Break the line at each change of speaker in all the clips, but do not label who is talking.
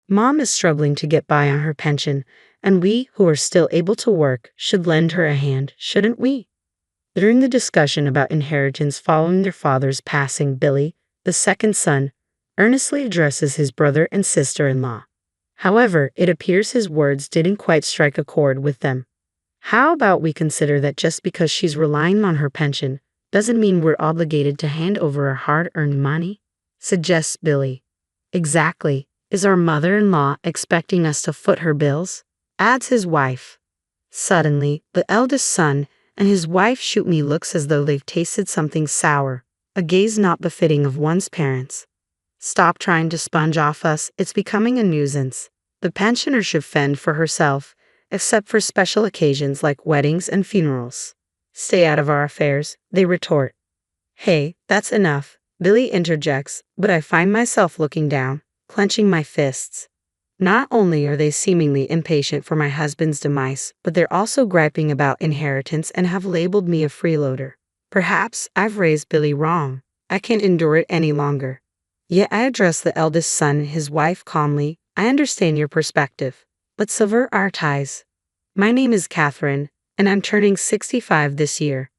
Mom is struggling to get by on her pension, and we, who are still able to work, should lend her a hand, shouldn't we? During the discussion about inheritance following their father's passing, Billy, the second son, earnestly addresses his brother and sister-in-law. However, it appears his words didn't quite strike a chord with them. How about we consider that just because she's relying on her pension doesn't mean we're obligated to hand over our hard-earned money? Suggests Billy. Exactly. Is our mother-in-law expecting us to foot her bills? Adds his wife. Suddenly, the eldest son and his wife shoot me looks as though they've tasted something sour, a gaze not befitting of one's parents. Stop trying to sponge off us, it's becoming a nuisance. The pensioner should fend for herself, except for special occasions like weddings and funerals. Stay out of our affairs, they retort. Hey, that's enough, Billy interjects, but I find myself looking down, clenching my fists. Not only are they seemingly impatient for my husband's demise, but they're also griping about inheritance and have labeled me a freeloader. Perhaps I've raised Billy wrong. I can't endure it any longer. Yet I address the eldest son and his wife calmly. I understand your perspective. Let's sever our ties. My name is Catherine, and I'm turning 65 this year.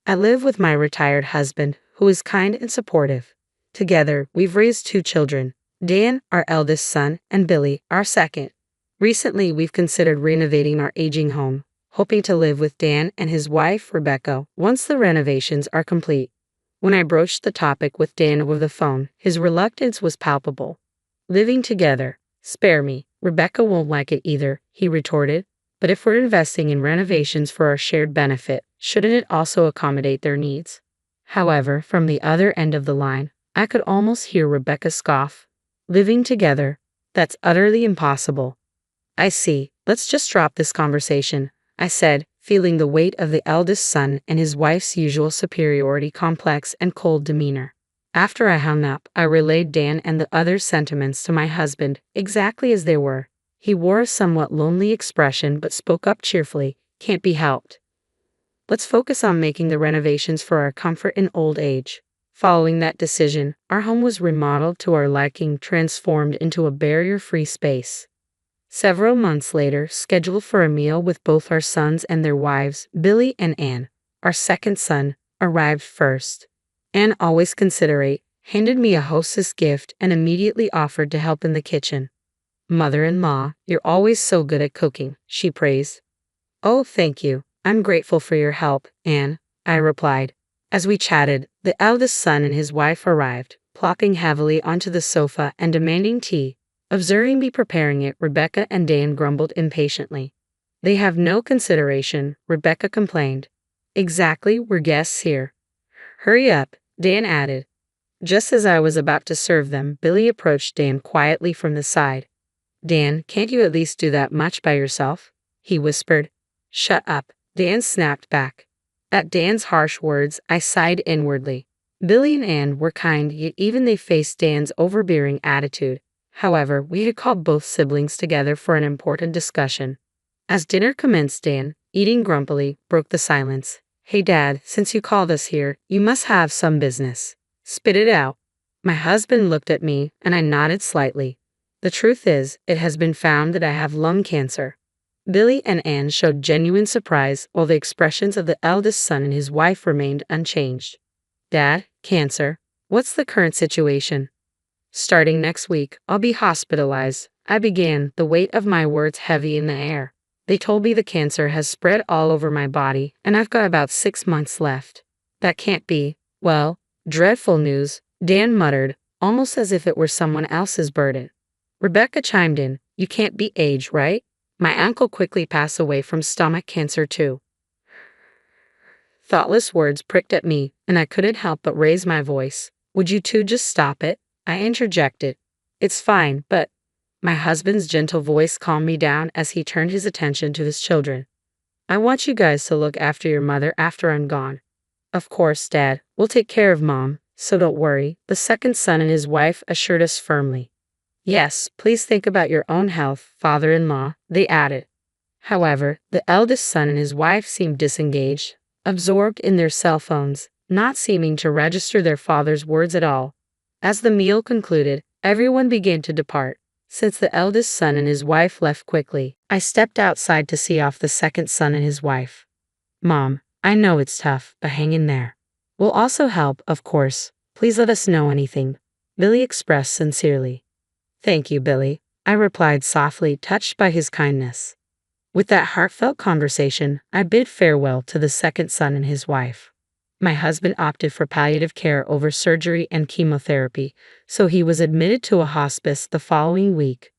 I live with my retired husband, who is kind and supportive. Together, we've raised 2 children, Dan, our eldest son, and Billy, our second. Recently, we've considered renovating our aging home, hoping to live with Dan and his wife, Rebecca, once the renovations are complete. When I broached the topic with Dan over the phone, his reluctance was palpable. Living together? Spare me. Rebecca won't like it either, he retorted. But if we're investing in renovations for our shared benefit, shouldn't it also accommodate their needs? However, from the other end of the line, I could almost hear Rebecca scoff. Living together? That's utterly impossible. I see. Let's just drop this conversation, I said, feeling the weight of the eldest son and his wife's usual superiority complex and cold demeanor. After I hung up, I relayed Dan and the other's sentiments to my husband, exactly as they were. He wore a somewhat lonely expression but spoke up cheerfully. Can't be helped. Let's focus on making the renovations for our comfort in old age. Following that decision, our home was remodeled to our liking, transformed into a barrier-free space. Several months later, scheduled for a meal with both our sons and their wives, Billy and Anne, our second son, arrived first. Anne, always considerate, handed me a hostess gift and immediately offered to help in the kitchen. Mother-in-law, you're always so good at cooking, she praised. Oh, thank you. I'm grateful for your help, Anne, I replied. As we chatted, the eldest son and his wife arrived, plopping heavily onto the sofa and demanding tea. Observing me preparing it, Rebecca and Dan grumbled impatiently. They have no consideration, Rebecca complained. Exactly, we're guests here. Hurry up, Dan added. Just as I was about to serve them, Billy approached Dan quietly from the side. Dan, can't you at least do that much by yourself? He whispered. Shut up, Dan snapped back. At Dan's harsh words, I sighed inwardly. Billy and Anne were kind, yet even they faced Dan's overbearing attitude. However, we had called both siblings together for an important discussion. As dinner commenced, Dan, eating grumpily, broke the silence. Hey Dad, since you called us here, you must have some business. Spit it out. My husband looked at me, and I nodded slightly. The truth is, it has been found that I have lung cancer. Billy and Anne showed genuine surprise, while the expressions of the eldest son and his wife remained unchanged. Dad, cancer? What's the current situation? Starting next week, I'll be hospitalized, I began, the weight of my words heavy in the air. They told me the cancer has spread all over my body, and I've got about 6 months left. That can't be. Well, dreadful news, Dan muttered, almost as if it were someone else's burden. Rebecca chimed in, you can't be age, right? My uncle quickly passed away from stomach cancer too. Thoughtless words pricked at me, and I couldn't help but raise my voice. Would you two just stop it? I interjected. It's fine, but... My husband's gentle voice calmed me down as he turned his attention to his children. I want you guys to look after your mother after I'm gone. Of course, Dad, we'll take care of Mom, so don't worry, the second son and his wife assured us firmly. Yes, please think about your own health, father-in-law, they added. However, the eldest son and his wife seemed disengaged, absorbed in their cell phones, not seeming to register their father's words at all. As the meal concluded, everyone began to depart. Since the eldest son and his wife left quickly, I stepped outside to see off the second son and his wife. Mom, I know it's tough, but hang in there. We'll also help, of course. Please let us know anything, Billy expressed sincerely. Thank you, Billy, I replied softly, touched by his kindness. With that heartfelt conversation, I bid farewell to the second son and his wife. My husband opted for palliative care over surgery and chemotherapy, so he was admitted to a hospice the following week.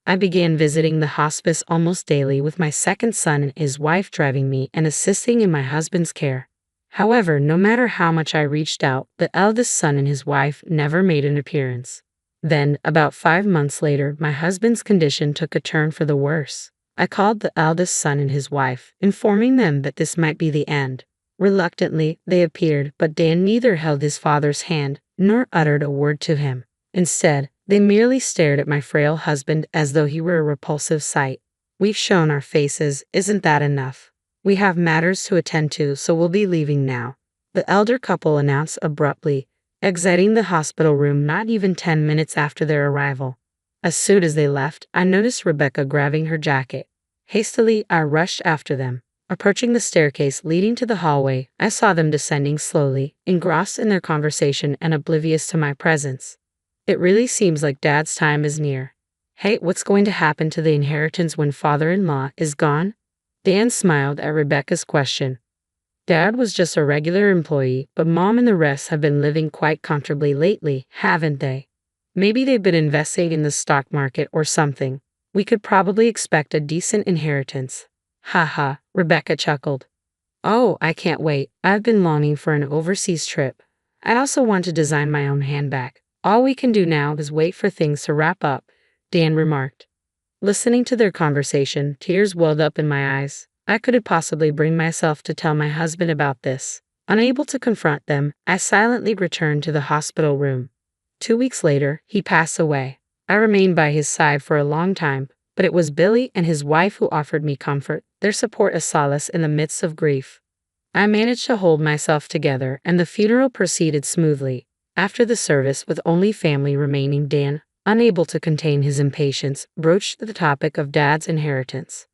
I began visiting the hospice almost daily, with my second son and his wife driving me and assisting in my husband's care. However, no matter how much I reached out, the eldest son and his wife never made an appearance. Then, about 5 months later, my husband's condition took a turn for the worse. I called the eldest son and his wife, informing them that this might be the end. Reluctantly, they appeared, but Dan neither held his father's hand, nor uttered a word to him. Instead, they merely stared at my frail husband as though he were a repulsive sight. We've shown our faces, isn't that enough? We have matters to attend to, so we'll be leaving now, the elder couple announced abruptly, exiting the hospital room not even 10 minutes after their arrival. As soon as they left, I noticed Rebecca grabbing her jacket. Hastily, I rushed after them. Approaching the staircase leading to the hallway, I saw them descending slowly, engrossed in their conversation and oblivious to my presence. It really seems like Dad's time is near. Hey, what's going to happen to the inheritance when father-in-law is gone? Dan smiled at Rebecca's question. Dad was just a regular employee, but Mom and the rest have been living quite comfortably lately, haven't they? Maybe they've been investing in the stock market or something. We could probably expect a decent inheritance. Haha, Rebecca chuckled. Oh, I can't wait. I've been longing for an overseas trip. I also want to design my own handbag. All we can do now is wait for things to wrap up, Dan remarked. Listening to their conversation, tears welled up in my eyes. I couldn't possibly bring myself to tell my husband about this. Unable to confront them, I silently returned to the hospital room. 2 weeks later, he passed away. I remained by his side for a long time, but it was Billy and his wife who offered me comfort, their support a solace in the midst of grief. I managed to hold myself together, and the funeral proceeded smoothly. After the service, with only family remaining, Dan, unable to contain his impatience, broached the topic of Dad's inheritance.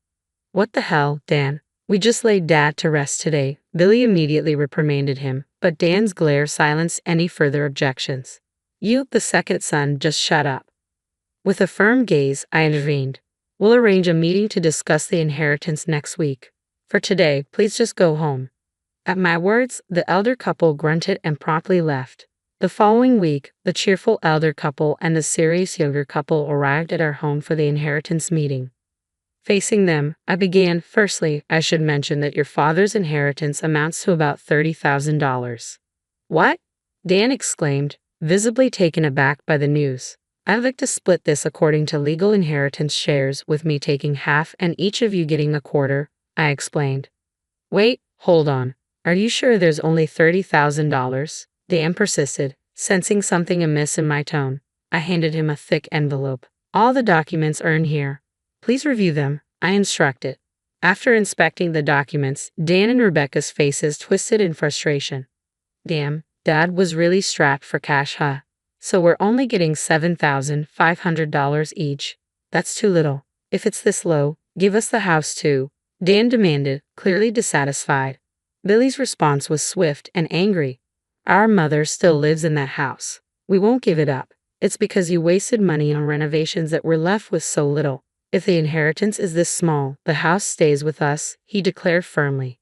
What the hell, Dan? We just laid Dad to rest today, Billy immediately reprimanded him, but Dan's glare silenced any further objections. You, the second son, just shut up. With a firm gaze, I intervened. We'll arrange a meeting to discuss the inheritance next week. For today, please just go home. At my words, the elder couple grunted and promptly left. The following week, the cheerful elder couple and the serious younger couple arrived at our home for the inheritance meeting. Facing them, I began. Firstly, I should mention that your father's inheritance amounts to about $30,000. What? Dan exclaimed, visibly taken aback by the news. I'd like to split this according to legal inheritance shares, with me taking half and each of you getting a quarter, I explained. Wait, hold on. Are you sure there's only $30,000? Dan persisted, sensing something amiss in my tone. I handed him a thick envelope. All the documents are in here. Please review them, I instructed. After inspecting the documents, Dan and Rebecca's faces twisted in frustration. Damn, Dad was really strapped for cash, huh? So we're only getting $7,500 each. That's too little. If it's this low, give us the house too, Dan demanded, clearly dissatisfied. Billy's response was swift and angry. Our mother still lives in that house. We won't give it up. It's because you wasted money on renovations that we're left with so little. If the inheritance is this small, the house stays with us, he declared firmly.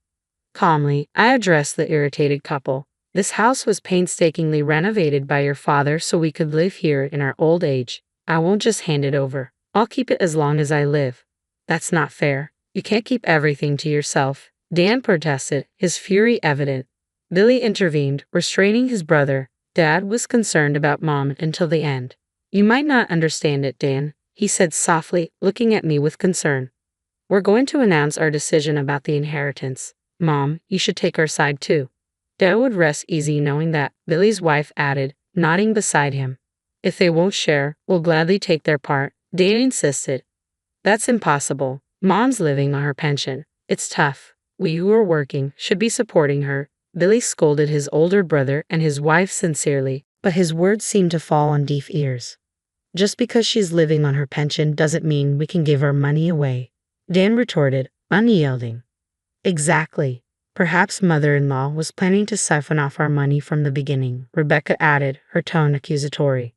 Calmly, I addressed the irritated couple. This house was painstakingly renovated by your father so we could live here in our old age. I won't just hand it over. I'll keep it as long as I live. That's not fair. You can't keep everything to yourself, Dan protested, his fury evident. Billy intervened, restraining his brother. Dad was concerned about Mom until the end. You might not understand it, Dan, he said softly, looking at me with concern. We're going to announce our decision about the inheritance. Mom, you should take our side too. Dad would rest easy knowing that, Billy's wife added, nodding beside him. If they won't share, we'll gladly take their part, Dan insisted. That's impossible. Mom's living on her pension. It's tough. We who are working should be supporting her. Billy scolded his older brother and his wife sincerely, but his words seemed to fall on deaf ears. Just because she's living on her pension doesn't mean we can give our money away, Dan retorted, unyielding. Exactly. Perhaps mother-in-law was planning to siphon off our money from the beginning, Rebecca added, her tone accusatory.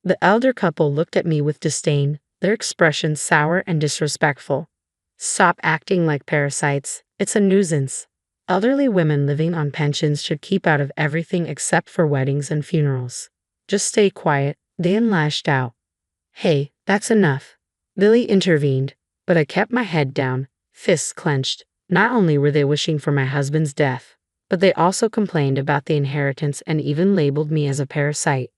The elder couple looked at me with disdain, their expressions sour and disrespectful. Stop acting like parasites. It's a nuisance. Elderly women living on pensions should keep out of everything except for weddings and funerals. Just stay quiet, Dan lashed out. Hey, that's enough. Billy intervened, but I kept my head down, fists clenched. Not only were they wishing for my husband's death, but they also complained about the inheritance and even labeled me as a parasite.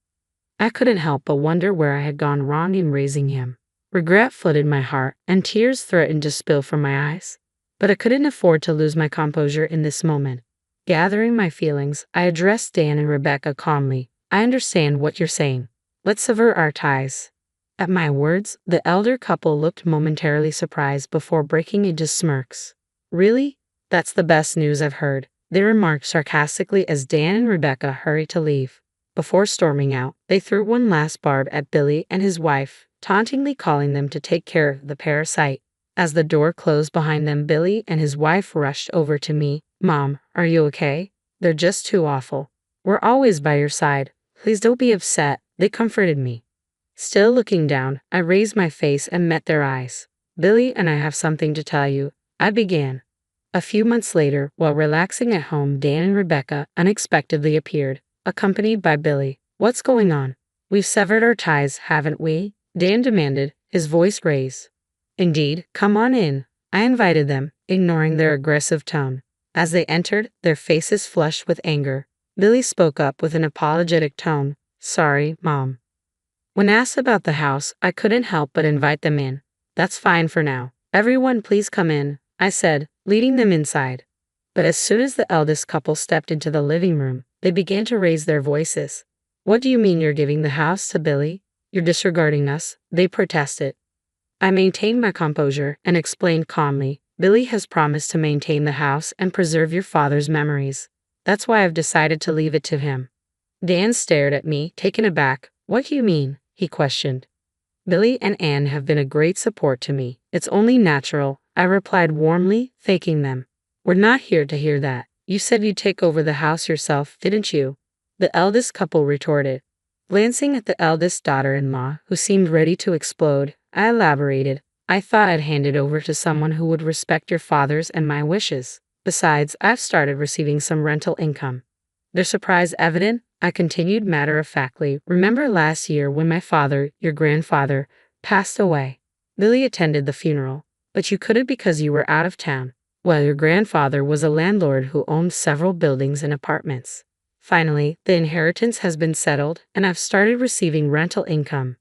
I couldn't help but wonder where I had gone wrong in raising him. Regret flooded my heart, and tears threatened to spill from my eyes. But I couldn't afford to lose my composure in this moment. Gathering my feelings, I addressed Dan and Rebecca calmly. I understand what you're saying. Let's sever our ties. At my words, the elder couple looked momentarily surprised before breaking into smirks. Really? That's the best news I've heard, they remarked sarcastically as Dan and Rebecca hurried to leave. Before storming out, they threw one last barb at Billy and his wife, tauntingly calling them to take care of the parasite. As the door closed behind them, Billy and his wife rushed over to me. Mom, are you okay? They're just too awful. We're always by your side. Please don't be upset, they comforted me. Still looking down, I raised my face and met their eyes. Billy and I have something to tell you, I began. A few months later, while relaxing at home, Dan and Rebecca unexpectedly appeared, accompanied by Billy. What's going on? We've severed our ties, haven't we? Dan demanded, his voice raised. Indeed, come on in. I invited them, ignoring their aggressive tone. As they entered, their faces flushed with anger. Billy spoke up with an apologetic tone. Sorry, Mom. When asked about the house, I couldn't help but invite them in. That's fine for now. Everyone please come in, I said, leading them inside. But as soon as the eldest couple stepped into the living room, they began to raise their voices. What do you mean you're giving the house to Billy? You're disregarding us, they protested. I maintained my composure and explained calmly, Billy has promised to maintain the house and preserve your father's memories. That's why I've decided to leave it to him. Dan stared at me, taken aback. What do you mean? He questioned. Billy and Anne have been a great support to me. It's only natural, I replied warmly, thanking them. We're not here to hear that. You said you'd take over the house yourself, didn't you? The eldest couple retorted. Glancing at the eldest daughter-in-law, who seemed ready to explode, I elaborated. I thought I'd hand it over to someone who would respect your father's and my wishes. Besides, I've started receiving some rental income. Their surprise evident, I continued matter-of-factly. Remember last year when my father, your grandfather, passed away? Billy attended the funeral, but you couldn't because you were out of town. Well, your grandfather was a landlord who owned several buildings and apartments. Finally, the inheritance has been settled, and I've started receiving rental income.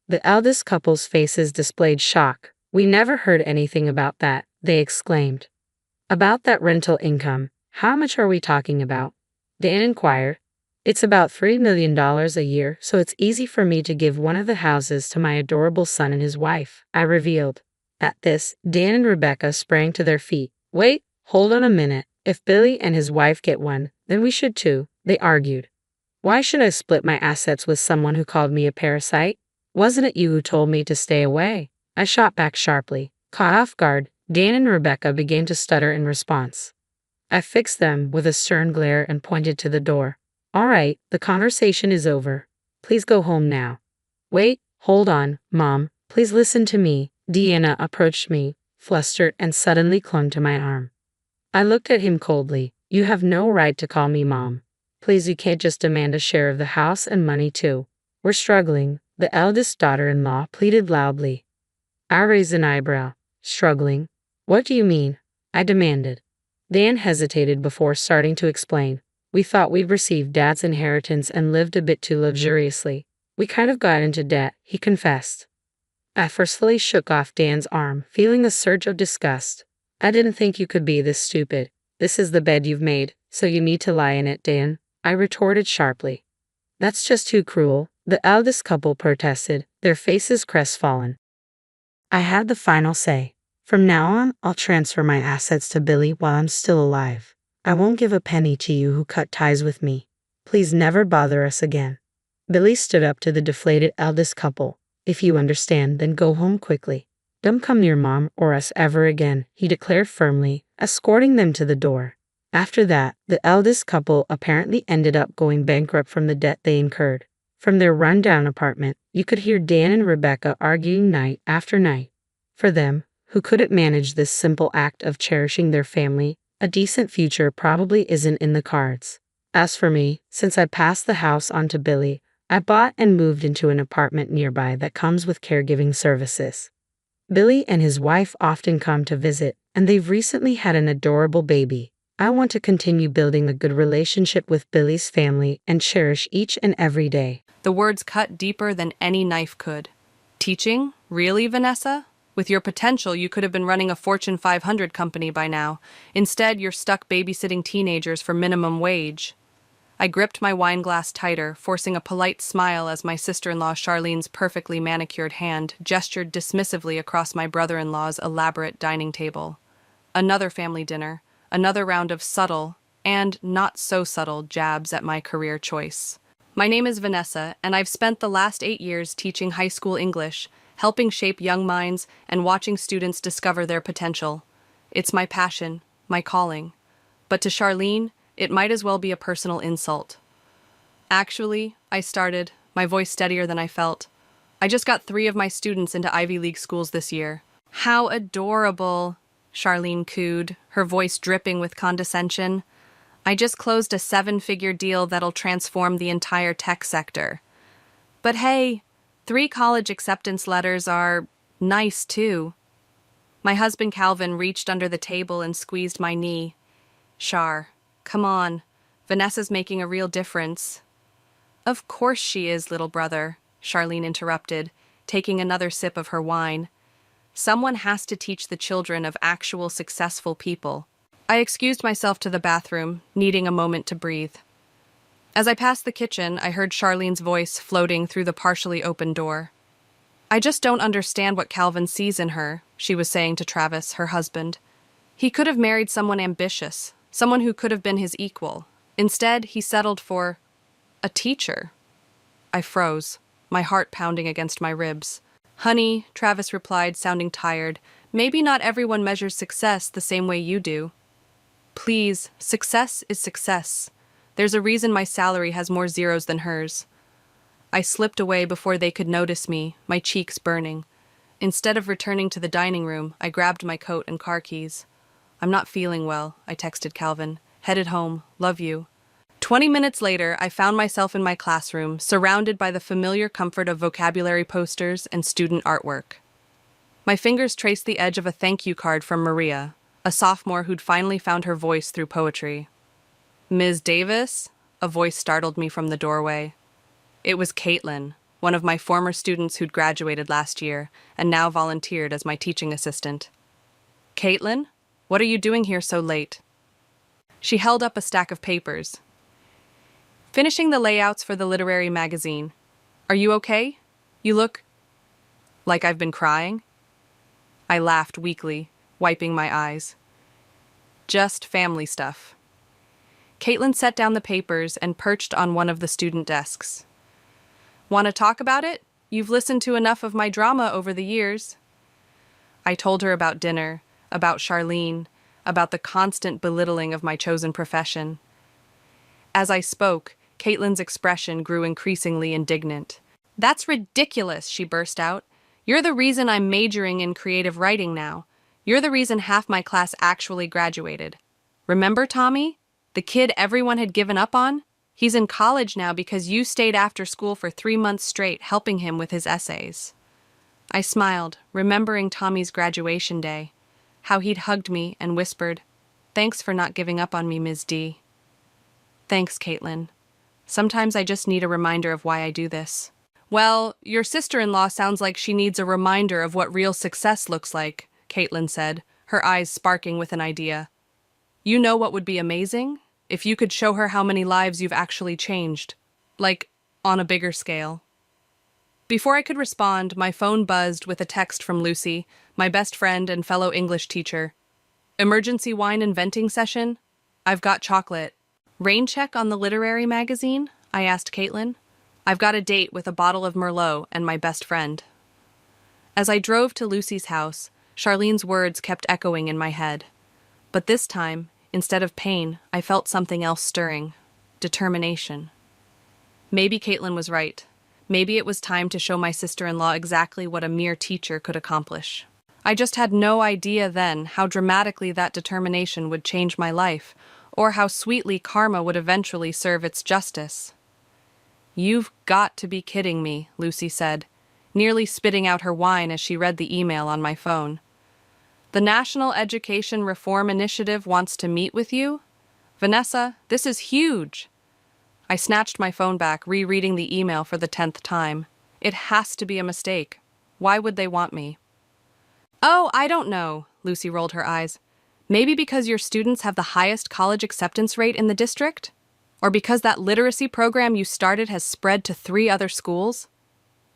The eldest couple's faces displayed shock. We never heard anything about that, they exclaimed. About that rental income, how much are we talking about? Dan inquired. It's about $3 million a year, so it's easy for me to give one of the houses to my adorable son and his wife, I revealed. At this, Dan and Rebecca sprang to their feet. Wait, hold on a minute. If Billy and his wife get one, then we should too, they argued. Why should I split my assets with someone who called me a parasite? Wasn't it you who told me to stay away? I shot back sharply. Caught off guard, Dan and Rebecca began to stutter in response. I fixed them with a stern glare and pointed to the door. All right, the conversation is over. Please go home now. Wait, hold on, Mom. Please listen to me. Deanna approached me, flustered, and suddenly clung to my arm. I looked at him coldly. You have no right to call me Mom. Please, you can't just demand a share of the house and money too. We're struggling, the eldest daughter-in-law pleaded loudly. I raised an eyebrow. Struggling? What do you mean? I demanded. Dan hesitated before starting to explain. We thought we'd received Dad's inheritance and lived a bit too luxuriously. We kind of got into debt, he confessed. I forcefully shook off Dan's arm, feeling a surge of disgust. I didn't think you could be this stupid. This is the bed you've made, so you need to lie in it, Dan, I retorted sharply. That's just too cruel, the eldest couple protested, their faces crestfallen. I had the final say. From now on, I'll transfer my assets to Billy while I'm still alive. I won't give a penny to you who cut ties with me. Please never bother us again. Billy stood up to the deflated eldest couple. If you understand, then go home quickly. Don't come near Mom or us ever again, he declared firmly, escorting them to the door. After that, the eldest couple apparently ended up going bankrupt from the debt they incurred. From their rundown apartment, you could hear Dan and Rebecca arguing night after night. For them, who couldn't manage this simple act of cherishing their family, a decent future probably isn't in the cards. As for me, since I passed the house on to Billy, I bought and moved into an apartment nearby that comes with caregiving services. Billy and his wife often come to visit, and they've recently had an adorable baby. I want to continue building a good relationship with Billy's family and cherish each and every day.
The words cut deeper than any knife could. Teaching? Really, Vanessa? With your potential, you could have been running a Fortune 500 company by now. Instead, you're stuck babysitting teenagers for minimum wage. I gripped my wine glass tighter, forcing a polite smile as my sister-in-law Charlene's perfectly manicured hand gestured dismissively across my brother-in-law's elaborate dining table. Another family dinner, another round of subtle, and not so subtle, jabs at my career choice. My name is Vanessa, and I've spent the last 8 years teaching high school English, helping shape young minds and watching students discover their potential. It's my passion, my calling. But to Charlene, it might as well be a personal insult. Actually, I started, my voice steadier than I felt. I just got 3 of my students into Ivy League schools this year. How adorable, Charlene cooed, her voice dripping with condescension. I just closed a 7-figure deal that'll transform the entire tech sector. But hey, 3 college acceptance letters are nice too. My husband Calvin reached under the table and squeezed my knee. Char, come on. Vanessa's making a real difference. Of course she is, little brother, Charlene interrupted, taking another sip of her wine. Someone has to teach the children of actual successful people. I excused myself to the bathroom, needing a moment to breathe. As I passed the kitchen, I heard Charlene's voice floating through the partially open door. I just don't understand what Calvin sees in her, she was saying to Travis, her husband. He could have married someone ambitious, someone who could have been his equal. Instead, he settled for a teacher. I froze, my heart pounding against my ribs. Honey, Travis replied, sounding tired, maybe not everyone measures success the same way you do. Please, success is success. There's a reason my salary has more zeros than hers. I slipped away before they could notice me, my cheeks burning. Instead of returning to the dining room, I grabbed my coat and car keys. I'm not feeling well, I texted Calvin. Headed home. Love you. 20 minutes later, I found myself in my classroom, surrounded by the familiar comfort of vocabulary posters and student artwork. My fingers traced the edge of a thank you card from Maria, a sophomore who'd finally found her voice through poetry. Ms. Davis? A voice startled me from the doorway. It was Caitlin, one of my former students who'd graduated last year and now volunteered as my teaching assistant. Caitlin, what are you doing here so late? She held up a stack of papers. Finishing the layouts for the literary magazine. Are you okay? You look like I've been crying. I laughed weakly, wiping my eyes. Just family stuff. Caitlin set down the papers and perched on one of the student desks. Want to talk about it? You've listened to enough of my drama over the years. I told her about dinner, about Charlene, about the constant belittling of my chosen profession. As I spoke, Caitlin's expression grew increasingly indignant. That's ridiculous, she burst out. You're the reason I'm majoring in creative writing now. You're the reason half my class actually graduated. Remember Tommy? The kid everyone had given up on? He's in college now because you stayed after school for 3 months straight helping him with his essays. I smiled, remembering Tommy's graduation day, how he'd hugged me and whispered, "Thanks for not giving up on me, Ms. D." Thanks, Caitlin. Sometimes I just need a reminder of why I do this. Well, your sister-in-law sounds like she needs a reminder of what real success looks like, Caitlin said, her eyes sparking with an idea. You know what would be amazing? If you could show her how many lives you've actually changed. Like, on a bigger scale. Before I could respond, my phone buzzed with a text from Lucy, my best friend and fellow English teacher. Emergency wine and venting session? I've got chocolate. Rain check on the literary magazine? I asked Caitlin. I've got a date with a bottle of Merlot and my best friend. As I drove to Lucy's house, Charlene's words kept echoing in my head. But this time, instead of pain, I felt something else stirring. Determination. Maybe Caitlin was right. Maybe it was time to show my sister-in-law exactly what a mere teacher could accomplish. I just had no idea then how dramatically that determination would change my life, or how sweetly karma would eventually serve its justice. "You've got to be kidding me," Lucy said, nearly spitting out her wine as she read the email on my phone. "The National Education Reform Initiative wants to meet with you? Vanessa, this is huge." I snatched my phone back, rereading the email for the 10th time. It has to be a mistake. Why would they want me? "Oh, I don't know," Lucy rolled her eyes. "Maybe because your students have the highest college acceptance rate in the district? Or because that literacy program you started has spread to 3 other schools?"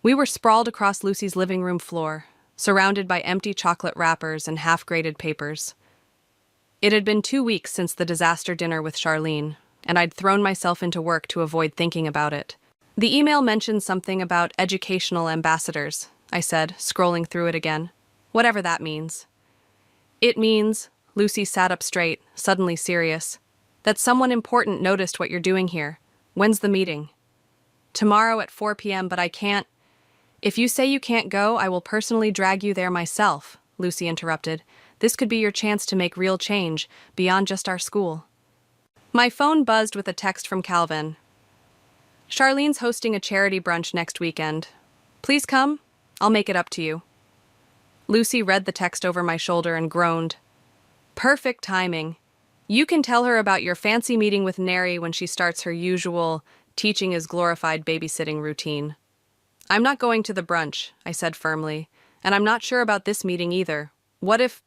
We were sprawled across Lucy's living room floor, surrounded by empty chocolate wrappers and half-graded papers. It had been 2 weeks since the disaster dinner with Charlene, and I'd thrown myself into work to avoid thinking about it. "The email mentioned something about educational ambassadors," I said, scrolling through it again. "Whatever that means." "It means," Lucy sat up straight, suddenly serious, "that someone important noticed what you're doing here. When's the meeting?" "Tomorrow at 4 p.m., but I can't—" "If you say you can't go, I will personally drag you there myself," Lucy interrupted. "This could be your chance to make real change, beyond just our school." My phone buzzed with a text from Calvin. "Charlene's hosting a charity brunch next weekend. Please come. I'll make it up to you." Lucy read the text over my shoulder and groaned. "Perfect timing. You can tell her about your fancy meeting with Neri when she starts her usual teaching is glorified babysitting routine." "I'm not going to the brunch," I said firmly, "and I'm not sure about this meeting either. What if—"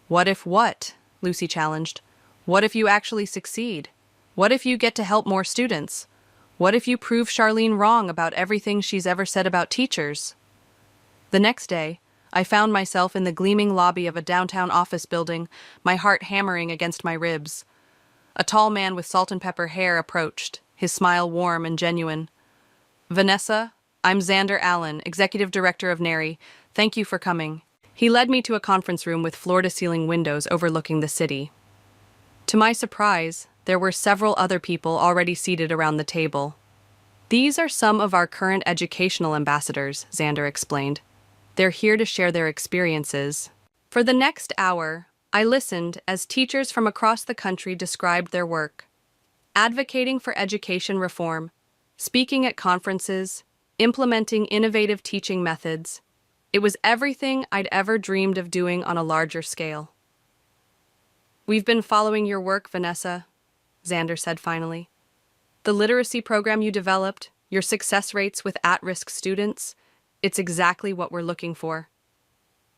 "What if what?" Lucy challenged. "What if you actually succeed? What if you get to help more students? What if you prove Charlene wrong about everything she's ever said about teachers?" The next day, I found myself in the gleaming lobby of a downtown office building, my heart hammering against my ribs. A tall man with salt and pepper hair approached, his smile warm and genuine. "Vanessa, I'm Xander Allen, Executive Director of Neri. Thank you for coming." He led me to a conference room with floor-to-ceiling windows overlooking the city. To my surprise, there were several other people already seated around the table. "These are some of our current educational ambassadors," Xander explained. "They're here to share their experiences." For the next hour, I listened as teachers from across the country described their work, advocating for education reform, speaking at conferences, implementing innovative teaching methods. It was everything I'd ever dreamed of doing on a larger scale. "We've been following your work, Vanessa," Xander said finally. "The literacy program you developed, your success rates with at-risk students, it's exactly what we're looking for."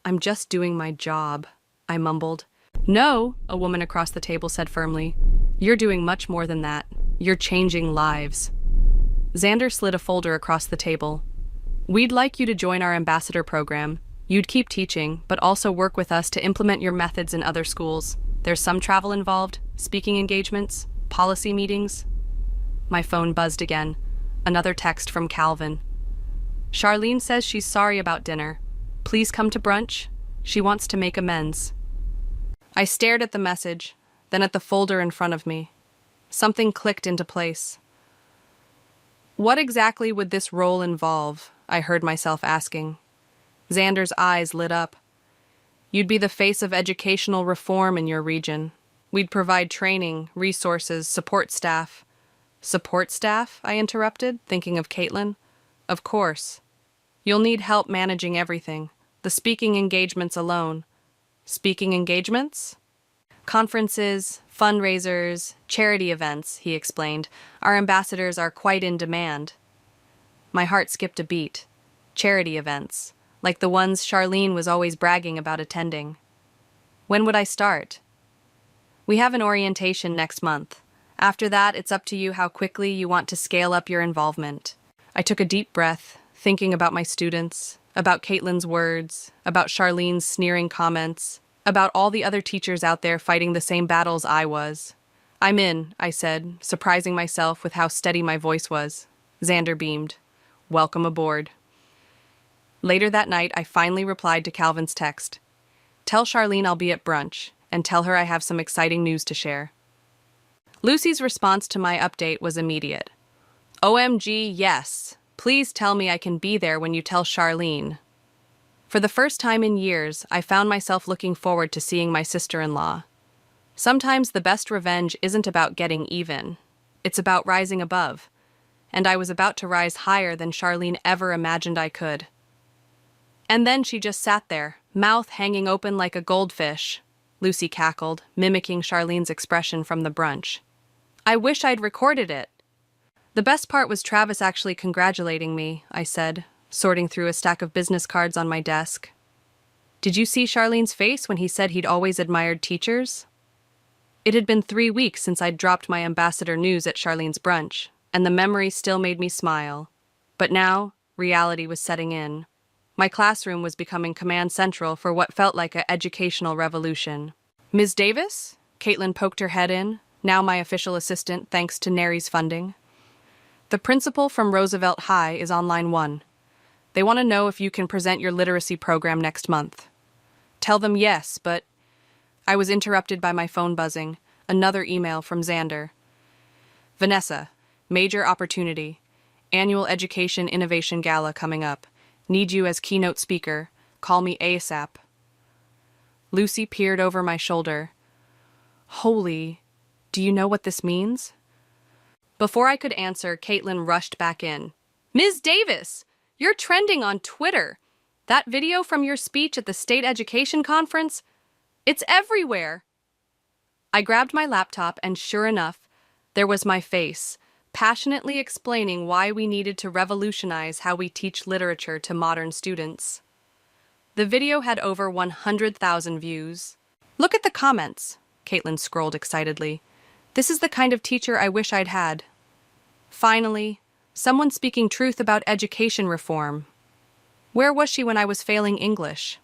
"I'm just doing my job," I mumbled. "No," a woman across the table said firmly. "You're doing much more than that. You're changing lives." Xander slid a folder across the table. "We'd like you to join our ambassador program. You'd keep teaching, but also work with us to implement your methods in other schools. There's some travel involved, speaking engagements, policy meetings." My phone buzzed again. Another text from Calvin. "Charlene says she's sorry about dinner. Please come to brunch. She wants to make amends." I stared at the message, then at the folder in front of me. Something clicked into place. What exactly would this role involve? I heard myself asking. Xander's eyes lit up. "You'd be the face of educational reform in your region. We'd provide training, resources, support staff." "Support staff?" I interrupted, thinking of Caitlin. "Of course. You'll need help managing everything. The speaking engagements alone." "Speaking engagements?" "Conferences, fundraisers, charity events," he explained. "Our ambassadors are quite in demand." My heart skipped a beat. Charity events, like the ones Charlene was always bragging about attending. When would I start? "We have an orientation next month. After that, it's up to you how quickly you want to scale up your involvement." I took a deep breath, thinking about my students, about Caitlin's words, about Charlene's sneering comments, about all the other teachers out there fighting the same battles I was. "I'm in," I said, surprising myself with how steady my voice was. Xander beamed. "Welcome aboard." Later that night, I finally replied to Calvin's text. Tell Charlene I'll be at brunch, and tell her I have some exciting news to share. Lucy's response to my update was immediate. OMG, yes. Please tell me I can be there when you tell Charlene. For the first time in years, I found myself looking forward to seeing my sister-in-law. Sometimes the best revenge isn't about getting even. It's about rising above. And I was about to rise higher than Charlene ever imagined I could. And then she just sat there, mouth hanging open like a goldfish. Lucy cackled, mimicking Charlene's expression from the brunch. I wish I'd recorded it. The best part was Travis actually congratulating me, I said, sorting through a stack of business cards on my desk. Did you see Charlene's face when he said he'd always admired teachers? It had been 3 weeks since I'd dropped my ambassador news at Charlene's brunch, and the memory still made me smile. But now, reality was setting in. My classroom was becoming command central for what felt like an educational revolution. Ms. Davis? Caitlin poked her head in, now my official assistant thanks to NARY's funding. The principal from Roosevelt High is on line 1. They want to know if you can present your literacy program next month. Tell them yes, but... I was interrupted by my phone buzzing, another email from Xander. Vanessa, major opportunity. Annual Education Innovation Gala coming up. Need you as keynote speaker. Call me ASAP. Lucy peered over my shoulder. Holy, do you know what this means? Before I could answer, Caitlin rushed back in. Ms. Davis, you're trending on Twitter. That video from your speech at the state education conference, it's everywhere. I grabbed my laptop and sure enough, there was my face, passionately explaining why we needed to revolutionize how we teach literature to modern students. The video had over 100,000 views. Look at the comments, Caitlin scrolled excitedly. This is the kind of teacher I wish I'd had. Finally, someone speaking truth about education reform. Where was she when I was failing English?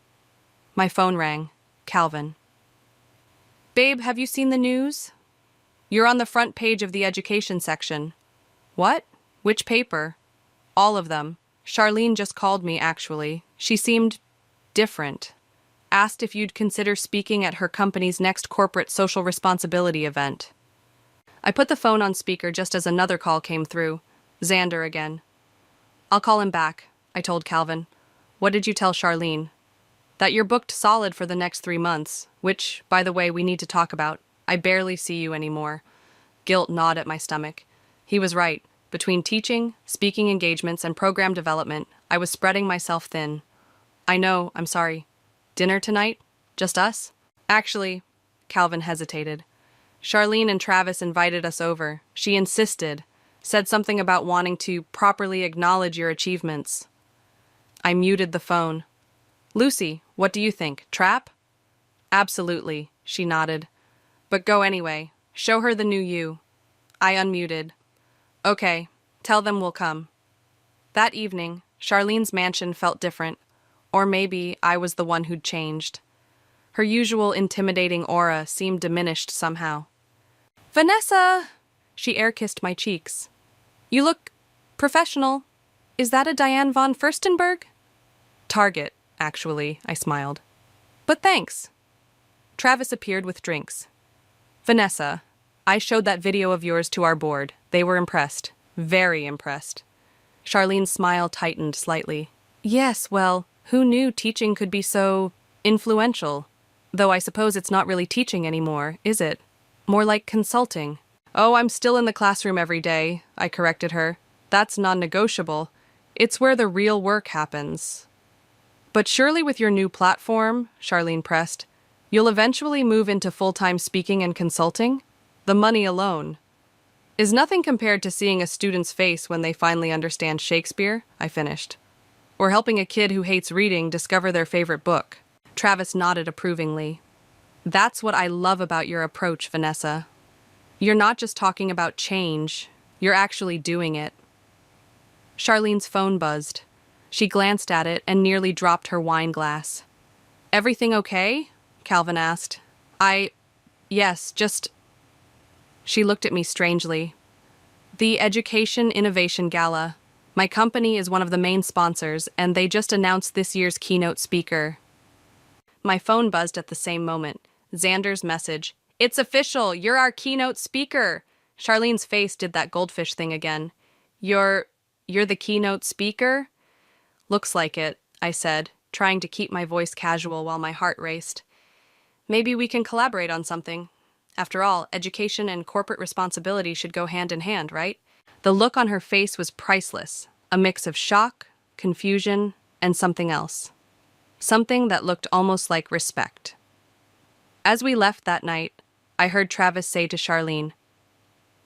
My phone rang. Calvin. Babe, have you seen the news? You're on the front page of the education section. What? Which paper? All of them. Charlene just called me, actually. She seemed different. Asked if you'd consider speaking at her company's next corporate social responsibility event. I put the phone on speaker just as another call came through. Xander again. I'll call him back, I told Calvin. What did you tell Charlene? That you're booked solid for the next 3 months, which, by the way, we need to talk about. I barely see you anymore. Guilt gnawed at my stomach. He was right. Between teaching, speaking engagements, and program development, I was spreading myself thin. I know, I'm sorry. Dinner tonight? Just us? Actually, Calvin hesitated. Charlene and Travis invited us over. She insisted. Said something about wanting to properly acknowledge your achievements. I muted the phone. Lucy, what do you think? Trap? Absolutely, she nodded. But go anyway. Show her the new you. I unmuted. Okay, tell them we'll come. That evening, Charlene's mansion felt different. Or maybe I was the one who'd changed. Her usual intimidating aura seemed diminished somehow. Vanessa! She air-kissed my cheeks. You look professional. Is that a Diane von Furstenberg? Target, actually, I smiled. But thanks. Travis appeared with drinks. Vanessa, I showed that video of yours to our board. They were impressed. Very impressed. Charlene's smile tightened slightly. Yes, well, who knew teaching could be so influential? Though I suppose it's not really teaching anymore, is it? More like consulting. Oh, I'm still in the classroom every day, I corrected her. That's non-negotiable. It's where the real work happens. But surely with your new platform, Charlene pressed, you'll eventually move into full-time speaking and consulting? The money alone is nothing compared to seeing a student's face when they finally understand Shakespeare, I finished. Or helping a kid who hates reading discover their favorite book. Travis nodded approvingly. That's what I love about your approach, Vanessa. You're not just talking about change, you're actually doing it. Charlene's phone buzzed. She glanced at it and nearly dropped her wine glass. Everything okay? Calvin asked. Yes, just... She looked at me strangely. The Education Innovation Gala. My company is one of the main sponsors, and they just announced this year's keynote speaker. My phone buzzed at the same moment. Xander's message. It's official! You're our keynote speaker! Charlene's face did that goldfish thing again. You're the keynote speaker? Looks like it, I said, trying to keep my voice casual while my heart raced. Maybe we can collaborate on something. After all, education and corporate responsibility should go hand in hand, right? The look on her face was priceless, a mix of shock, confusion, and something else. Something that looked almost like respect. As we left that night, I heard Travis say to Charlene,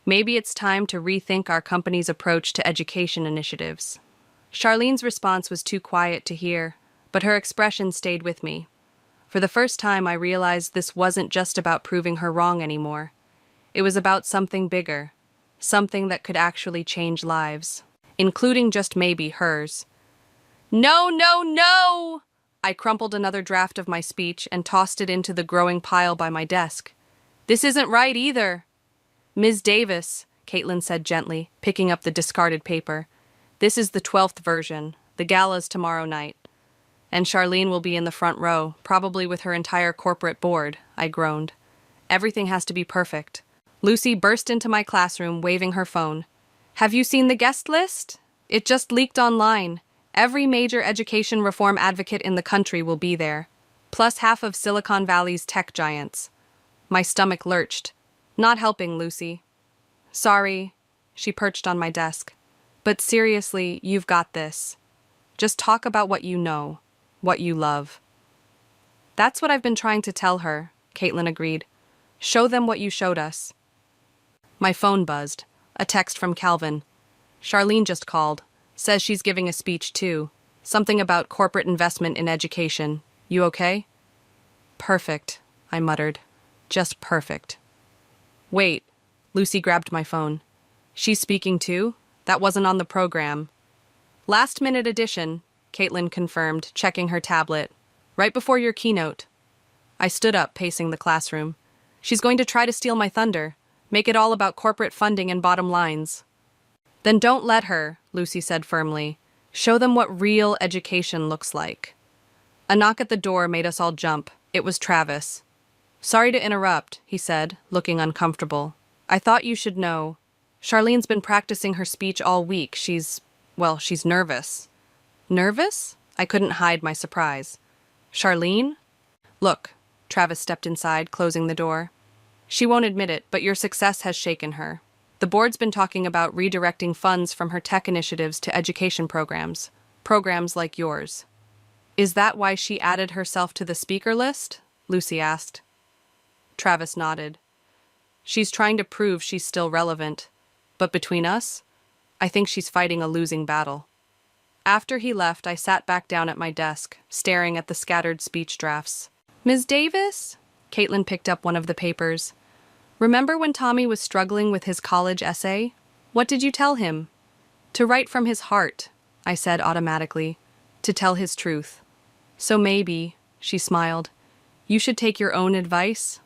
"Maybe it's time to rethink our company's approach to education initiatives." Charlene's response was too quiet to hear, but her expression stayed with me. For the first time, I realized this wasn't just about proving her wrong anymore. It was about something bigger, something that could actually change lives, including just maybe hers. No, no, no! I crumpled another draft of my speech and tossed it into the growing pile by my desk. This isn't right either. Ms. Davis, Caitlin said gently, picking up the discarded paper. This is the 12th version. The gala's tomorrow night. And Charlene will be in the front row, probably with her entire corporate board, I groaned. Everything has to be perfect. Lucy burst into my classroom, waving her phone. Have you seen the guest list? It just leaked online. Every major education reform advocate in the country will be there, plus half of Silicon Valley's tech giants. My stomach lurched. Not helping, Lucy. Sorry, she perched on my desk. But seriously, you've got this. Just talk about what you know. What you love. That's what I've been trying to tell her, Caitlin agreed. Show them what you showed us. My phone buzzed. A text from Calvin. Charlene just called. Says she's giving a speech too. Something about corporate investment in education. You okay? Perfect, I muttered. Just perfect. Wait, Lucy grabbed my phone. She's speaking too? That wasn't on the program. Last-minute addition, Caitlin confirmed, checking her tablet. Right before your keynote. I stood up, pacing the classroom. She's going to try to steal my thunder, make it all about corporate funding and bottom lines. Then don't let her, Lucy said firmly. Show them what real education looks like. A knock at the door made us all jump. It was Travis. Sorry to interrupt, he said, looking uncomfortable. I thought you should know. Charlene's been practicing her speech all week. She's nervous. Nervous? I couldn't hide my surprise. Charlene? Look, Travis stepped inside, closing the door. She won't admit it, but your success has shaken her. The board's been talking about redirecting funds from her tech initiatives to education programs like yours. Is that why she added herself to the speaker list? Lucy asked. Travis nodded. She's trying to prove she's still relevant. But between us, I think she's fighting a losing battle. After he left, I sat back down at my desk, staring at the scattered speech drafts. Ms. Davis? Caitlin picked up one of the papers. Remember when Tommy was struggling with his college essay? What did you tell him? To write from his heart, I said automatically. To tell his truth. So maybe, she smiled, you should take your own advice?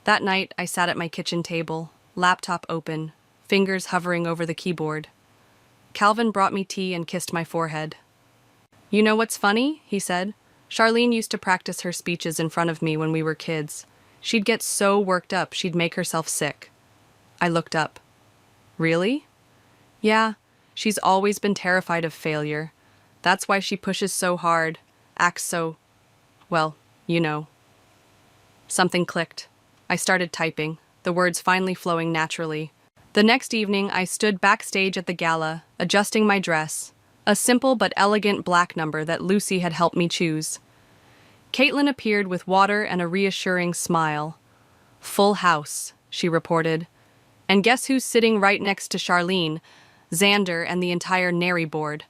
That night, I sat at my kitchen table, laptop open, fingers hovering over the keyboard. Calvin brought me tea and kissed my forehead. You know what's funny? He said. Charlene used to practice her speeches in front of me when we were kids. She'd get so worked up she'd make herself sick. I looked up. Really? Yeah, she's always been terrified of failure. That's why she pushes so hard, acts so, well, you know. Something clicked. I started typing, the words finally flowing naturally. The next evening, I stood backstage at the gala, adjusting my dress, a simple but elegant black number that Lucy had helped me choose. Caitlin appeared with water and a reassuring smile. Full house, she reported. And guess who's sitting right next to Charlene? Xander and the entire Nary board.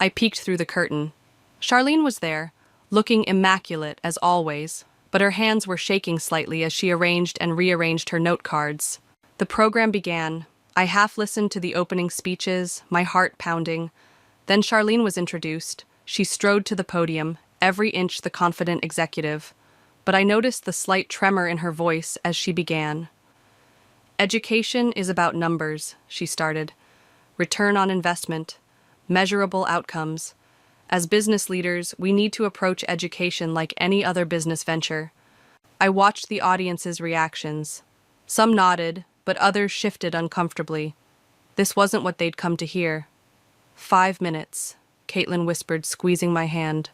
I peeked through the curtain. Charlene was there, looking immaculate as always, but her hands were shaking slightly as she arranged and rearranged her note cards. The program began. I half listened to the opening speeches, my heart pounding. Then Charlene was introduced. She strode to the podium, every inch the confident executive. But I noticed the slight tremor in her voice as she began. Education is about numbers, she started. Return on investment, measurable outcomes. As business leaders, we need to approach education like any other business venture. I watched the audience's reactions. Some nodded, but others shifted uncomfortably. This wasn't what they'd come to hear. 5 minutes, Caitlin whispered, squeezing my hand.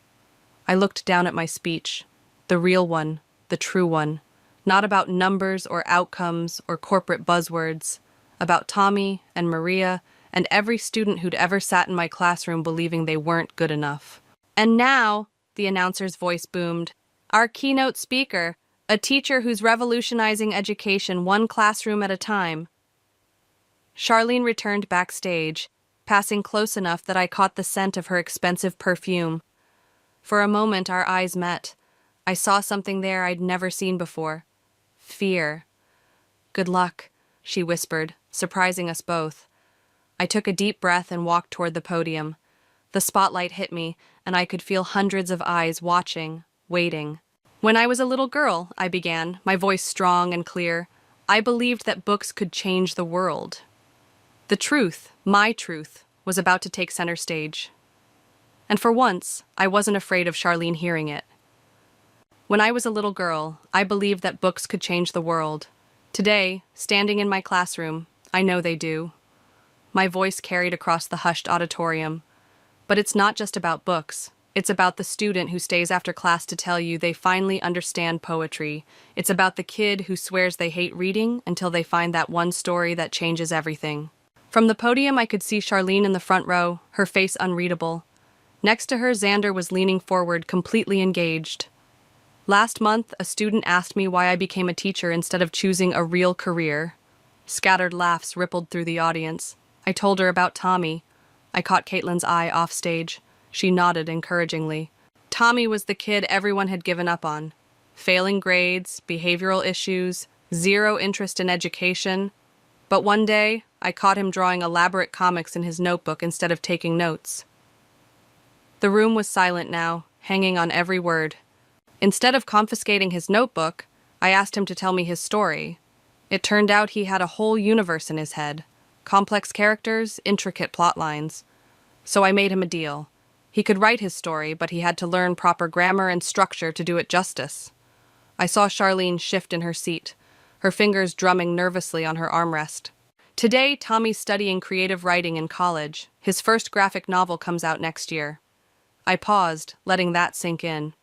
I looked down at my speech. The real one, the true one. Not about numbers or outcomes or corporate buzzwords. About Tommy and Maria and every student who'd ever sat in my classroom believing they weren't good enough. And now, the announcer's voice boomed, our keynote speaker, a teacher who's revolutionizing education one classroom at a time. Charlene returned backstage, passing close enough that I caught the scent of her expensive perfume. For a moment, our eyes met. I saw something there I'd never seen before. Fear. Good luck, she whispered, surprising us both. I took a deep breath and walked toward the podium. The spotlight hit me, and I could feel hundreds of eyes watching, waiting. When I was a little girl, I began, my voice strong and clear, I believed that books could change the world. The truth, my truth, was about to take center stage. And for once, I wasn't afraid of Charlene hearing it. When I was a little girl, I believed that books could change the world. Today, standing in my classroom, I know they do. My voice carried across the hushed auditorium. But it's not just about books. It's about the student who stays after class to tell you they finally understand poetry. It's about the kid who swears they hate reading until they find that one story that changes everything. From the podium, I could see Charlene in the front row, her face unreadable. Next to her, Xander was leaning forward, completely engaged. Last month, a student asked me why I became a teacher instead of choosing a real career. Scattered laughs rippled through the audience. I told her about Tommy. I caught Caitlin's eye off stage. She nodded encouragingly. Tommy was the kid everyone had given up on. Failing grades, behavioral issues, zero interest in education. But one day, I caught him drawing elaborate comics in his notebook instead of taking notes. The room was silent now, hanging on every word. Instead of confiscating his notebook, I asked him to tell me his story. It turned out he had a whole universe in his head. Complex characters, intricate plot lines. So I made him a deal. He could write his story, but he had to learn proper grammar and structure to do it justice. I saw Charlene shift in her seat, her fingers drumming nervously on her armrest. Today, Tommy's studying creative writing in college. His first graphic novel comes out next year. I paused, letting that sink in.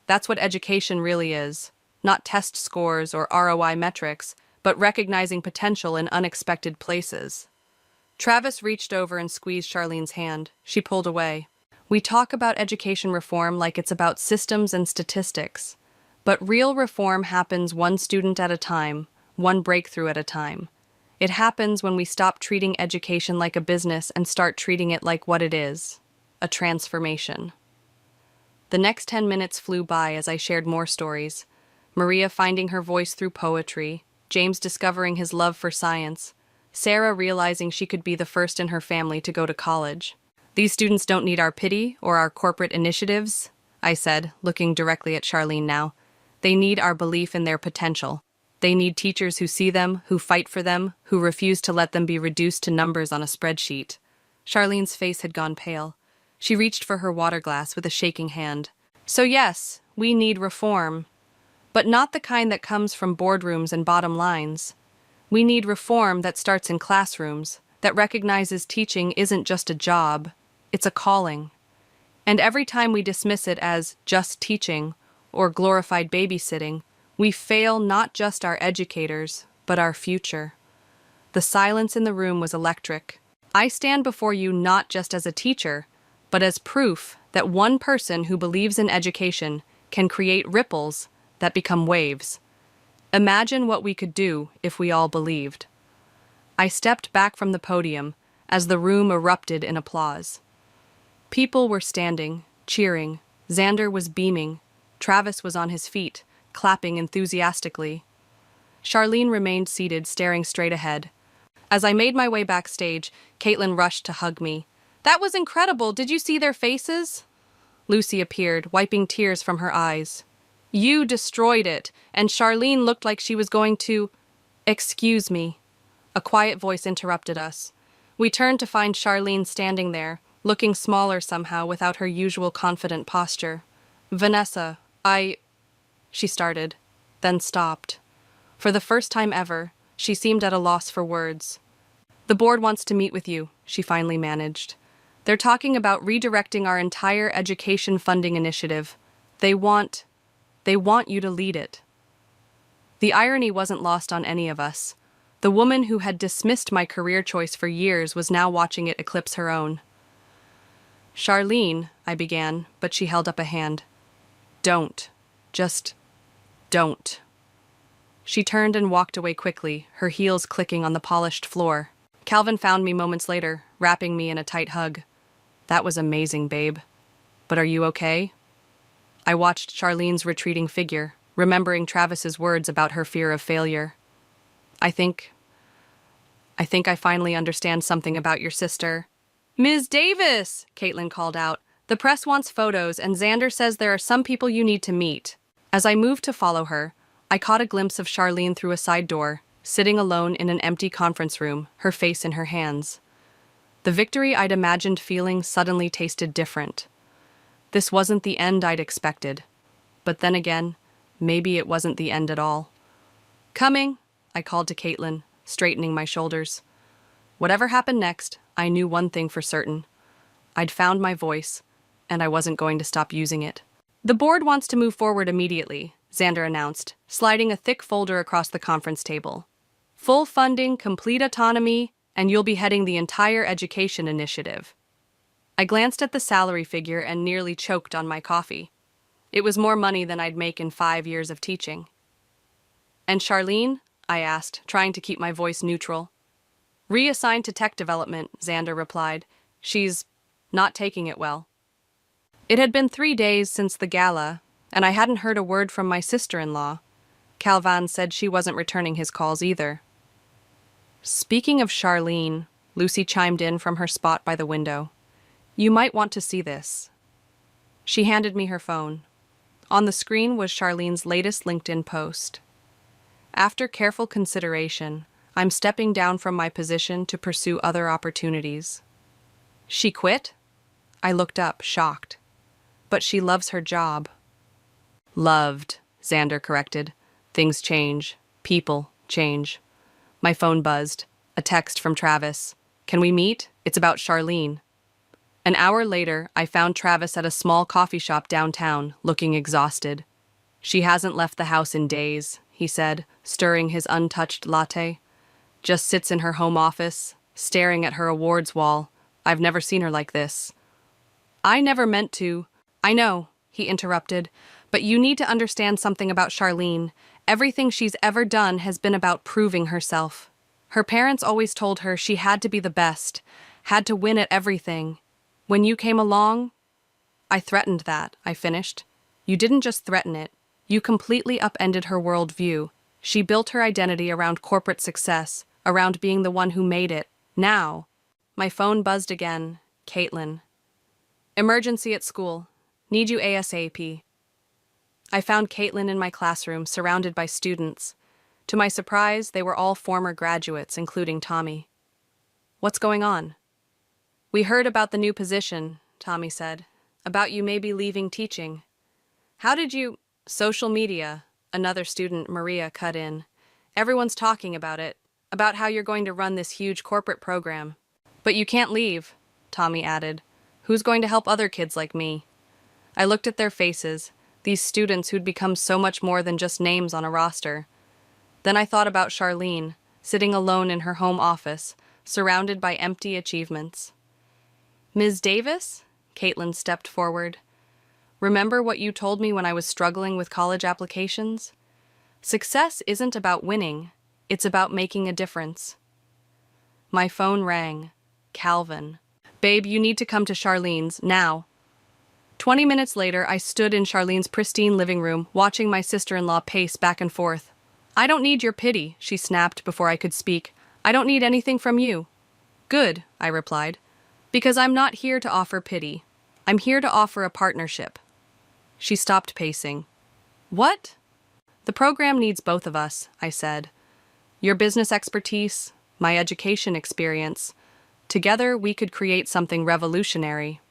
That's what education really is. Not test scores or ROI metrics, but recognizing potential in unexpected places. Travis reached over and squeezed Charlene's hand. She pulled away. We talk about education reform like it's about systems and statistics. But real reform happens one student at a time, one breakthrough at a time. It happens when we stop treating education like a business and start treating it like what it is, a transformation. The next 10 minutes flew by as I shared more stories. Maria finding her voice through poetry, James discovering his love for science, Sarah realizing she could be the first in her family to go to college. These students don't need our pity or our corporate initiatives, I said, looking directly at Charlene now. They need our belief in their potential. They need teachers who see them, who fight for them, who refuse to let them be reduced to numbers on a spreadsheet. Charlene's face had gone pale. She reached for her water glass with a shaking hand. So yes, we need reform. But not the kind that comes from boardrooms and bottom lines. We need reform that starts in classrooms, that recognizes teaching isn't just a job, it's a calling. And every time we dismiss it as just teaching or glorified babysitting, we fail not just our educators, but our future. The silence in the room was electric. I stand before you not just as a teacher, but as proof that one person who believes in education can create ripples that become waves. Imagine what we could do if we all believed. I stepped back from the podium as the room erupted in applause. People were standing, cheering. Xander was beaming. Travis was on his feet, clapping enthusiastically. Charlene remained seated, staring straight ahead. As I made my way backstage, Caitlin rushed to hug me. That was incredible. Did you see their faces? Lucy appeared, wiping tears from her eyes. You destroyed it, and Charlene looked like she was going to... Excuse me. A quiet voice interrupted us. We turned to find Charlene standing there, looking smaller somehow without her usual confident posture. "Vanessa, she started, then stopped. For the first time ever, she seemed at a loss for words. "The board wants to meet with you," she finally managed. "They're talking about redirecting our entire education funding initiative. They want you to lead it." The irony wasn't lost on any of us. The woman who had dismissed my career choice for years was now watching it eclipse her own. "Charlene," I began, but she held up a hand. "Don't. Just don't." She turned and walked away quickly, her heels clicking on the polished floor. Calvin found me moments later, wrapping me in a tight hug. "That was amazing, babe. But are you okay?" I watched Charlene's retreating figure, remembering Travis's words about her fear of failure. I think I finally understand something about your sister." "Ms. Davis!" Caitlin called out. "The press wants photos, and Xander says there are some people you need to meet." As I moved to follow her, I caught a glimpse of Charlene through a side door, sitting alone in an empty conference room, her face in her hands. The victory I'd imagined feeling suddenly tasted different. This wasn't the end I'd expected. But then again, maybe it wasn't the end at all. "Coming," I called to Caitlin, straightening my shoulders. Whatever happened next, I knew one thing for certain. I'd found my voice, and I wasn't going to stop using it. "The board wants to move forward immediately," Xander announced, sliding a thick folder across the conference table. "Full funding, complete autonomy, and you'll be heading the entire education initiative." I glanced at the salary figure and nearly choked on my coffee. It was more money than I'd make in 5 years of teaching. "And Charlene?" I asked, trying to keep my voice neutral. "Reassigned to tech development," Xander replied. "She's not taking it well." It had been 3 days since the gala, and I hadn't heard a word from my sister-in-law. Calvin said she wasn't returning his calls either. "Speaking of Charlene," Lucy chimed in from her spot by the window. "You might want to see this." She handed me her phone. On the screen was Charlene's latest LinkedIn post. "After careful consideration, I'm stepping down from my position to pursue other opportunities." "She quit?" I looked up, shocked. "But she loves her job." "Loved," Xander corrected. "Things change. People change." My phone buzzed. A text from Travis. "Can we meet? It's about Charlene." An hour later, I found Travis at a small coffee shop downtown, looking exhausted. "She hasn't left the house in days," he said, stirring his untouched latte. "Just sits in her home office, staring at her awards wall. I've never seen her like this." "I never meant to." "I know," he interrupted, "but you need to understand something about Charlene. Everything she's ever done has been about proving herself. Her parents always told her she had to be the best, had to win at everything. When you came along, I threatened that," I finished. "You didn't just threaten it. You completely upended her worldview. She built her identity around corporate success, around being the one who made it. Now." My phone buzzed again. "Caitlin. Emergency at school. Need you ASAP." I found Caitlin in my classroom, surrounded by students. To my surprise, they were all former graduates, including Tommy. "What's going on?" "We heard about the new position," Tommy said. "About you maybe leaving teaching." "How did you—" "Social media," another student, Maria, cut in. "Everyone's talking about it, about how you're going to run this huge corporate program." "But you can't leave," Tommy added. "Who's going to help other kids like me?" I looked at their faces, these students who'd become so much more than just names on a roster. Then I thought about Charlene, sitting alone in her home office, surrounded by empty achievements. "Ms. Davis?" Caitlin stepped forward. "Remember what you told me when I was struggling with college applications? Success isn't about winning, it's about making a difference." My phone rang. Calvin. "Babe, you need to come to Charlene's, now." 20 minutes later, I stood in Charlene's pristine living room, watching my sister-in-law pace back and forth. "I don't need your pity," she snapped before I could speak. "I don't need anything from you." "Good," I replied. "Because I'm not here to offer pity. I'm here to offer a partnership." She stopped pacing. "What?" "The program needs both of us," I said. "Your business expertise, my education experience. Together, we could create something revolutionary.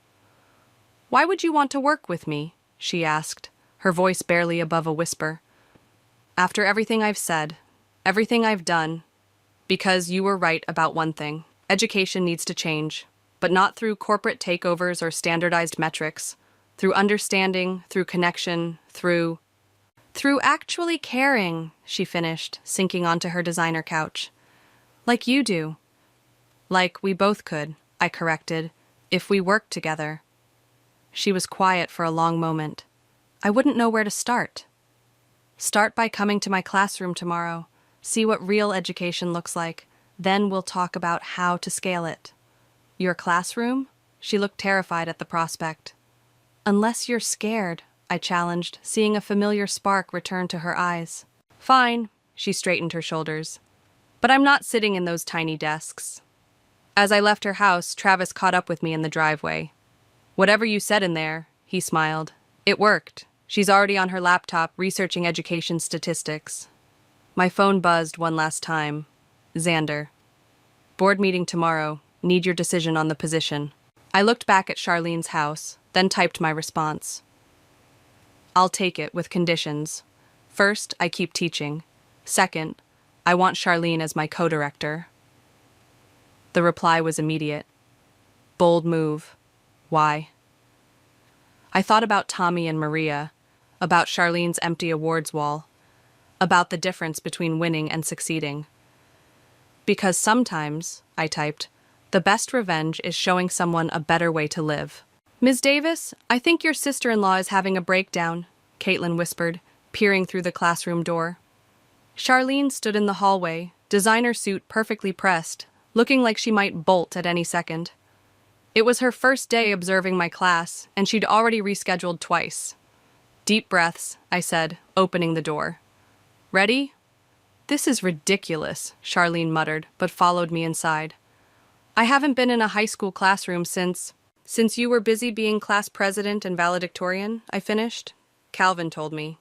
Why would you want to work with me? She asked, her voice barely above a whisper. After everything I've said, everything I've done, because you were right about one thing. Education needs to change, but not through corporate takeovers or standardized metrics, through understanding, through connection, through actually caring, she finished, sinking onto her designer couch. Like you do. Like we both could, I corrected, if we worked together. She was quiet for a long moment. I wouldn't know where to start. Start by coming to my classroom tomorrow. See what real education looks like. Then we'll talk about how to scale it. Your classroom? She looked terrified at the prospect. Unless you're scared, I challenged, seeing a familiar spark return to her eyes. Fine, she straightened her shoulders. But I'm not sitting in those tiny desks. As I left her house, Travis caught up with me in the driveway. Whatever you said in there, he smiled. It worked. She's already on her laptop researching education statistics. My phone buzzed one last time. Xander. Board meeting tomorrow. Need your decision on the position. I looked back at Charlene's house, then typed my response. I'll take it with conditions. First, I keep teaching. Second, I want Charlene as my co-director. The reply was immediate. Bold move. Why? I thought about Tommy and Maria, about Charlene's empty awards wall, about the difference between winning and succeeding. Because sometimes, I typed, the best revenge is showing someone a better way to live. Ms. Davis, I think your sister-in-law is having a breakdown, Caitlin whispered, peering through the classroom door. Charlene stood in the hallway, designer suit perfectly pressed, looking like she might bolt at any second. It was her first day observing my class, and she'd already rescheduled twice. Deep breaths, I said, opening the door. Ready? This is ridiculous, Charlene muttered, but followed me inside. I haven't been in a high school classroom since you were busy being class president and valedictorian, I finished. Calvin told me.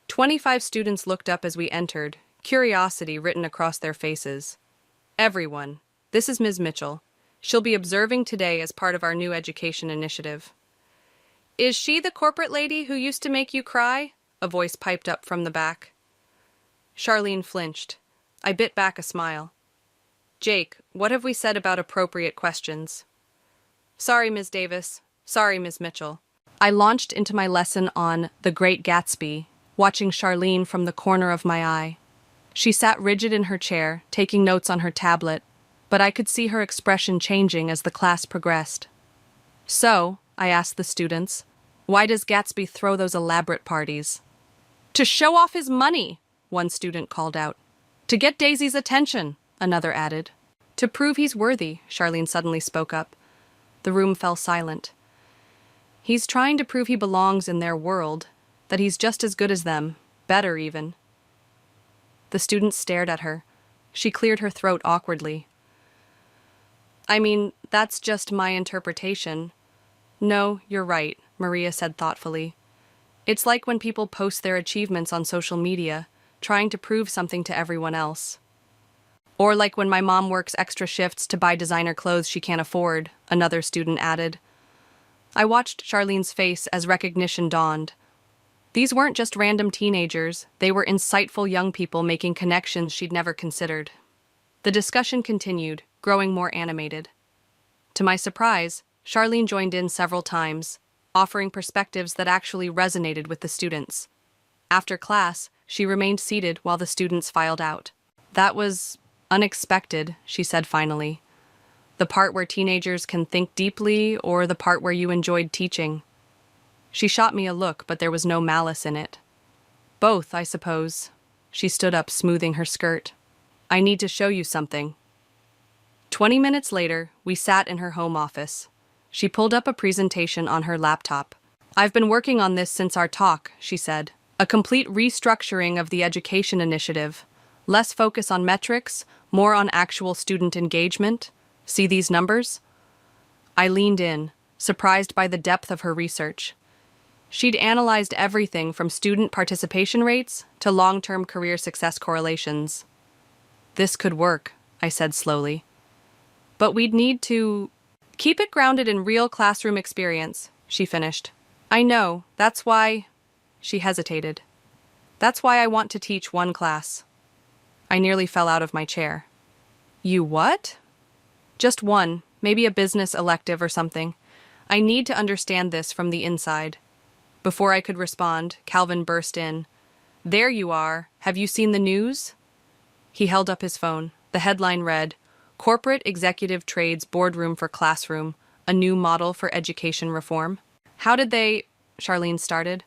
25 students looked up as we entered, curiosity written across their faces. Everyone, this is Ms. Mitchell. She'll be observing today as part of our new education initiative. Is she the corporate lady who used to make you cry? A voice piped up from the back. Charlene flinched. I bit back a smile. Jake, what have we said about appropriate questions? Sorry, Ms. Davis. Sorry, Ms. Mitchell. I launched into my lesson on The Great Gatsby, watching Charlene from the corner of my eye. She sat rigid in her chair, taking notes on her tablet, but I could see her expression changing as the class progressed. So, I asked the students, why does Gatsby throw those elaborate parties? To show off his money, one student called out. To get Daisy's attention, another added. To prove he's worthy, Charlene suddenly spoke up. The room fell silent. He's trying to prove he belongs in their world, that he's just as good as them, better even. The students stared at her. She cleared her throat awkwardly. I mean, that's just my interpretation. No, you're right, Maria said thoughtfully. It's like when people post their achievements on social media, trying to prove something to everyone else. Or like when my mom works extra shifts to buy designer clothes she can't afford, another student added. I watched Charlene's face as recognition dawned. These weren't just random teenagers, they were insightful young people making connections she'd never considered. The discussion continued, growing more animated. To my surprise, Charlene joined in several times, offering perspectives that actually resonated with the students. After class, she remained seated while the students filed out. That was unexpected, she said finally. The part where teenagers can think deeply, or the part where you enjoyed teaching? She shot me a look, but there was no malice in it. Both, I suppose. She stood up, smoothing her skirt. I need to show you something. 20 minutes later, we sat in her home office. She pulled up a presentation on her laptop. I've been working on this since our talk, she said. A complete restructuring of the education initiative. Less focus on metrics, more on actual student engagement. See these numbers? I leaned in, surprised by the depth of her research. She'd analyzed everything from student participation rates to long-term career success correlations. This could work, I said slowly. But we'd need to keep it grounded in real classroom experience, she finished. I know, that's why... She hesitated. That's why I want to teach one class. I nearly fell out of my chair. You what? Just one, maybe a business elective or something. I need to understand this from the inside. Before I could respond, Calvin burst in. There you are. Have you seen the news? He held up his phone. The headline read, Corporate Executive Trades Boardroom for Classroom, a new model for education reform. How did they... Charlene started.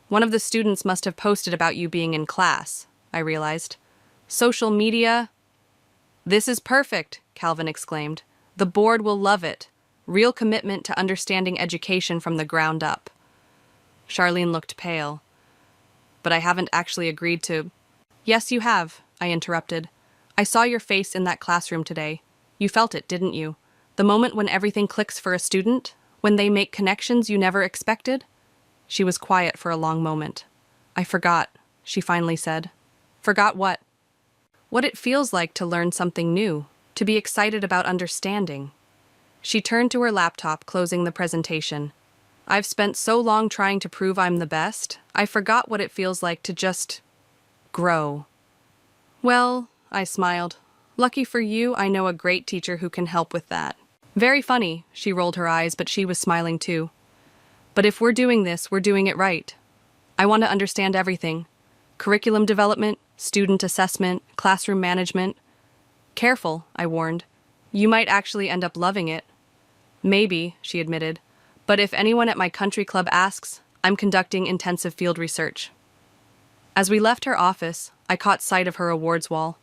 One of the students must have posted about you being in class, I realized. Social media... This is perfect, Calvin exclaimed. The board will love it. Real commitment to understanding education from the ground up. Charlene looked pale. But I haven't actually agreed to... Yes, you have, I interrupted. I saw your face in that classroom today. You felt it, didn't you? The moment when everything clicks for a student? When they make connections you never expected? She was quiet for a long moment. I forgot, she finally said. Forgot what? What it feels like to learn something new, to be excited about understanding. She turned to her laptop, closing the presentation. I've spent so long trying to prove I'm the best, I forgot what it feels like to just... grow. Well, I smiled. Lucky for you, I know a great teacher who can help with that. Very funny, she rolled her eyes, but she was smiling too. But if we're doing this, we're doing it right. I want to understand everything. Curriculum development, student assessment, classroom management. Careful, I warned. You might actually end up loving it. Maybe, she admitted. But if anyone at my country club asks, I'm conducting intensive field research. As we left her office, I caught sight of her awards wall.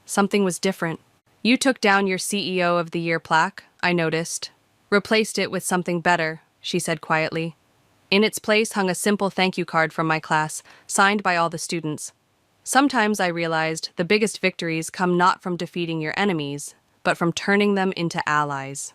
Something was different. You took down your CEO of the Year plaque, I noticed. Replaced it with something better, she said quietly. In its place hung a simple thank you card from my class, signed by all the students. Sometimes I realized the biggest victories come not from defeating your enemies, but from turning them into allies.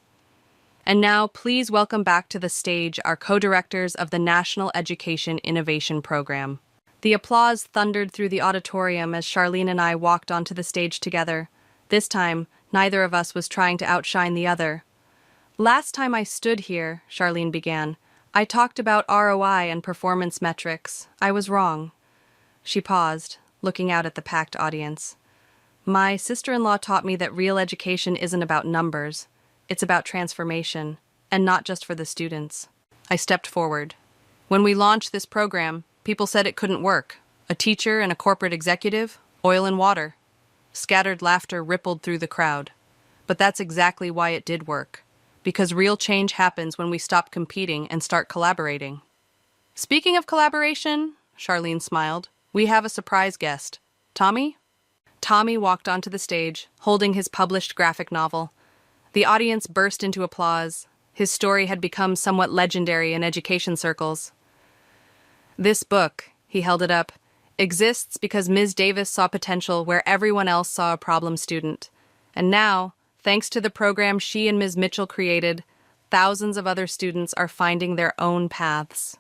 And now, please welcome back to the stage our co-directors of the National Education Innovation Program. The applause thundered through the auditorium as Charlene and I walked onto the stage together. This time, neither of us was trying to outshine the other. Last time I stood here, Charlene began, I talked about ROI and performance metrics. I was wrong. She paused, looking out at the packed audience. My sister-in-law taught me that real education isn't about numbers. It's about transformation, and not just for the students. I stepped forward. When we launched this program, people said it couldn't work. A teacher and a corporate executive, oil and water. Scattered laughter rippled through the crowd. But that's exactly why it did work. Because real change happens when we stop competing and start collaborating. Speaking of collaboration, Charlene smiled, we have a surprise guest. Tommy? Tommy walked onto the stage, holding his published graphic novel. The audience burst into applause. His story had become somewhat legendary in education circles. This book, he held it up, exists because Ms. Davis saw potential where everyone else saw a problem student. And now, thanks to the program she and Ms. Mitchell created, thousands of other students are finding their own paths.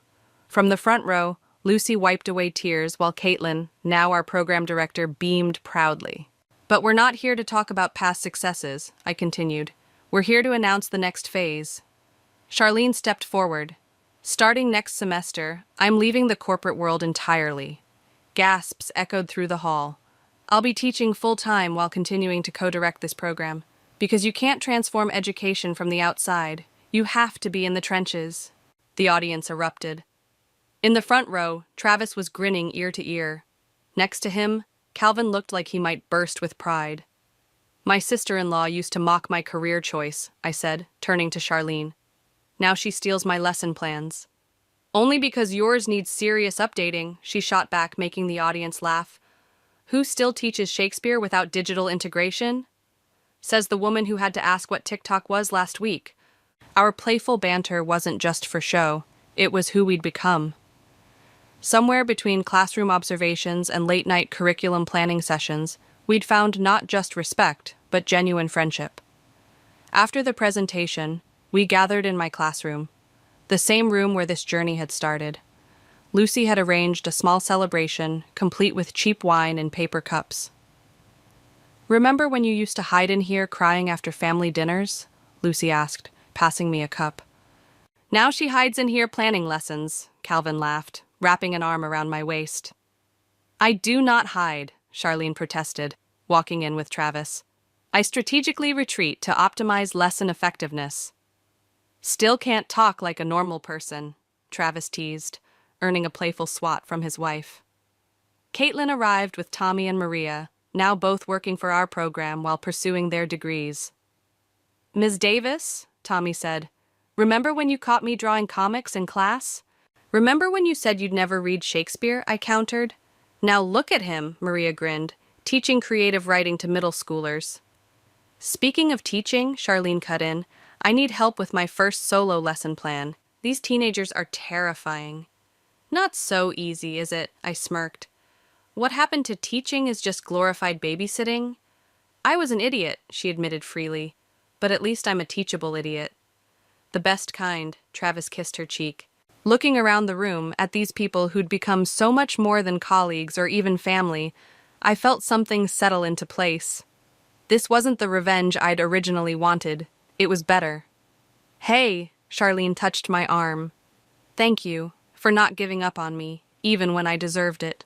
From the front row, Lucy wiped away tears while Caitlin, now our program director, beamed proudly. But we're not here to talk about past successes, I continued. We're here to announce the next phase. Charlene stepped forward. Starting next semester, I'm leaving the corporate world entirely. Gasps echoed through the hall. I'll be teaching full-time while continuing to co-direct this program. Because you can't transform education from the outside. You have to be in the trenches. The audience erupted. In the front row, Travis was grinning ear to ear. Next to him, Calvin looked like he might burst with pride. My sister-in-law used to mock my career choice, I said, turning to Charlene. Now she steals my lesson plans. Only because yours needs serious updating, she shot back, making the audience laugh. Who still teaches Shakespeare without digital integration? Says the woman who had to ask what TikTok was last week. Our playful banter wasn't just for show, it was who we'd become. Somewhere between classroom observations and late-night curriculum planning sessions, we'd found not just respect, but genuine friendship. After the presentation, we gathered in my classroom, the same room where this journey had started. Lucy had arranged a small celebration, complete with cheap wine and paper cups. Remember when you used to hide in here crying after family dinners? Lucy asked, passing me a cup. Now she hides in here planning lessons, Calvin laughed, wrapping an arm around my waist. I do not hide, Charlene protested, walking in with Travis. I strategically retreat to optimize lesson effectiveness. Still can't talk like a normal person, Travis teased, earning a playful swat from his wife. Caitlin arrived with Tommy and Maria, now both working for our program while pursuing their degrees. Ms. Davis, Tommy said, remember when you caught me drawing comics in class? Remember when you said you'd never read Shakespeare? I countered. Now look at him, Maria grinned, teaching creative writing to middle schoolers. Speaking of teaching, Charlene cut in, I need help with my first solo lesson plan. These teenagers are terrifying. Not so easy, is it? I smirked. What happened to teaching is just glorified babysitting? I was an idiot, she admitted freely, but at least I'm a teachable idiot. The best kind, Travis kissed her cheek. Looking around the room at these people who'd become so much more than colleagues or even family, I felt something settle into place. This wasn't the revenge I'd originally wanted. It was better. Hey, Charlene touched my arm. Thank you for not giving up on me, even when I deserved it.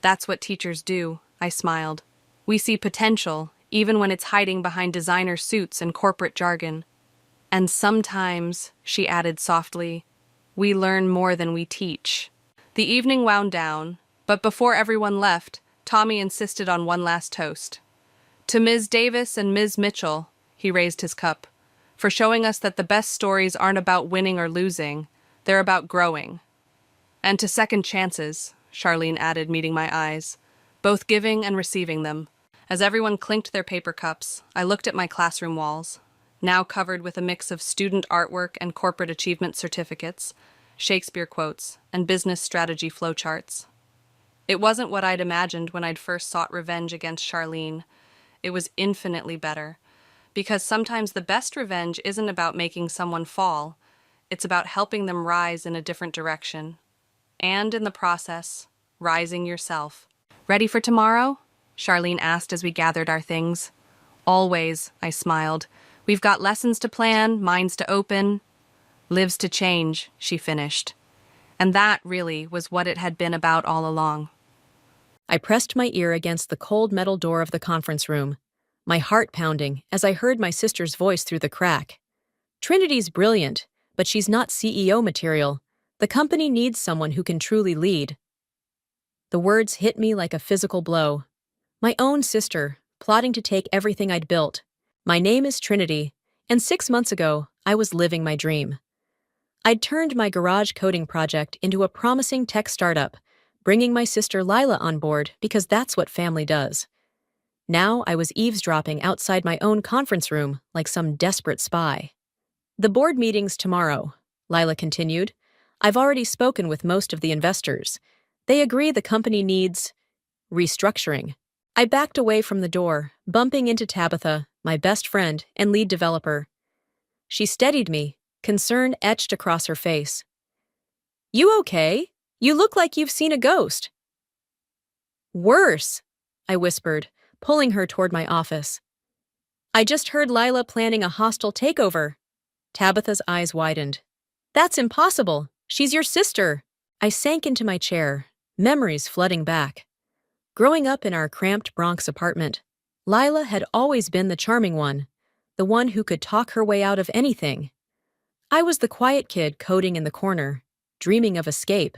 That's what teachers do, I smiled. We see potential, even when it's hiding behind designer suits and corporate jargon. And sometimes, she added softly, we learn more than we teach. The evening wound down, but before everyone left, Tommy insisted on one last toast. To Ms. Davis and Ms. Mitchell, he raised his cup, for showing us that the best stories aren't about winning or losing, they're about growing. And to second chances, Charlene added, meeting my eyes, both giving and receiving them. As everyone clinked their paper cups, I looked at my classroom walls, now covered with a mix of student artwork and corporate achievement certificates, Shakespeare quotes, and business strategy flowcharts. It wasn't what I'd imagined when I'd first sought revenge against Charlene. It was infinitely better, because sometimes the best revenge isn't about making someone fall, it's about helping them rise in a different direction. And in the process, rising yourself. Ready for tomorrow? Charlene asked as we gathered our things. Always, I smiled. We've got lessons to plan, minds to open, lives to change, she finished. And that, really, was what it had been about all along.
I pressed my ear against the cold metal door of the conference room, my heart pounding as I heard my sister's voice through the crack. Trinity's brilliant, but she's not CEO material. The company needs someone who can truly lead. The words hit me like a physical blow. My own sister, plotting to take everything I'd built. My name is Trinity, and 6 months ago, I was living my dream. I'd turned my garage coding project into a promising tech startup, bringing my sister Lila on board because that's what family does. Now I was eavesdropping outside my own conference room like some desperate spy. The board meeting's tomorrow, Lila continued. I've already spoken with most of the investors. They agree the company needs restructuring. I backed away from the door, bumping into Tabitha, my best friend and lead developer. She steadied me, concern etched across her face. You okay? You look like you've seen a ghost. Worse, I whispered, pulling her toward my office. I just heard Lila planning a hostile takeover. Tabitha's eyes widened. That's impossible. She's your sister. I sank into my chair, memories flooding back. Growing up in our cramped Bronx apartment, Lila had always been the charming one, the one who could talk her way out of anything. I was the quiet kid coding in the corner, dreaming of escape.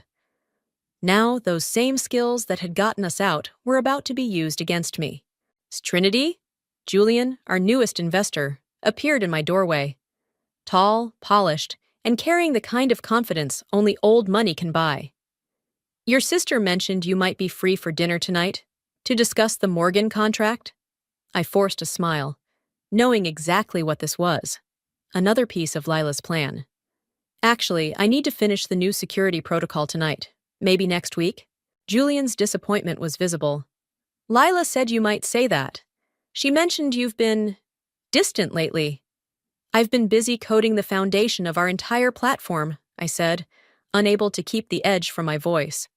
Now, those same skills that had gotten us out were about to be used against me. Trinity, Julian, our newest investor, appeared in my doorway. Tall, polished, and carrying the kind of confidence only old money can buy. Your sister mentioned you might be free for dinner tonight to discuss the Morgan contract. I forced a smile, knowing exactly what this was. Another piece of Lila's plan. Actually, I need to finish the new security protocol tonight. Maybe next week? Julian's disappointment was visible. Lila said you might say that. She mentioned you've been distant lately. I've been busy coding the foundation of our entire platform, I said, unable to keep the edge from my voice.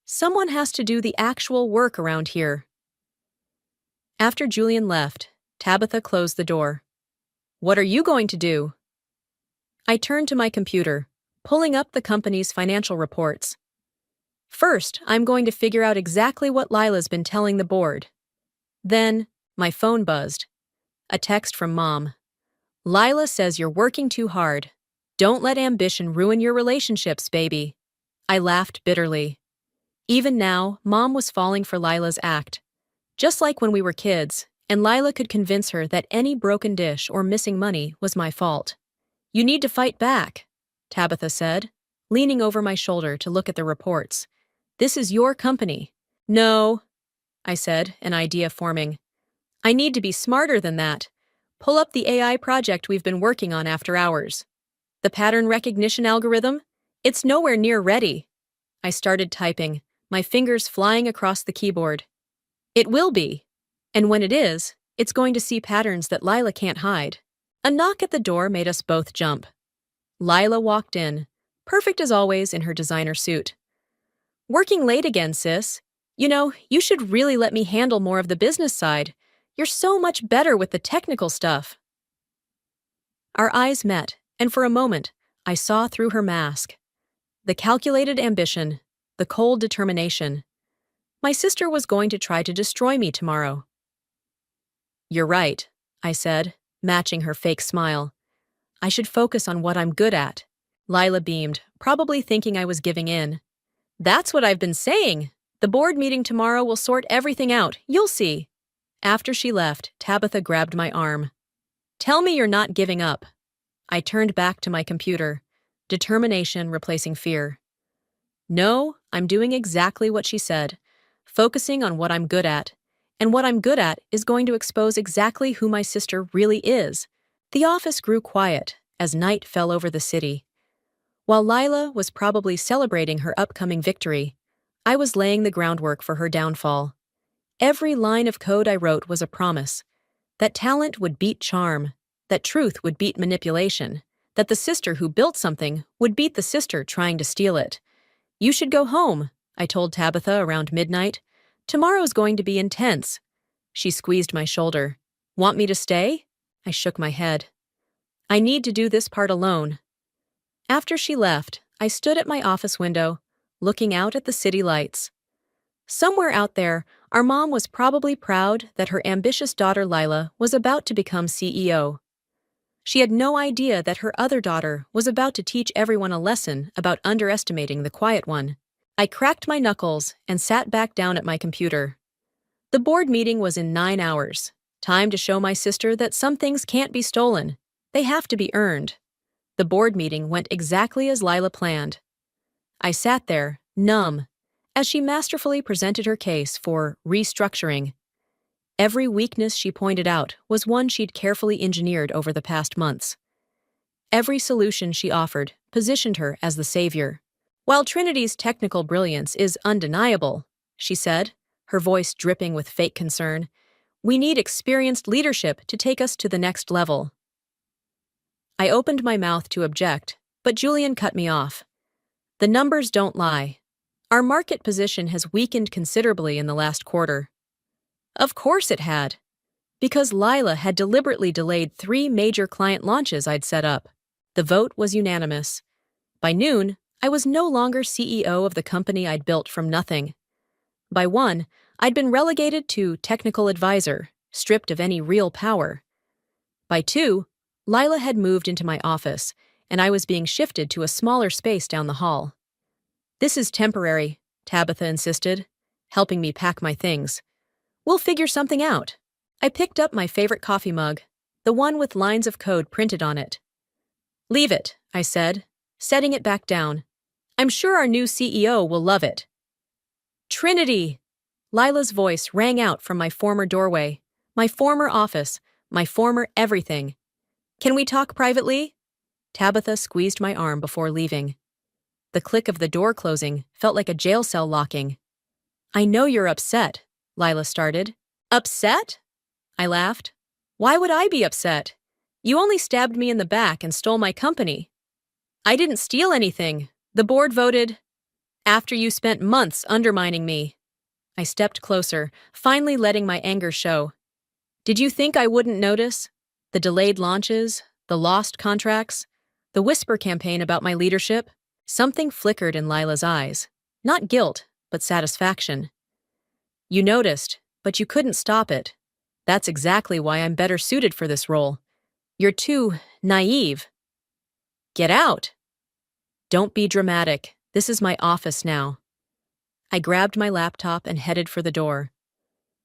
Someone has to do the actual work around here. After Julian left, Tabitha closed the door. "What are you going to do?" I turned to my computer, pulling up the company's financial reports. First, I'm going to figure out exactly what Lila's been telling the board. Then, my phone buzzed. A text from Mom. "Lila says you're working too hard. Don't let ambition ruin your relationships, baby." I laughed bitterly. Even now, Mom was falling for Lila's act. Just like when we were kids, and Lila could convince her that any broken dish or missing money was my fault. "You need to fight back," Tabitha said, leaning over my shoulder to look at the reports. "This is your company." "No," I said, an idea forming. "I need to be smarter than that. Pull up the AI project we've been working on after hours. The pattern recognition algorithm? It's nowhere near ready." I started typing, my fingers flying across the keyboard. "It will be. And when it is, it's going to see patterns that Lila can't hide." A knock at the door made us both jump. Lila walked in, perfect as always in her designer suit. "Working late again, sis. You know, you should really let me handle more of the business side. You're so much better with the technical stuff." Our eyes met, and for a moment, I saw through her mask. The calculated ambition, the cold determination. My sister was going to try to destroy me tomorrow. "You're right," I said, matching her fake smile. "I should focus on what I'm good at." Lila beamed, probably thinking I was giving in. "That's what I've been saying. The board meeting tomorrow will sort everything out, you'll see." After she left, Tabitha grabbed my arm. "Tell me you're not giving up." I turned back to my computer, determination replacing fear. "No, I'm doing exactly what she said, focusing on what I'm good at. And what I'm good at is going to expose exactly who my sister really is." The office grew quiet as night fell over the city. While Lila was probably celebrating her upcoming victory, I was laying the groundwork for her downfall. Every line of code I wrote was a promise that talent would beat charm, that truth would beat manipulation, that the sister who built something would beat the sister trying to steal it. "You should go home," I told Tabitha around midnight. "Tomorrow's going to be intense." She squeezed my shoulder. "Want me to stay?" I shook my head. "I need to do this part alone." After she left, I stood at my office window, looking out at the city lights. Somewhere out there, our mom was probably proud that her ambitious daughter Lila was about to become CEO. She had no idea that her other daughter was about to teach everyone a lesson about underestimating the quiet one. I cracked my knuckles and sat back down at my computer. The board meeting was in 9 hours. Time to show my sister that some things can't be stolen. They have to be earned. The board meeting went exactly as Lila planned. I sat there, numb, as she masterfully presented her case for restructuring. Every weakness she pointed out was one she'd carefully engineered over the past months. Every solution she offered positioned her as the savior. "While Trinity's technical brilliance is undeniable," she said, her voice dripping with fake concern, "we need experienced leadership to take us to the next level." I opened my mouth to object, but Julian cut me off. "The numbers don't lie. Our market position has weakened considerably in the last quarter." Of course it had. Because Lila had deliberately delayed 3 major client launches I'd set up. The vote was unanimous. By noon, I was no longer CEO of the company I'd built from nothing. By 1, I'd been relegated to technical advisor, stripped of any real power. By 2, Lila had moved into my office, and I was being shifted to a smaller space down the hall. "This is temporary," Tabitha insisted, helping me pack my things. "We'll figure something out." I picked up my favorite coffee mug, the one with lines of code printed on it. "Leave it," I said, setting it back down. "I'm sure our new CEO will love it." "Trinity!" Lila's voice rang out from my former doorway, my former office, my former everything. "Can we talk privately?" Tabitha squeezed my arm before leaving. The click of the door closing felt like a jail cell locking. "I know you're upset," Lila started. "Upset?" I laughed. "Why would I be upset? You only stabbed me in the back and stole my company." "I didn't steal anything. The board voted after you spent months undermining me." I stepped closer, finally letting my anger show. Did you think I wouldn't notice? The delayed launches, the lost contracts, the whisper campaign about my leadership? Something flickered in Lila's eyes. Not guilt, but satisfaction. You noticed, but you couldn't stop it. That's exactly why I'm better suited for this role. You're too naive. Get out! Don't be dramatic. This is my office now. I grabbed my laptop and headed for the door.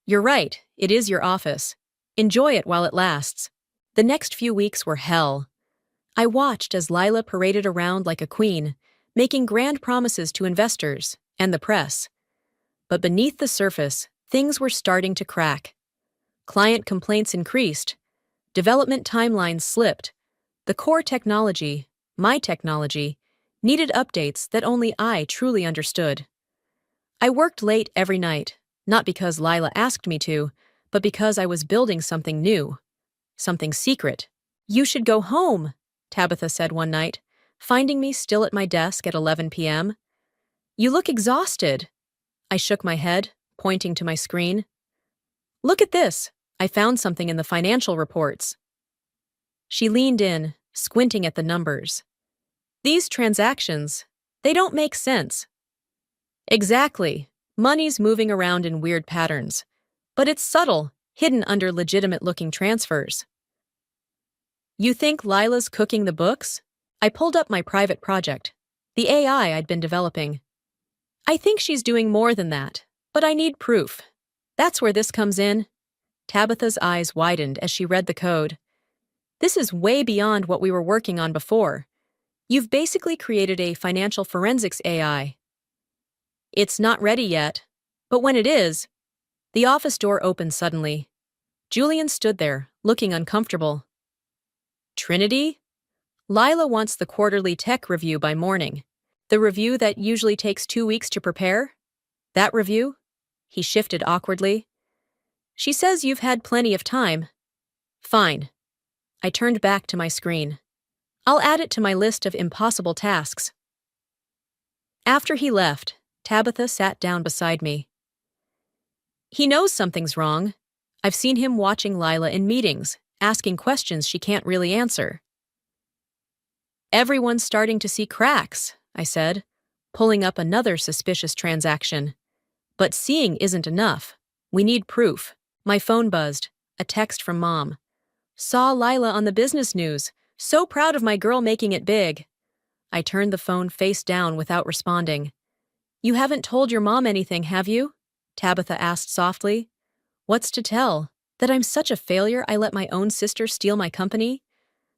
You're right, it is your office. Enjoy it while it lasts. The next few weeks were hell. I watched as Lila paraded around like a queen, making grand promises to investors and the press. But beneath the surface, things were starting to crack. Client complaints increased. Development timelines slipped. The core technology, my technology, needed updates that only I truly understood. I worked late every night, not because Lila asked me to, but because I was building something new, something secret. You should go home, Tabitha said one night, finding me still at my desk at 11 p.m. You look exhausted. I shook my head, pointing to my screen. Look at this. I found something in the financial reports. She leaned in, squinting at the numbers. These transactions, they don't make sense. Exactly. Money's moving around in weird patterns. But it's subtle, hidden under legitimate-looking transfers. You think Lila's cooking the books? I pulled up my private project, the AI I'd been developing. I think she's doing more than that, but I need proof. That's where this comes in. Tabitha's eyes widened as she read the code. This is way beyond what we were working on before. You've basically created a financial forensics AI. It's not ready yet, but when it is, the office door opened suddenly. Julian stood there, looking uncomfortable. Trinity? Lila wants the quarterly tech review by morning. The review that usually takes 2 weeks to prepare? That review? He shifted awkwardly. She says you've had plenty of time. Fine. I turned back to my screen. I'll add it to my list of impossible tasks. After he left, Tabitha sat down beside me. He knows something's wrong. I've seen him watching Lila in meetings, asking questions she can't really answer. Everyone's starting to see cracks, I said, pulling up another suspicious transaction. But seeing isn't enough. We need proof. My phone buzzed. A text from Mom. Saw Lila on the business news. So proud of my girl making it big. I turned the phone face down without responding. You haven't told your mom anything, have you? Tabitha asked softly. What's to tell? That I'm such a failure I let my own sister steal my company?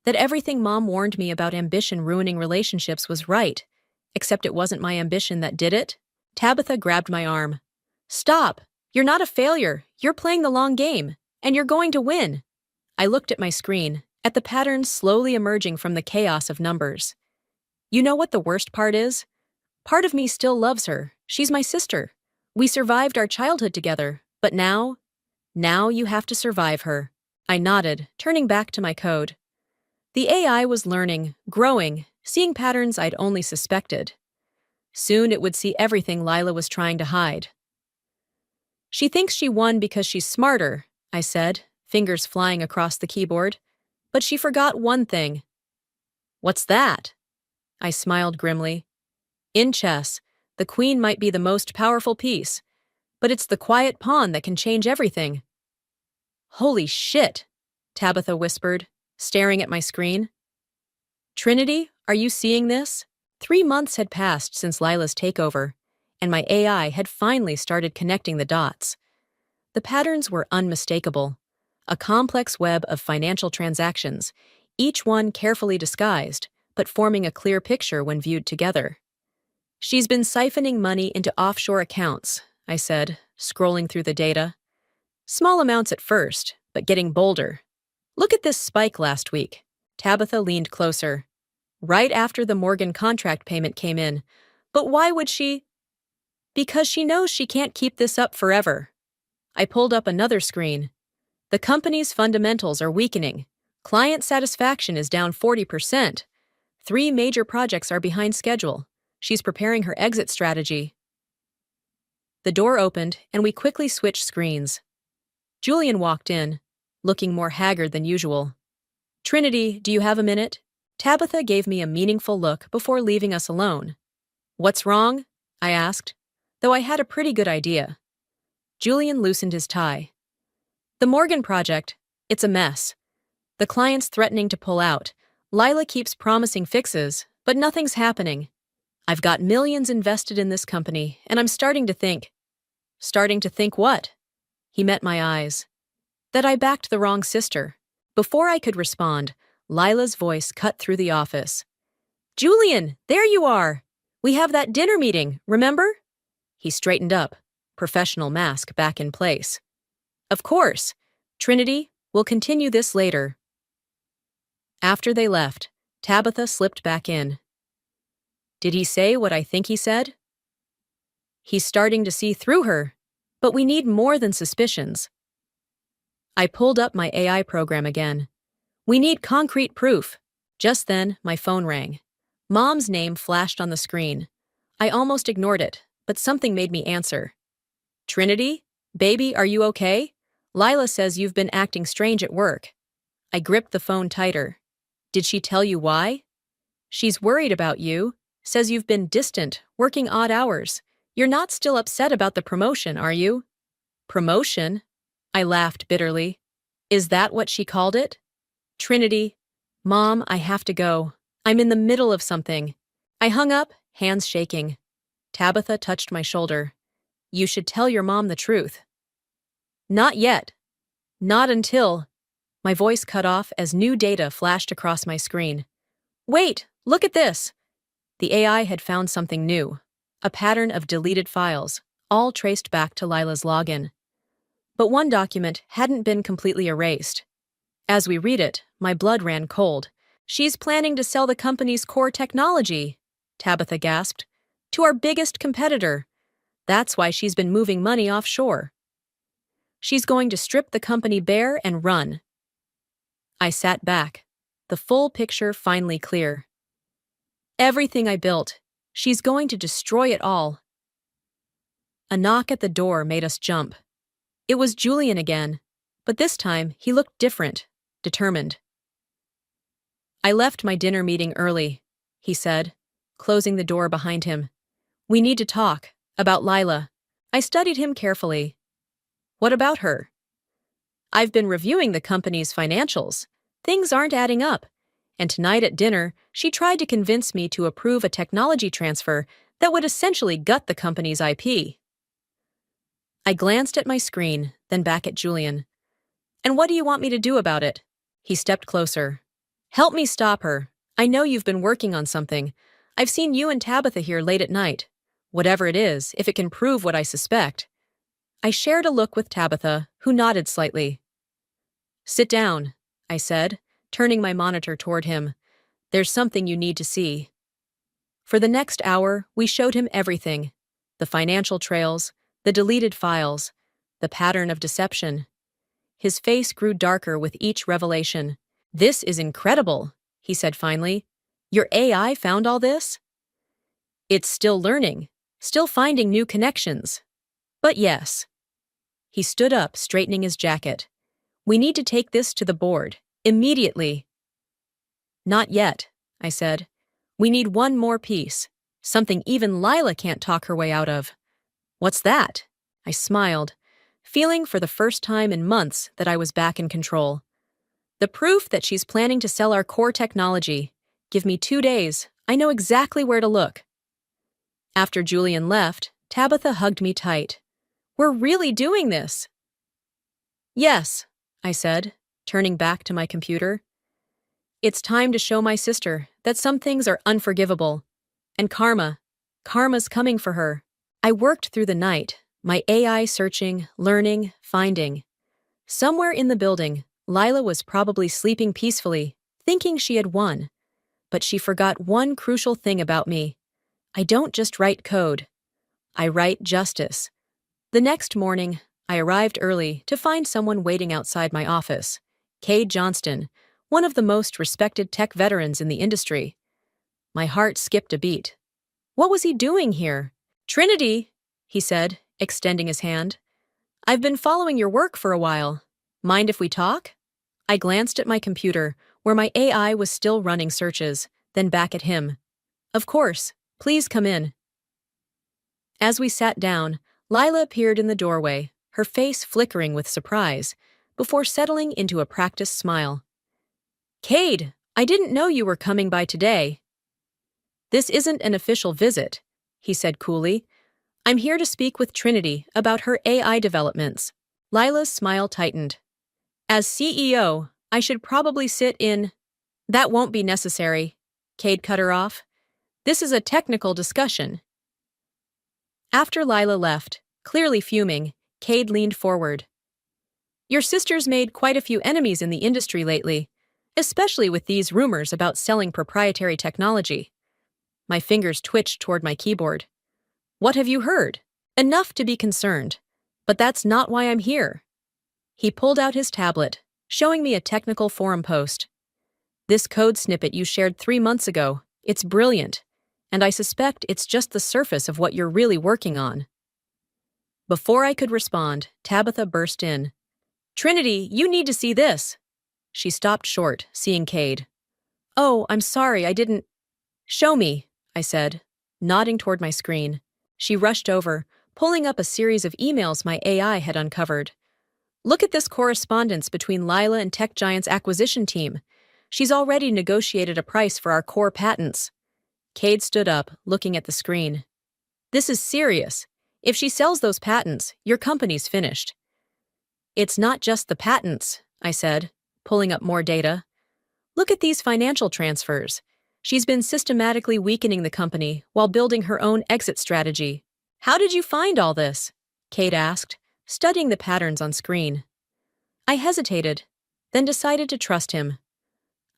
That everything Mom warned me about ambition ruining relationships was right, except it wasn't my ambition that did it? Tabitha grabbed my arm. Stop! You're not a failure. You're playing the long game, and you're going to win. I looked at my screen, at the patterns slowly emerging from the chaos of numbers. You know what the worst part is? Part of me still loves her. She's my sister. We survived our childhood together, but now you have to survive her. I nodded, turning back to my code. The AI was learning, growing, seeing patterns I'd only suspected. Soon it would see everything Lila was trying to hide. She thinks she won because she's smarter, I said, fingers flying across the keyboard. But she forgot one thing. What's that? I smiled grimly. In chess, the queen might be the most powerful piece, but it's the quiet pawn that can change everything. Holy shit, Tabitha whispered, staring at my screen. Trinity, are you seeing this? 3 months had passed since Lila's takeover, and my AI had finally started connecting the dots. The patterns were unmistakable. A complex web of financial transactions, each one carefully disguised, but forming a clear picture when viewed together. She's been siphoning money into offshore accounts, I said, scrolling through the data. Small amounts at first, but getting bolder. Look at this spike last week. Tabitha leaned closer. Right after the Morgan contract payment came in. But why would she? Because she knows she can't keep this up forever. I pulled up another screen. The company's fundamentals are weakening. Client satisfaction is down 40%. 3 major projects are behind schedule. She's preparing her exit strategy. The door opened, and we quickly switched screens. Julian walked in. looking more haggard than usual. "Trinity, do you have a minute?" Tabitha gave me a meaningful look before leaving us alone. "What's wrong?" I asked, though I had a pretty good idea. Julian loosened his tie. "The Morgan project, it's a mess. The client's threatening to pull out. Lila keeps promising fixes, but nothing's happening. I've got millions invested in this company, and I'm starting to think." "Starting to think what?" He met my eyes. "That I backed the wrong sister." Before I could respond, Lila's voice cut through the office. "Julian, there you are! We have that dinner meeting, remember?" He straightened up, professional mask back in place. "Of course. Trinity, we'll continue this later." After they left, Tabitha slipped back in. "Did he say what I think he said?" "He's starting to see through her, but we need more than suspicions." I pulled up my AI program again. "We need concrete proof." Just then, my phone rang. Mom's name flashed on the screen. I almost ignored it, but something made me answer. "Trinity? Baby, are you okay? Lila says you've been acting strange at work." I gripped the phone tighter. "Did she tell you why?" "She's worried about you. Says you've been distant, working odd hours. You're not still upset about the promotion, are you?" "Promotion?" I laughed bitterly. "Is that what she called it?" "Trinity. Mom, I have to go. I'm in the middle of something." I hung up, hands shaking. Tabitha touched my shoulder. "You should tell your mom the truth." "Not yet. Not until—" My voice cut off as new data flashed across my screen. "Wait, look at this." The AI had found something new. A pattern of deleted files, all traced back to Lila's login. But one document hadn't been completely erased. As we read it, my blood ran cold. "She's planning to sell the company's core technology," Tabitha gasped, "to our biggest competitor. That's why she's been moving money offshore. She's going to strip the company bare and run." I sat back, the full picture finally clear. Everything I built, she's going to destroy it all. A knock at the door made us jump. It was Julian again, but this time he looked different, determined. "I left my dinner meeting early," he said, closing the door behind him. "We need to talk about Lila." I studied him carefully. "What about her?" "I've been reviewing the company's financials. Things aren't adding up. And tonight at dinner, she tried to convince me to approve a technology transfer that would essentially gut the company's IP." I glanced at my screen, then back at Julian. "And what do you want me to do about it?" He stepped closer. "Help me stop her. I know you've been working on something. I've seen you and Tabitha here late at night. Whatever it is, if it can prove what I suspect." I shared a look with Tabitha, who nodded slightly. "Sit down," I said, turning my monitor toward him. "There's something you need to see." For the next hour, we showed him everything. The financial trails, the deleted files, the pattern of deception. His face grew darker with each revelation. "This is incredible," he said finally. "Your AI found all this?" "It's still learning, still finding new connections. But yes." He stood up, straightening his jacket. "We need to take this to the board, immediately." "Not yet," I said. "We need one more piece, something even Lila can't talk her way out of." "What's that?" I smiled, feeling for the first time in months that I was back in control. "The proof that she's planning to sell our core technology. Give me 2 days. I know exactly where to look." After Julian left, Tabitha hugged me tight. "We're really doing this." "Yes," I said, turning back to my computer. "It's time to show my sister that some things are unforgivable. And karma's coming for her." I worked through the night, my AI searching, learning, finding. Somewhere in the building, Lila was probably sleeping peacefully, thinking she had won. But she forgot one crucial thing about me. I don't just write code. I write justice. The next morning, I arrived early to find someone waiting outside my office. Cade Johnston, one of the most respected tech veterans in the industry. My heart skipped a beat. What was he doing here? "Trinity," he said, extending his hand. "I've been following your work for a while. Mind if we talk? I glanced at my computer, where my AI was still running searches, then back at him. Of course, please come in. As we sat down, Lila appeared in the doorway, her face flickering with surprise, before settling into a practiced smile. Cade, I didn't know you were coming by today. This isn't an official visit, he said coolly. I'm here to speak with Trinity about her AI developments. Lila's smile tightened. As CEO, I should probably sit in. That won't be necessary, Cade cut her off. This is a technical discussion. After Lila left, clearly fuming, Cade leaned forward. Your sister's made quite a few enemies in the industry lately, especially with these rumors about selling proprietary technology. My fingers twitched toward my keyboard. What have you heard? Enough to be concerned, but that's not why I'm here. He pulled out his tablet, showing me a technical forum post. This code snippet you shared 3 months ago, it's brilliant, and I suspect it's just the surface of what you're really working on. Before I could respond, Tabitha burst in. Trinity, you need to see this. She stopped short, seeing Cade. Oh, I'm sorry, I didn't. Show me, I said, nodding toward my screen. She rushed over, pulling up a series of emails my AI had uncovered. Look at this correspondence between Lila and Tech Giant's acquisition team. She's already negotiated a price for our core patents. Cade stood up, looking at the screen. This is serious. If she sells those patents, your company's finished. It's not just the patents, I said, pulling up more data. Look at these financial transfers. She's been systematically weakening the company while building her own exit strategy. How did you find all this? Cade asked, studying the patterns on screen. I hesitated, then decided to trust him.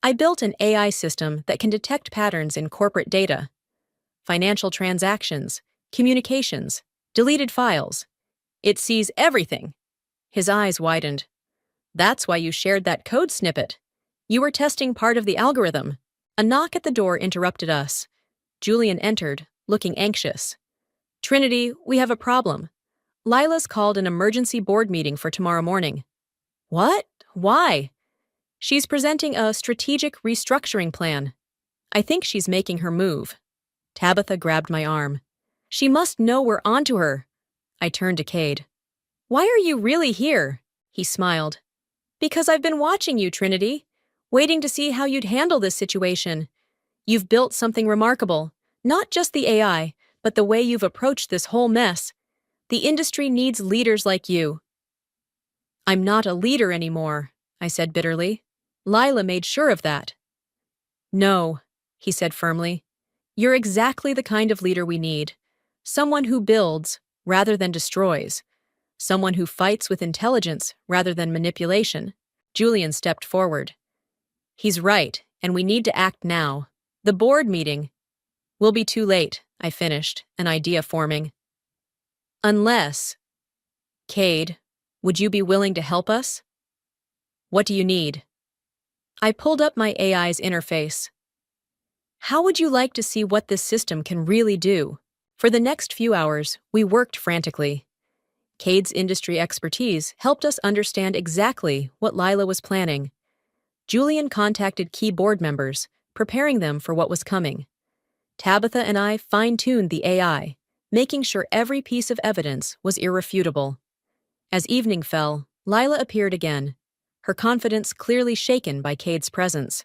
I built an AI system that can detect patterns in corporate data, financial transactions, communications, deleted files. It sees everything. His eyes widened. That's why you shared that code snippet. You were testing part of the algorithm. A knock at the door interrupted us. Julian entered, looking anxious. Trinity, we have a problem. Lila's called an emergency board meeting for tomorrow morning. What? Why? She's presenting a strategic restructuring plan. I think she's making her move. Tabitha grabbed my arm. She must know we're onto her. I turned to Cade. Why are you really here? He smiled. Because I've been watching you, Trinity, waiting to see how you'd handle this situation. You've built something remarkable, not just the AI, but the way you've approached this whole mess. The industry needs leaders like you. I'm not a leader anymore, I said bitterly. Lila made sure of that. No, he said firmly. You're exactly the kind of leader we need. Someone who builds rather than destroys. Someone who fights with intelligence rather than manipulation. Julian stepped forward. He's right, and we need to act now. The board meeting will be too late, I finished, an idea forming. Unless, Cade, would you be willing to help us? What do you need? I pulled up my AI's interface. How would you like to see what this system can really do? For the next few hours, we worked frantically. Cade's industry expertise helped us understand exactly what Lila was planning. Julian contacted key board members, preparing them for what was coming. Tabitha and I fine-tuned the AI, making sure every piece of evidence was irrefutable. As evening fell, Lila appeared again, her confidence clearly shaken by Cade's presence.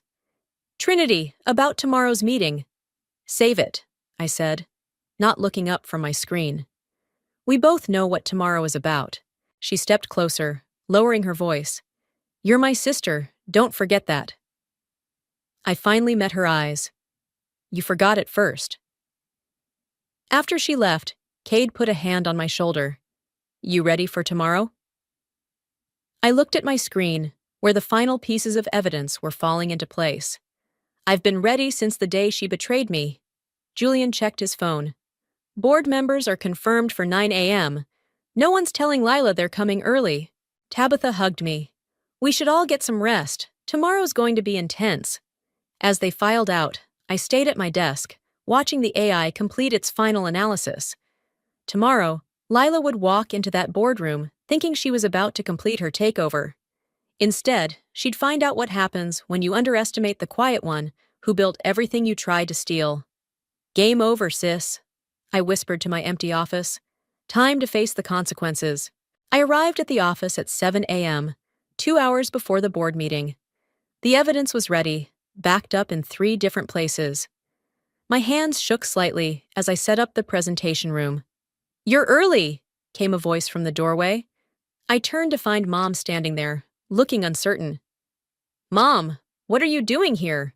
Trinity, about tomorrow's meeting. Save it, I said, not looking up from my screen. We both know what tomorrow is about. She stepped closer, lowering her voice. You're my sister, don't forget that. I finally met her eyes. You forgot it first. After she left, Cade put a hand on my shoulder. You ready for tomorrow? I looked at my screen, where the final pieces of evidence were falling into place. I've been ready since the day she betrayed me. Julian checked his phone. Board members are confirmed for 9 a.m. No one's telling Lila they're coming early. Tabitha hugged me. We should all get some rest. Tomorrow's going to be intense. As they filed out, I stayed at my desk, watching the AI complete its final analysis. Tomorrow, Lila would walk into that boardroom thinking she was about to complete her takeover. Instead, she'd find out what happens when you underestimate the quiet one who built everything you tried to steal. Game over, sis, I whispered to my empty office. Time to face the consequences. I arrived at the office at 7 a.m., 2 hours before the board meeting. The evidence was ready, backed up in 3 different places. My hands shook slightly as I set up the presentation room. "You're early," came a voice from the doorway. I turned to find Mom standing there, looking uncertain. "Mom, what are you doing here?"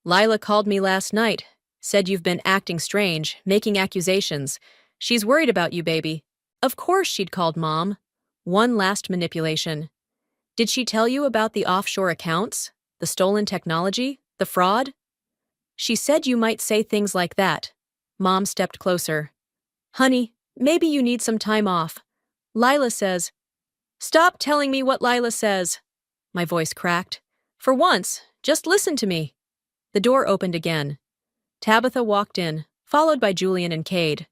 "Lila called me last night, said you've been acting strange, making accusations. She's worried about you, baby." Of course she'd called Mom. One last manipulation. "Did she tell you about the offshore accounts? The stolen technology? The fraud?" "She said you might say things like that." Mom stepped closer. "Honey, maybe you need some time off. Lila says—" "Stop telling me what Lila says." My voice cracked. "For once, just listen to me." The door opened again. Tabitha walked in, followed by Julian and Cade.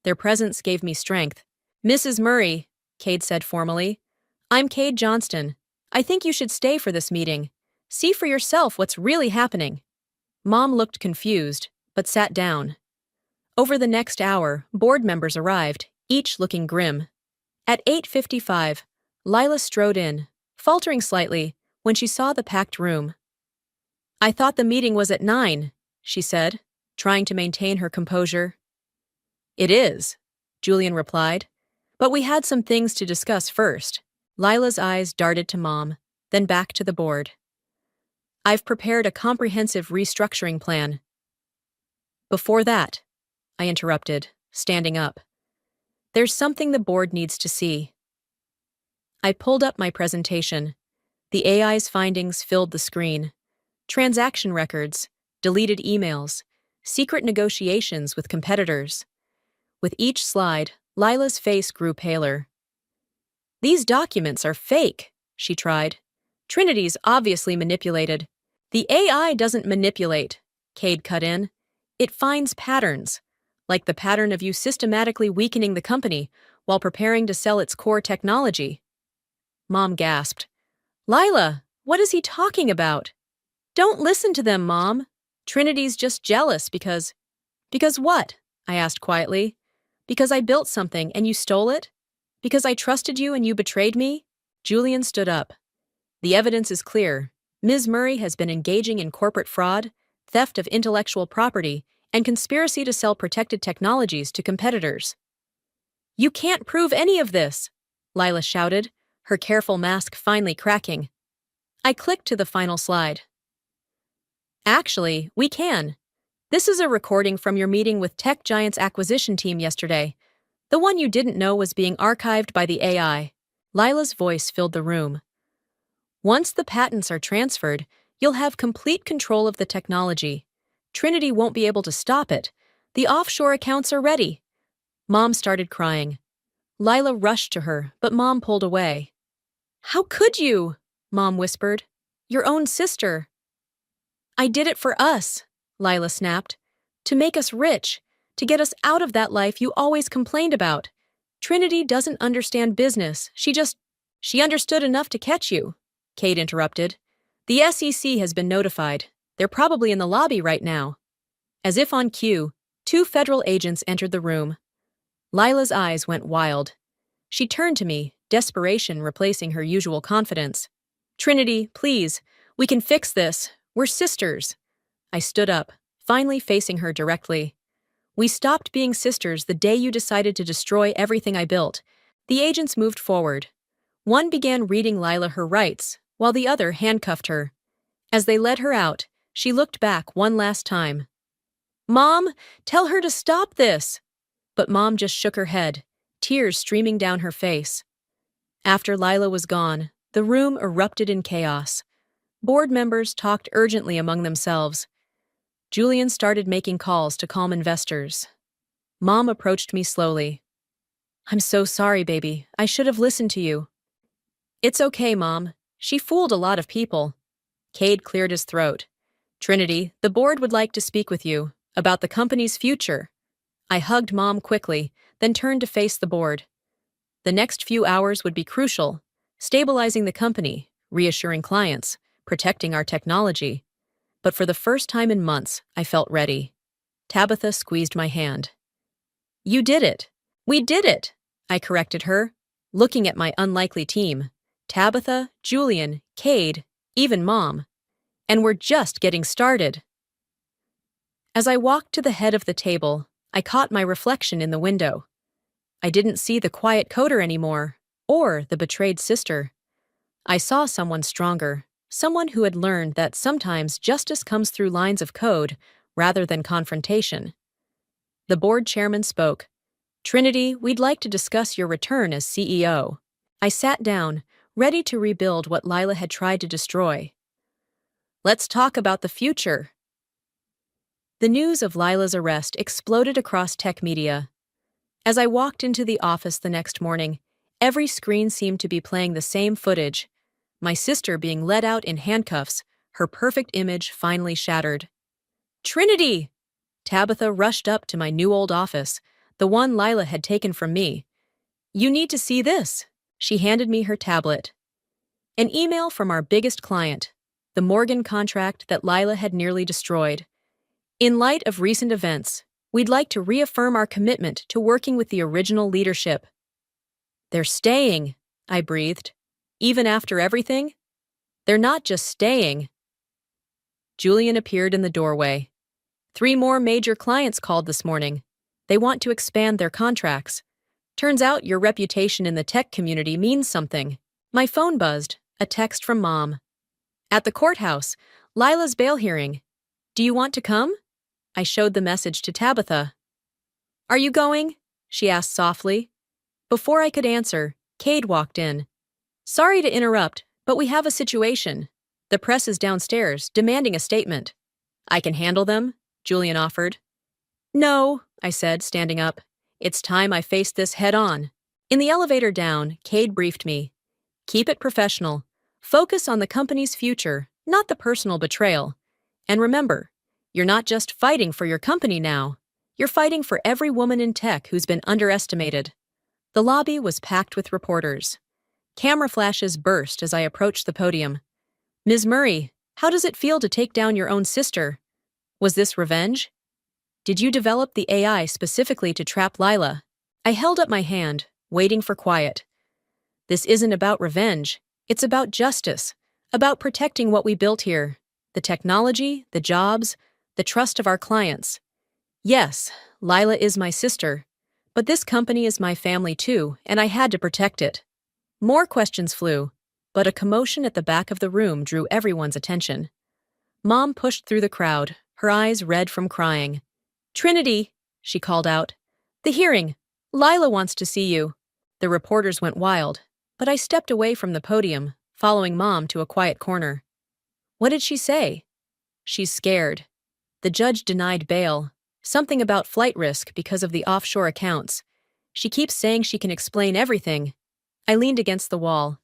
Their presence gave me strength. "Mrs. Murray," Cade said formally, "I'm Cade Johnston. I think you should stay for this meeting. See for yourself what's really happening." Mom looked confused, but sat down. Over the next hour, board members arrived, each looking grim. At 8:55, Lila strode in, faltering slightly when she saw the packed room. "I thought the meeting was at 9, she said, trying to maintain her composure. "It is," Julian replied, "but we had some things to discuss first." Lila's eyes darted to Mom, then back to the board. "I've prepared a comprehensive restructuring plan." "Before that," I interrupted, standing up, "there's something the board needs to see." I pulled up my presentation. The AI's findings filled the screen. Transaction records, deleted emails, secret negotiations with competitors. With each slide, Lila's face grew paler. "These documents are fake," she tried. "Trinity's obviously manipulated." "The AI doesn't manipulate," Cade cut in. "It finds patterns, like the pattern of you systematically weakening the company while preparing to sell its core technology." Mom gasped. "Lila, what is he talking about?" "Don't listen to them, Mom. Trinity's just jealous because—" "Because what?" I asked quietly. "Because I built something and you stole it? Because I trusted you and you betrayed me?" Julian stood up. "The evidence is clear. Ms. Murray has been engaging in corporate fraud, theft of intellectual property, and conspiracy to sell protected technologies to competitors." "You can't prove any of this," Lila shouted, her careful mask finally cracking. I clicked to the final slide. "Actually, we can. This is a recording from your meeting with Tech Giant's acquisition team yesterday. The one you didn't know was being archived by the AI." Lila's voice filled the room. "Once the patents are transferred, you'll have complete control of the technology. Trinity won't be able to stop it. The offshore accounts are ready." Mom started crying. Lila rushed to her, but Mom pulled away. "How could you?" Mom whispered. "Your own sister." "I did it for us," Lila snapped. "To make us rich, to get us out of that life you always complained about. Trinity doesn't understand business. She understood enough to catch you," Cade interrupted. "The SEC has been notified. They're probably in the lobby right now." As if on cue, 2 federal agents entered the room. Lila's eyes went wild. She turned to me, desperation replacing her usual confidence. "Trinity, please, we can fix this. We're sisters." I stood up, finally facing her directly. "We stopped being sisters the day you decided to destroy everything I built." The agents moved forward. One began reading Lila her rights, while the other handcuffed her. As they led her out, she looked back one last time. "Mom, tell her to stop this!" But Mom just shook her head, tears streaming down her face. After Lila was gone, the room erupted in chaos. Board members talked urgently among themselves. Julian started making calls to calm investors. Mom approached me slowly. "I'm so sorry, baby. I should have listened to you." "It's okay, Mom. She fooled a lot of people." Cade cleared his throat. "Trinity, the board would like to speak with you about the company's future." I hugged Mom quickly, then turned to face the board. The next few hours would be crucial. stabilizing the company, reassuring clients, protecting our technology. But for the first time in months, I felt ready. Tabitha squeezed my hand. You did it. We did it, I corrected her, looking at my unlikely team. Tabitha, Julian, Cade, even Mom. And we're just getting started. As I walked to the head of the table, I caught my reflection in the window. I didn't see the quiet coder anymore, or the betrayed sister. I saw someone stronger, someone who had learned that sometimes justice comes through lines of code rather than confrontation. The board chairman spoke. Trinity, we'd like to discuss your return as CEO. I sat down, ready to rebuild what Lila had tried to destroy. Let's talk about the future. The news of Lila's arrest exploded across tech media. As I walked into the office the next morning, every screen seemed to be playing the same footage. My sister being led out in handcuffs, her perfect image finally shattered. Trinity! Tabitha rushed up to my new old office, the one Lila had taken from me. You need to see this. She handed me her tablet. An email from our biggest client, the Morgan contract that Lila had nearly destroyed. In light of recent events, we'd like to reaffirm our commitment to working with the original leadership. They're staying, I breathed. Even after everything? They're not just staying. Julian appeared in the doorway. 3 more major clients called this morning. They want to expand their contracts. Turns out your reputation in the tech community means something. My phone buzzed, a text from Mom. At the courthouse, Lila's bail hearing. Do you want to come? I showed the message to Tabitha. Are you going? She asked softly. Before I could answer, Cade walked in. Sorry to interrupt, but we have a situation. The press is downstairs, demanding a statement. I can handle them, Julian offered. No, I said, standing up. It's time I faced this head on. In the elevator down, Cade briefed me. Keep it professional. Focus on the company's future, not the personal betrayal. And remember, you're not just fighting for your company now. You're fighting for every woman in tech who's been underestimated. The lobby was packed with reporters. Camera flashes burst as I approached the podium. Ms. Murray, how does it feel to take down your own sister? Was this revenge? Did you develop the AI specifically to trap Lila? I held up my hand, waiting for quiet. This isn't about revenge. It's about justice, about protecting what we built here. The technology, the jobs, the trust of our clients. Yes, Lila is my sister, but this company is my family too, and I had to protect it. More questions flew, but a commotion at the back of the room drew everyone's attention. Mom pushed through the crowd, her eyes red from crying. Trinity, she called out. The hearing. Lila wants to see you. The reporters went wild, but I stepped away from the podium, following Mom to a quiet corner. What did she say? She's scared. The judge denied bail, something about flight risk because of the offshore accounts. She keeps saying she can explain everything. I leaned against the wall.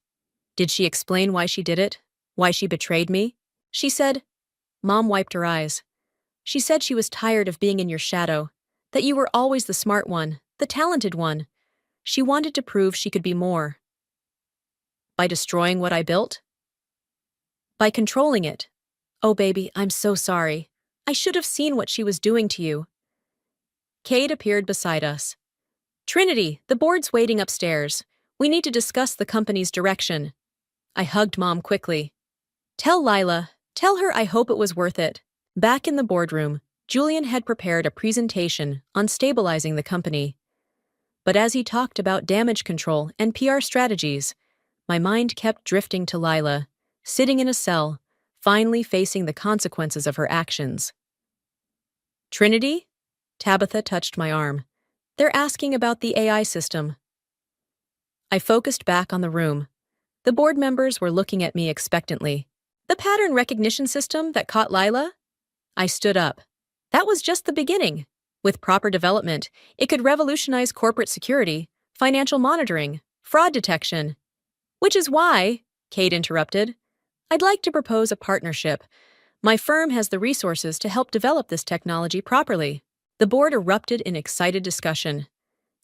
Did she explain why she did it? Why she betrayed me? She said. Mom wiped her eyes. She said she was tired of being in your shadow, that you were always the smart one, the talented one. She wanted to prove she could be more. By destroying what I built? By controlling it. Oh, baby, I'm so sorry. I should have seen what she was doing to you. Cade appeared beside us. Trinity, the board's waiting upstairs. We need to discuss the company's direction. I hugged Mom quickly. Tell Lila, tell her I hope it was worth it. Back in the boardroom, Julian had prepared a presentation on stabilizing the company. But as he talked about damage control and PR strategies, my mind kept drifting to Lila, sitting in a cell, finally facing the consequences of her actions. Trinity? Tabitha touched my arm. They're asking about the AI system. I focused back on the room. The board members were looking at me expectantly. The pattern recognition system that caught Lila? I stood up. That was just the beginning. With proper development, it could revolutionize corporate security, financial monitoring, fraud detection. Which is why, Cade interrupted, I'd like to propose a partnership. My firm has the resources to help develop this technology properly. The board erupted in excited discussion.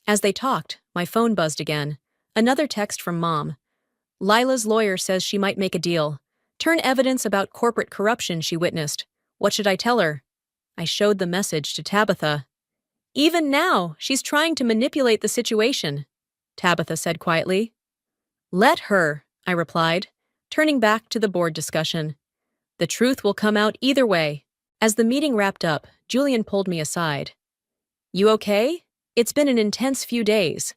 As they talked, my phone buzzed again. Another text from Mom. Lila's lawyer says she might make a deal. Turn evidence about corporate corruption she witnessed. What should I tell her? I showed the message to Tabitha. Even now, she's trying to manipulate the situation, Tabitha said quietly. Let her, I replied, turning back to the board discussion. The truth will come out either way. As the meeting wrapped up, Julian pulled me aside. You okay? It's been an intense few days.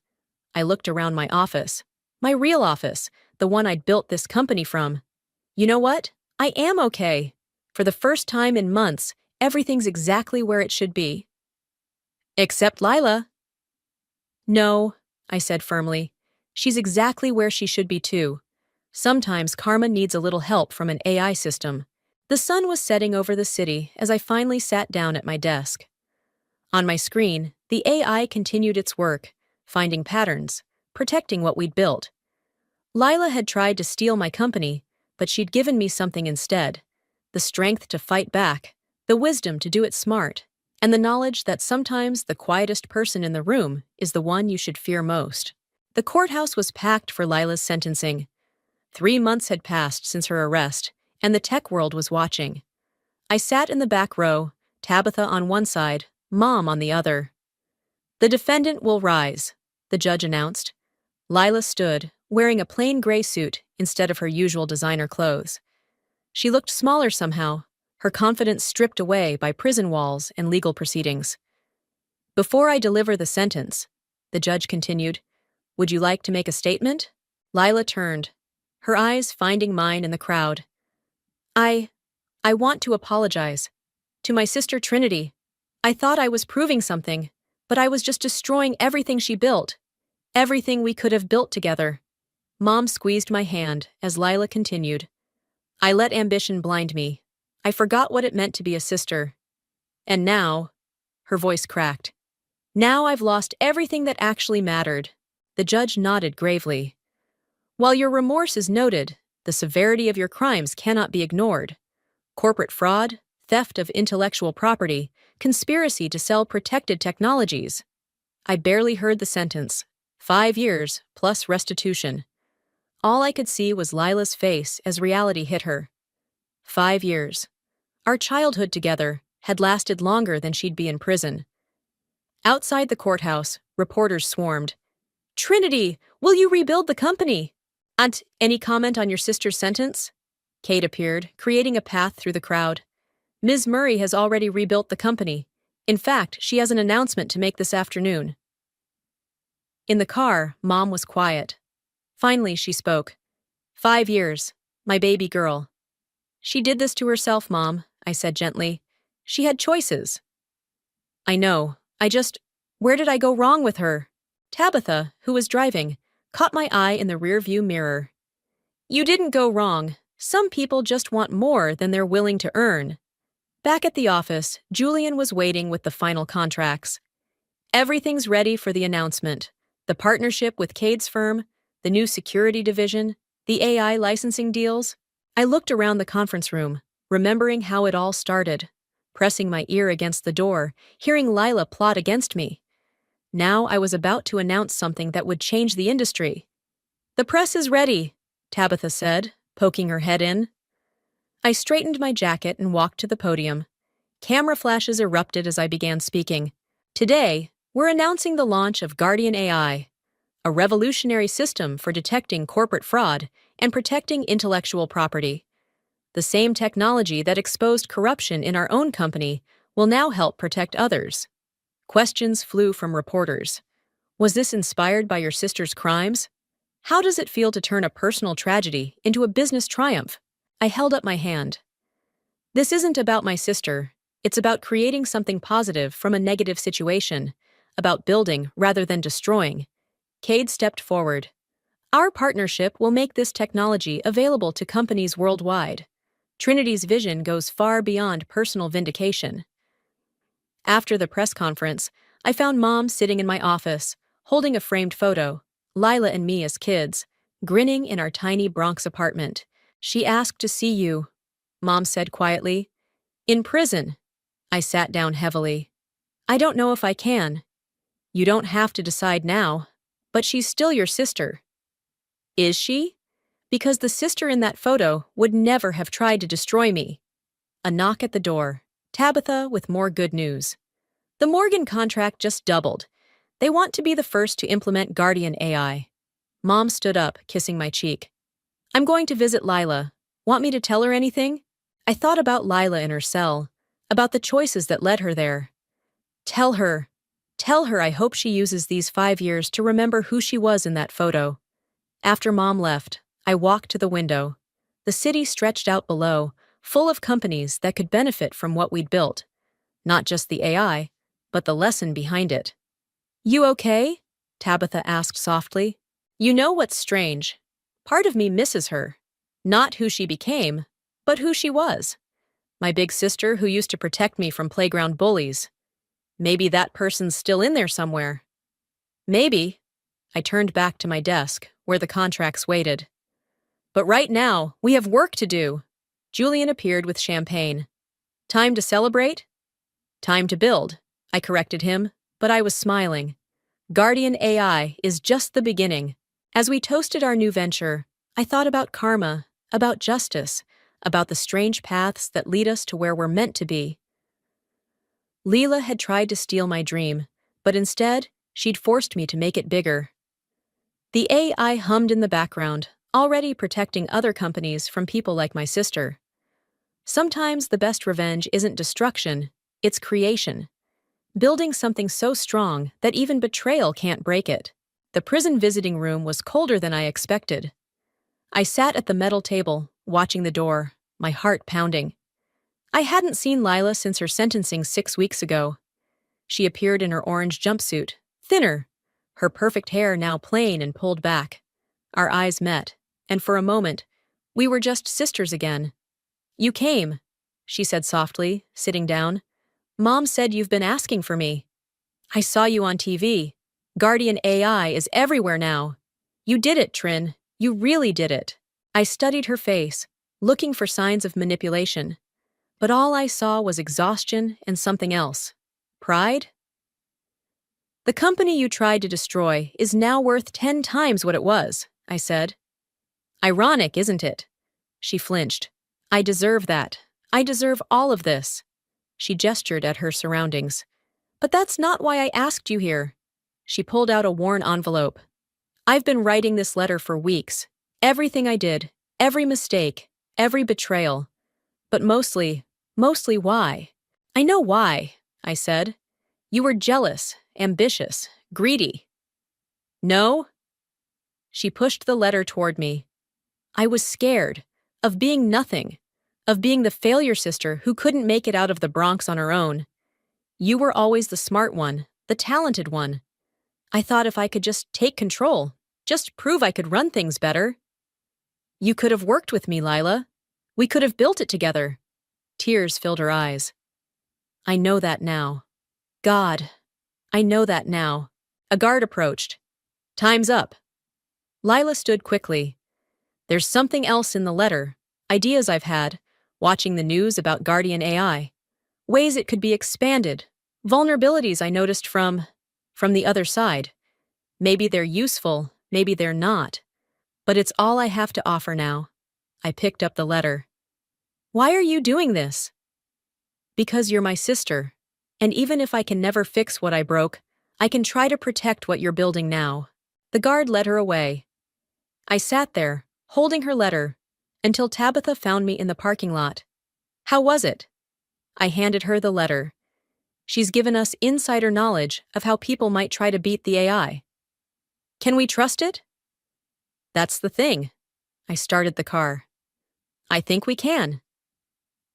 I looked around my office. My real office, the one I'd built this company from. You know what? I am okay. For the first time in months, everything's exactly where it should be. Except Lila. No, I said firmly. She's exactly where she should be too. Sometimes karma needs a little help from an AI system. The sun was setting over the city as I finally sat down at my desk. On my screen, the AI continued its work, finding patterns, protecting what we'd built. Lila had tried to steal my company, but she'd given me something instead. The strength to fight back, the wisdom to do it smart, and the knowledge that sometimes the quietest person in the room is the one you should fear most. The courthouse was packed for Lila's sentencing. 3 months had passed since her arrest, and the tech world was watching. I sat in the back row, Tabitha on one side, Mom on the other. The defendant will rise, the judge announced. Lila stood, wearing a plain gray suit instead of her usual designer clothes. She looked smaller somehow, her confidence stripped away by prison walls and legal proceedings. Before I deliver the sentence, the judge continued, would you like to make a statement? Lila turned, her eyes finding mine in the crowd. I want to apologize. To my sister Trinity. I thought I was proving something, but I was just destroying everything she built. Everything we could have built together. Mom squeezed my hand as Lila continued. I let ambition blind me. I forgot what it meant to be a sister. And now, her voice cracked. Now I've lost everything that actually mattered. The judge nodded gravely. While your remorse is noted, the severity of your crimes cannot be ignored. Corporate fraud, theft of intellectual property, conspiracy to sell protected technologies. I barely heard the sentence. 5 years, plus restitution. All I could see was Lila's face as reality hit her. 5 years. Our childhood together had lasted longer than she'd be in prison. Outside the courthouse, reporters swarmed. Trinity, will you rebuild the company? Aunt, any comment on your sister's sentence? Kate appeared, creating a path through the crowd. Ms. Murray has already rebuilt the company. In fact, she has an announcement to make this afternoon. In the car, Mom was quiet. Finally, she spoke. 5 years. My baby girl. She did this to herself, Mom, I said gently. She had choices. I know. Where did I go wrong with her? Tabitha, who was driving, caught my eye in the rearview mirror. You didn't go wrong. Some people just want more than they're willing to earn. Back at the office, Julian was waiting with the final contracts. Everything's ready for the announcement. The partnership with Cade's firm, the new security division, the AI licensing deals. I looked around the conference room, remembering how it all started, pressing my ear against the door, hearing Lila plot against me. Now I was about to announce something that would change the industry. The press is ready, Tabitha said, poking her head in. I straightened my jacket and walked to the podium. Camera flashes erupted as I began speaking. Today, we're announcing the launch of Guardian AI, a revolutionary system for detecting corporate fraud and protecting intellectual property. The same technology that exposed corruption in our own company will now help protect others. Questions flew from reporters. Was this inspired by your sister's crimes? How does it feel to turn a personal tragedy into a business triumph? I held up my hand. This isn't about my sister. It's about creating something positive from a negative situation, about building rather than destroying. Cade stepped forward. Our partnership will make this technology available to companies worldwide. Trinity's vision goes far beyond personal vindication. After the press conference, I found Mom sitting in my office, holding a framed photo, Lila and me as kids, grinning in our tiny Bronx apartment. She asked to see you, Mom said quietly. In prison. I sat down heavily. I don't know if I can. You don't have to decide now, but she's still your sister. Is she? Because the sister in that photo would never have tried to destroy me. A knock at the door. Tabitha with more good news. The Morgan contract just doubled. They want to be the first to implement Guardian AI. Mom stood up, kissing my cheek. I'm going to visit Lila. Want me to tell her anything? I thought about Lila in her cell, about the choices that led her there. Tell her I hope she uses these 5 years to remember who she was in that photo. After Mom left, I walked to the window. The city stretched out below, full of companies that could benefit from what we'd built. Not just the AI, but the lesson behind it. You okay? Tabitha asked softly. You know what's strange? Part of me misses her. Not who she became, but who she was. My big sister who used to protect me from playground bullies. Maybe that person's still in there somewhere. Maybe. I turned back to my desk, where the contracts waited. But right now, we have work to do. Julian appeared with champagne. Time to celebrate? Time to build, I corrected him, but I was smiling. Guardian AI is just the beginning. As we toasted our new venture, I thought about karma, about justice, about the strange paths that lead us to where we're meant to be. Leela had tried to steal my dream, but instead, she'd forced me to make it bigger. The AI hummed in the background, already protecting other companies from people like my sister. Sometimes the best revenge isn't destruction, it's creation. Building something so strong that even betrayal can't break it. The prison visiting room was colder than I expected. I sat at the metal table, watching the door, my heart pounding. I hadn't seen Lila since her sentencing 6 weeks ago. She appeared in her orange jumpsuit, thinner, her perfect hair now plain and pulled back. Our eyes met, and for a moment, we were just sisters again. You came, she said softly, sitting down. Mom said you've been asking for me. I saw you on TV. Guardian AI is everywhere now. You did it, Trin. You really did it. I studied her face, looking for signs of manipulation. But all I saw was exhaustion and something else. Pride? The company you tried to destroy is now worth 10 times what it was, I said. Ironic, isn't it? She flinched. I deserve that. I deserve all of this. She gestured at her surroundings. But that's not why I asked you here. She pulled out a worn envelope. I've been writing this letter for weeks. Everything I did, every mistake, every betrayal. But mostly why? I know why, I said. You were jealous, ambitious, greedy. No? She pushed the letter toward me. I was scared of being nothing, of being the failure sister who couldn't make it out of the Bronx on her own. You were always the smart one, the talented one. I thought if I could just take control, just prove I could run things better. You could have worked with me, Lila. We could have built it together. Tears filled her eyes. I know that now. God, I know that now. A guard approached. Time's up. Lila stood quickly. There's something else in the letter, ideas I've had, watching the news about Guardian AI, ways it could be expanded, vulnerabilities I noticed from the other side. Maybe they're useful, maybe they're not. But it's all I have to offer now. I picked up the letter. Why are you doing this? Because you're my sister, and even if I can never fix what I broke, I can try to protect what you're building now. The guard led her away. I sat there, holding her letter, until Tabitha found me in the parking lot. How was it? I handed her the letter. She's given us insider knowledge of how people might try to beat the AI. Can we trust it? That's the thing. I started the car. I think we can.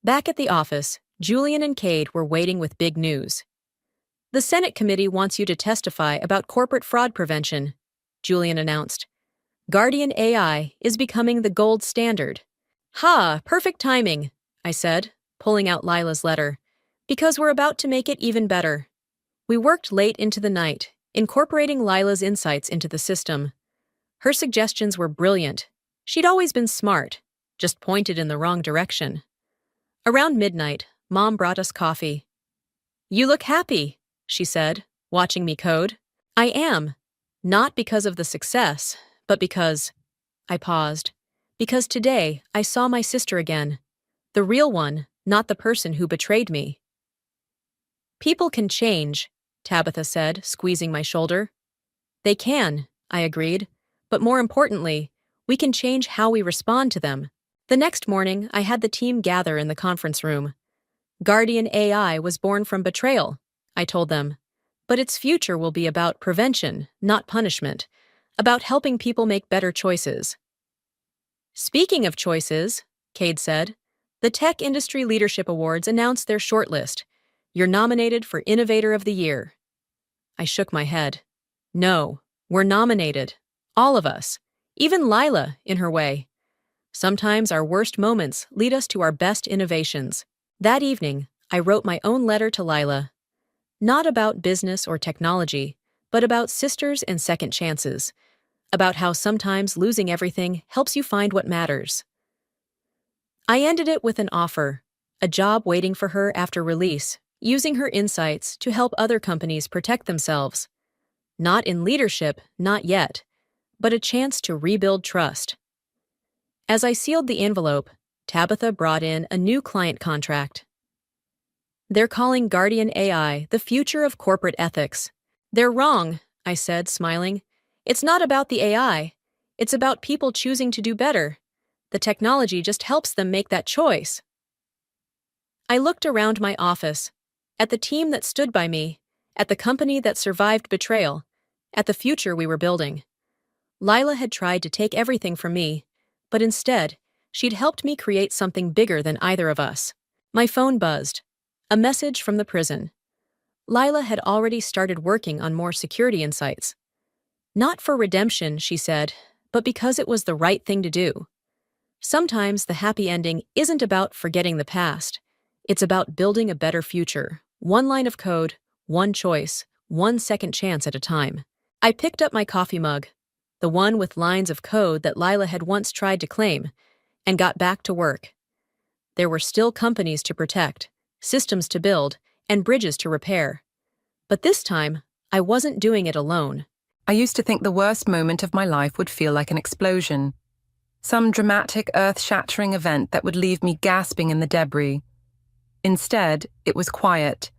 Back at the office, Julian and Cade were waiting with big news. The Senate committee wants you to testify about corporate fraud prevention, Julian announced. Guardian AI is becoming the gold standard. Ha, perfect timing, I said, pulling out Lila's letter. Because we're about to make it even better. We worked late into the night, incorporating Lila's insights into the system. Her suggestions were brilliant. She'd always been smart, just pointed in the wrong direction. Around midnight, Mom brought us coffee. You look happy, she said, watching me code. I am. Not because of the success, but because... I paused. Because today I saw my sister again. The real one, not the person who betrayed me. People can change, Tabitha said, squeezing my shoulder. They can, I agreed. But more importantly, we can change how we respond to them. The next morning, I had the team gather in the conference room. Guardian AI was born from betrayal, I told them. But its future will be about prevention, not punishment, about helping people make better choices. Speaking of choices, Cade said, the Tech Industry Leadership Awards announced their shortlist. You're nominated for Innovator of the Year. I shook my head. No, we're nominated. All of us. Even Lila, in her way. Sometimes our worst moments lead us to our best innovations. That evening, I wrote my own letter to Lila. Not about business or technology, but about sisters and second chances. About how sometimes losing everything helps you find what matters. I ended it with an offer, a job waiting for her after release, using her insights to help other companies protect themselves. Not in leadership, not yet, but a chance to rebuild trust. As I sealed the envelope, Tabitha brought in a new client contract. They're calling Guardian AI the future of corporate ethics. They're wrong, I said, smiling. It's not about the AI. It's about people choosing to do better. The technology just helps them make that choice. I looked around my office, at the team that stood by me, at the company that survived betrayal, at the future we were building. Lila had tried to take everything from me, but instead, she'd helped me create something bigger than either of us. My phone buzzed. A message from the prison. Lila had already started working on more security insights. Not for redemption, she said, but because it was the right thing to do. Sometimes the happy ending isn't about forgetting the past. It's about building a better future. One line of code, one choice, one second chance at a time. I picked up my coffee mug, the one with lines of code that Lila had once tried to claim, and got back to work. There were still companies to protect, systems to build, and bridges to repair. But this time, I wasn't doing it alone.
I used to think the worst moment of my life would feel like an explosion. Some dramatic, earth-shattering event that would leave me gasping in the debris. Instead, it was quiet.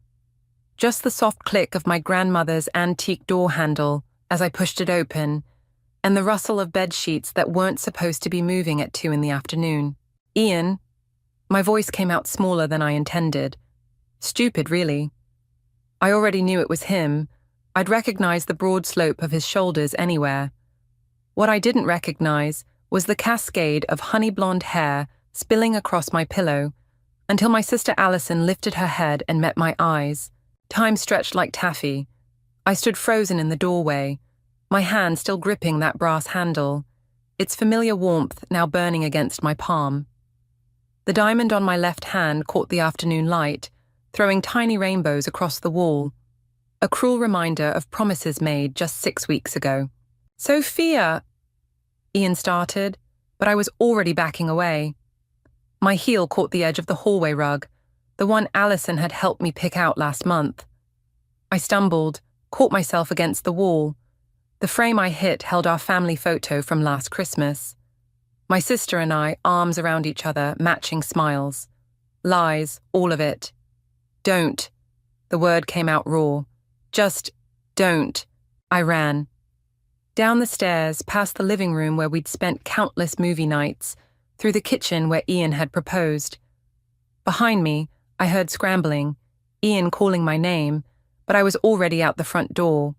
Just the soft click of my grandmother's antique door handle as I pushed it open, and the rustle of bed sheets that weren't supposed to be moving at 2 p.m. Ian. My voice came out smaller than I intended. Stupid, really. I already knew it was him. I'd recognize the broad slope of his shoulders anywhere. What I didn't recognize was the cascade of honey blonde hair spilling across my pillow, until my sister Allison lifted her head and met my eyes. Time stretched like taffy. I stood frozen in the doorway, my hand still gripping that brass handle, its familiar warmth now burning against my palm. The diamond on my left hand caught the afternoon light, throwing tiny rainbows across the wall, a cruel reminder of promises made just 6 weeks ago. "Sophia," Ian started, but I was already backing away. My heel caught the edge of the hallway rug, the one Allison had helped me pick out last month. I stumbled, caught myself against the wall. The frame I hit held our family photo from last Christmas. My sister and I, arms around each other, matching smiles. Lies, all of it. "Don't." The word came out raw. "Just don't." I ran. Down the stairs, past the living room where we'd spent countless movie nights, through the kitchen where Ian had proposed. Behind me, I heard scrambling, Ian calling my name, but I was already out the front door.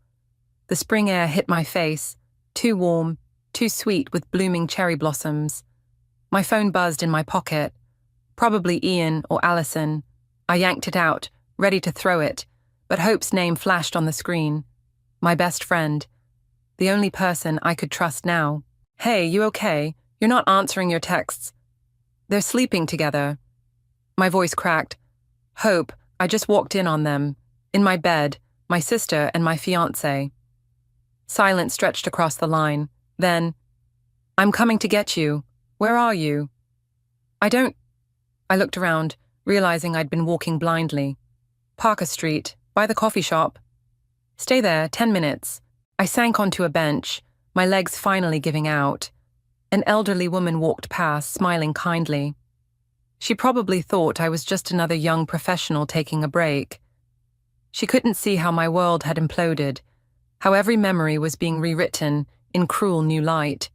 The spring air hit my face, too warm, too sweet with blooming cherry blossoms. My phone buzzed in my pocket. Probably Ian or Allison. I yanked it out, ready to throw it, but Hope's name flashed on the screen. My best friend. The only person I could trust now. "Hey, you okay? You're not answering your texts." "They're sleeping together." My voice cracked. "Hope, I just walked in on them. In my bed, my sister and my fiancé." Silence stretched across the line. Then, "I'm coming to get you. Where are you?" I looked around, realizing I'd been walking blindly. "Parker Street, by the coffee shop." "Stay there, 10 minutes. I sank onto a bench, my legs finally giving out. An elderly woman walked past, smiling kindly. She probably thought I was just another young professional taking a break. She couldn't see how my world had imploded, how every memory was being rewritten in cruel new light.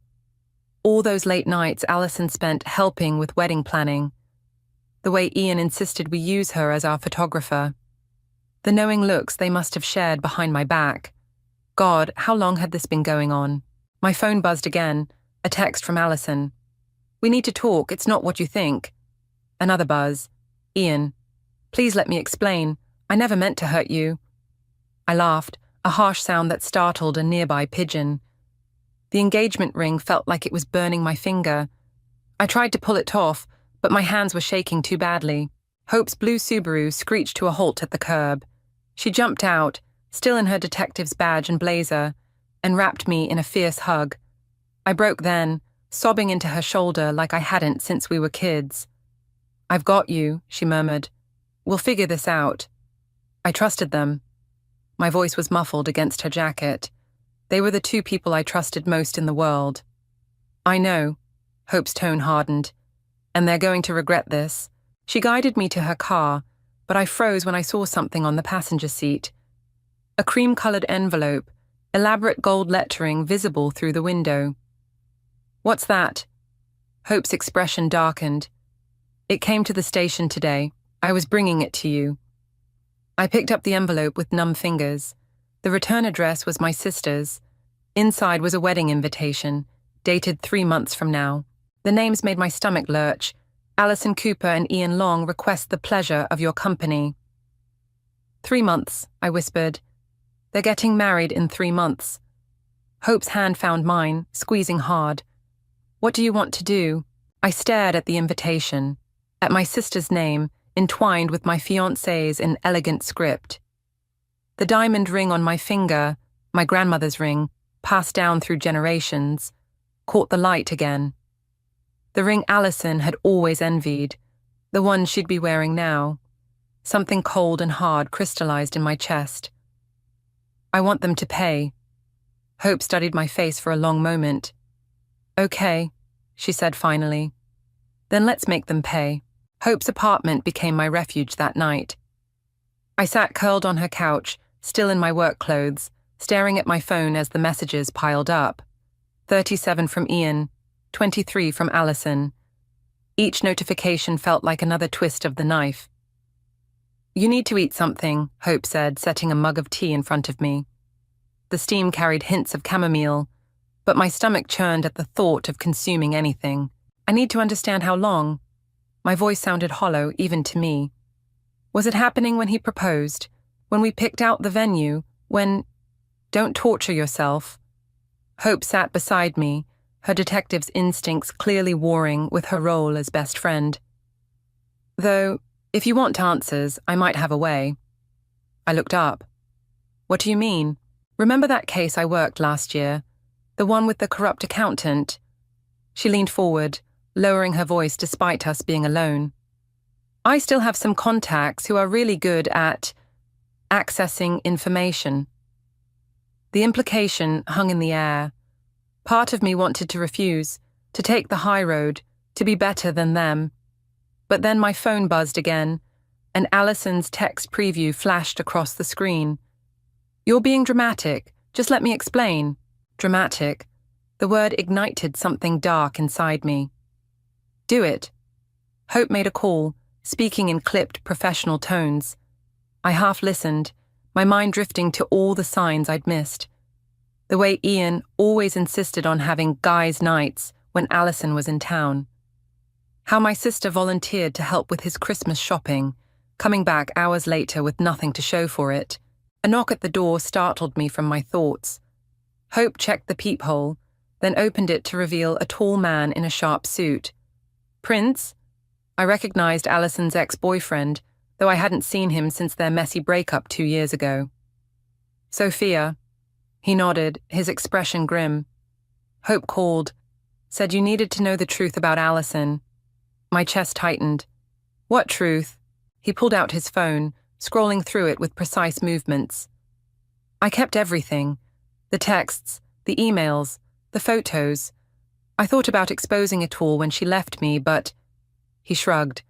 All those late nights Alison spent helping with wedding planning. The way Ian insisted we use her as our photographer. The knowing looks they must have shared behind my back. God, how long had this been going on? My phone buzzed again, a text from Alison. "We need to talk, it's not what you think." Another buzz. "Ian, please let me explain. I never meant to hurt you." I laughed, a harsh sound that startled a nearby pigeon. The engagement ring felt like it was burning my finger. I tried to pull it off, but my hands were shaking too badly. Hope's blue Subaru screeched to a halt at the curb. She jumped out, still in her detective's badge and blazer, and wrapped me in a fierce hug. I broke then, sobbing into her shoulder like I hadn't since we were kids. "I've got you," she murmured. "We'll figure this out." I trusted them. My voice was muffled against her jacket. They were the two people I trusted most in the world. "I know," Hope's tone hardened, "and they're going to regret this." She guided me to her car, but I froze when I saw something on the passenger seat. A cream-colored envelope, elaborate gold lettering visible through the window. "What's that?" Hope's expression darkened. "It came to the station today. I was bringing it to you." I picked up the envelope with numb fingers. The return address was my sister's. Inside was a wedding invitation, dated 3 months from now. The names made my stomach lurch. "Alison Cooper and Ian Long request the pleasure of your company." 3 months, I whispered. "They're getting married in 3 months." Hope's hand found mine, squeezing hard. "What do you want to do?" I stared at the invitation, at my sister's name, entwined with my fiancé's in elegant script. The diamond ring on my finger, my grandmother's ring, passed down through generations, caught the light again. The ring Alison had always envied, the one she'd be wearing now. Something cold and hard crystallized in my chest. "I want them to pay." Hope studied my face for a long moment. "Okay," she said finally. "Then let's make them pay." Hope's apartment became my refuge that night. I sat curled on her couch, still in my work clothes, staring at my phone as the messages piled up. 37 from Ian, 23 from Alison. Each notification felt like another twist of the knife. "You need to eat something," Hope said, setting a mug of tea in front of me. The steam carried hints of chamomile, but my stomach churned at the thought of consuming anything. "I need to understand how long." My voice sounded hollow, even to me. Was it happening when he proposed? When we picked out the venue? When... Don't torture yourself. Hope sat beside me, her detective's instincts clearly warring with her role as best friend. "Though, if you want answers, I might have a way." I looked up. "What do you mean? Remember that case I worked last year? The one with the corrupt accountant?" She leaned forward, lowering her voice despite us being alone. "I still have some contacts who are really good at accessing information." The implication hung in the air. Part of me wanted to refuse, to take the high road, to be better than them. But then my phone buzzed again, and Alison's text preview flashed across the screen. "You're being dramatic. Just let me explain." Dramatic. The word ignited something dark inside me. "Do it." Hope made a call, speaking in clipped, professional tones. I half listened, my mind drifting to all the signs I'd missed. The way Ian always insisted on having guys' nights when Alison was in town. How my sister volunteered to help with his Christmas shopping, coming back hours later with nothing to show for it. A knock at the door startled me from my thoughts. Hope checked the peephole, then opened it to reveal a tall man in a sharp suit. "Prince?" I recognized Alison's ex-boyfriend, though I hadn't seen him since their messy breakup 2 years ago. "Sophia." He nodded, his expression grim. Hope called, said you needed to know the truth about Alison. My chest tightened. "What truth?" He pulled out his phone, scrolling through it with precise movements. "I kept everything. The texts, the emails, the photos. I thought about exposing it all when she left me, but... He shrugged.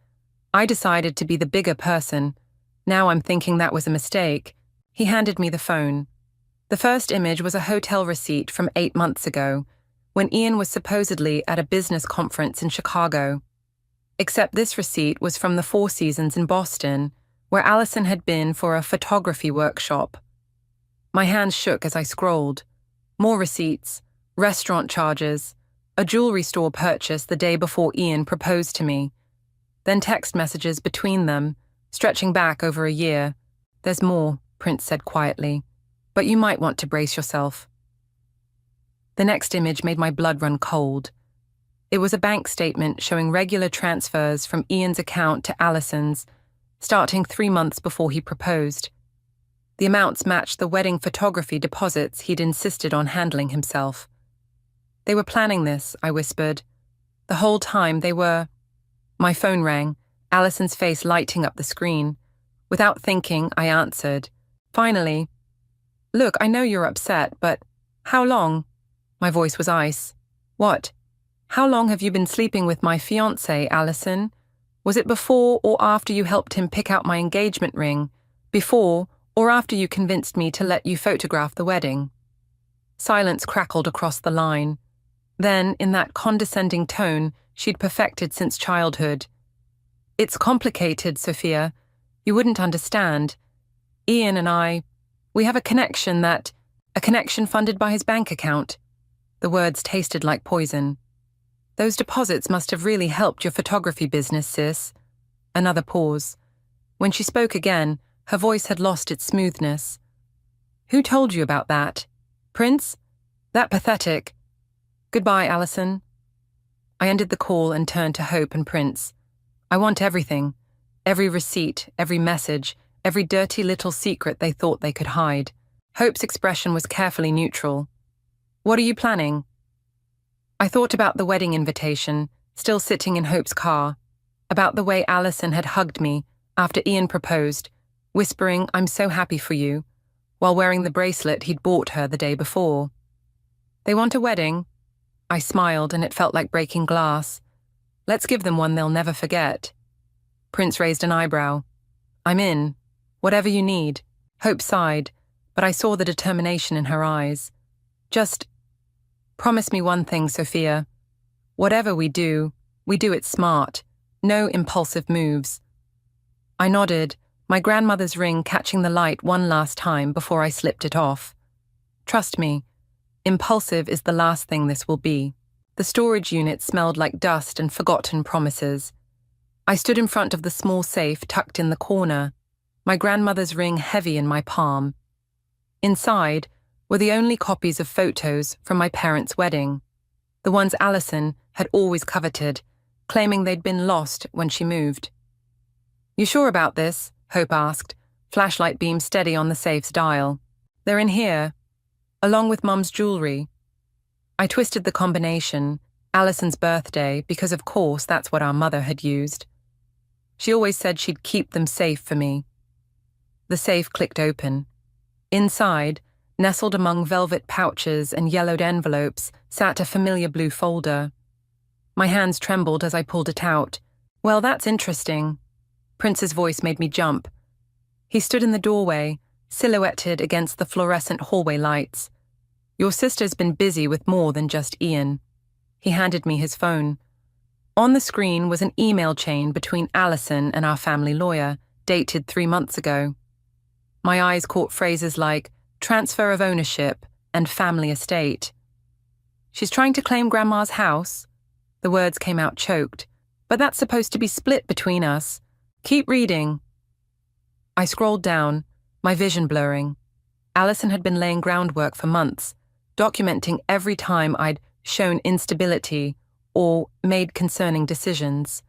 I decided to be the bigger person. Now I'm thinking that was a mistake. He handed me the phone. The first image was a hotel receipt from 8 months ago, when Ian was supposedly at a business conference in Chicago. Except this receipt was from the Four Seasons in Boston, where Allison had been for a photography workshop. My hands shook as I scrolled. More receipts, restaurant charges, a jewelry store purchase the day before Ian proposed to me, then text messages between them, stretching back over a year. There's more, Prince said quietly, but you might want to brace yourself. The next image made my blood run cold. It was a bank statement showing regular transfers from Ian's account to Allison's, starting 3 months before he proposed. The amounts matched the wedding photography deposits he'd insisted on handling himself. They were planning this, I whispered. The whole time they were... My phone rang, Allison's face lighting up the screen. Without thinking, I answered. Finally, "Look, I know you're upset, but how long?" My voice was ice. "What? How long have you been sleeping with my fiancé, Allison? Was it before or after you helped him pick out my engagement ring? Before or after you convinced me to let you photograph the wedding?" Silence crackled across the line. Then, in that condescending tone she'd perfected since childhood. "It's complicated, Sophia. You wouldn't understand. Ian and I, we have a connection funded by his bank account." The words tasted like poison. "Those deposits must have really helped your photography business, sis." Another pause. When she spoke again, her voice had lost its smoothness. "Who told you about that? Prince? That pathetic. Goodbye, Allison." I ended the call and turned to Hope and Prince. I want everything. Every receipt, every message, every dirty little secret they thought they could hide. Hope's expression was carefully neutral. "What are you planning?" I thought about the wedding invitation, still sitting in Hope's car, about the way Allison had hugged me after Ian proposed, whispering, "I'm so happy for you," while wearing the bracelet he'd bought her the day before. "They want a wedding?" I smiled, and it felt like breaking glass. "Let's give them one they'll never forget." Prince raised an eyebrow. "I'm in. Whatever you need." Hope sighed, but I saw the determination in her eyes. "Just promise me one thing, Sophia. Whatever we do it smart. No impulsive moves." I nodded, my grandmother's ring catching the light one last time before I slipped it off. "Trust me, impulsive is the last thing this will be." The storage unit smelled like dust and forgotten promises. I stood in front of the small safe tucked in the corner, my grandmother's ring heavy in my palm. Inside were the only copies of photos from my parents' wedding, the ones Allison had always coveted, claiming they'd been lost when she moved. "You sure about this?" Hope asked, flashlight beam steady on the safe's dial. "They're in here, along with Mum's jewelry." I twisted the combination, Allison's birthday, because of course that's what our mother had used. She always said she'd keep them safe for me. The safe clicked open. Inside, nestled among velvet pouches and yellowed envelopes, sat a familiar blue folder. My hands trembled as I pulled it out. "Well, that's interesting." Prince's voice made me jump. He stood in the doorway, silhouetted against the fluorescent hallway lights. "Your sister's been busy with more than just Ian." He handed me his phone. On the screen was an email chain between Allison and our family lawyer, dated 3 months ago. My eyes caught phrases like transfer of ownership and family estate. "She's trying to claim Grandma's house." The words came out choked. "But that's supposed to be split between us. Keep reading." I scrolled down, my vision blurring. Allison had been laying groundwork for months, documenting every time I'd shown instability or made concerning decisions.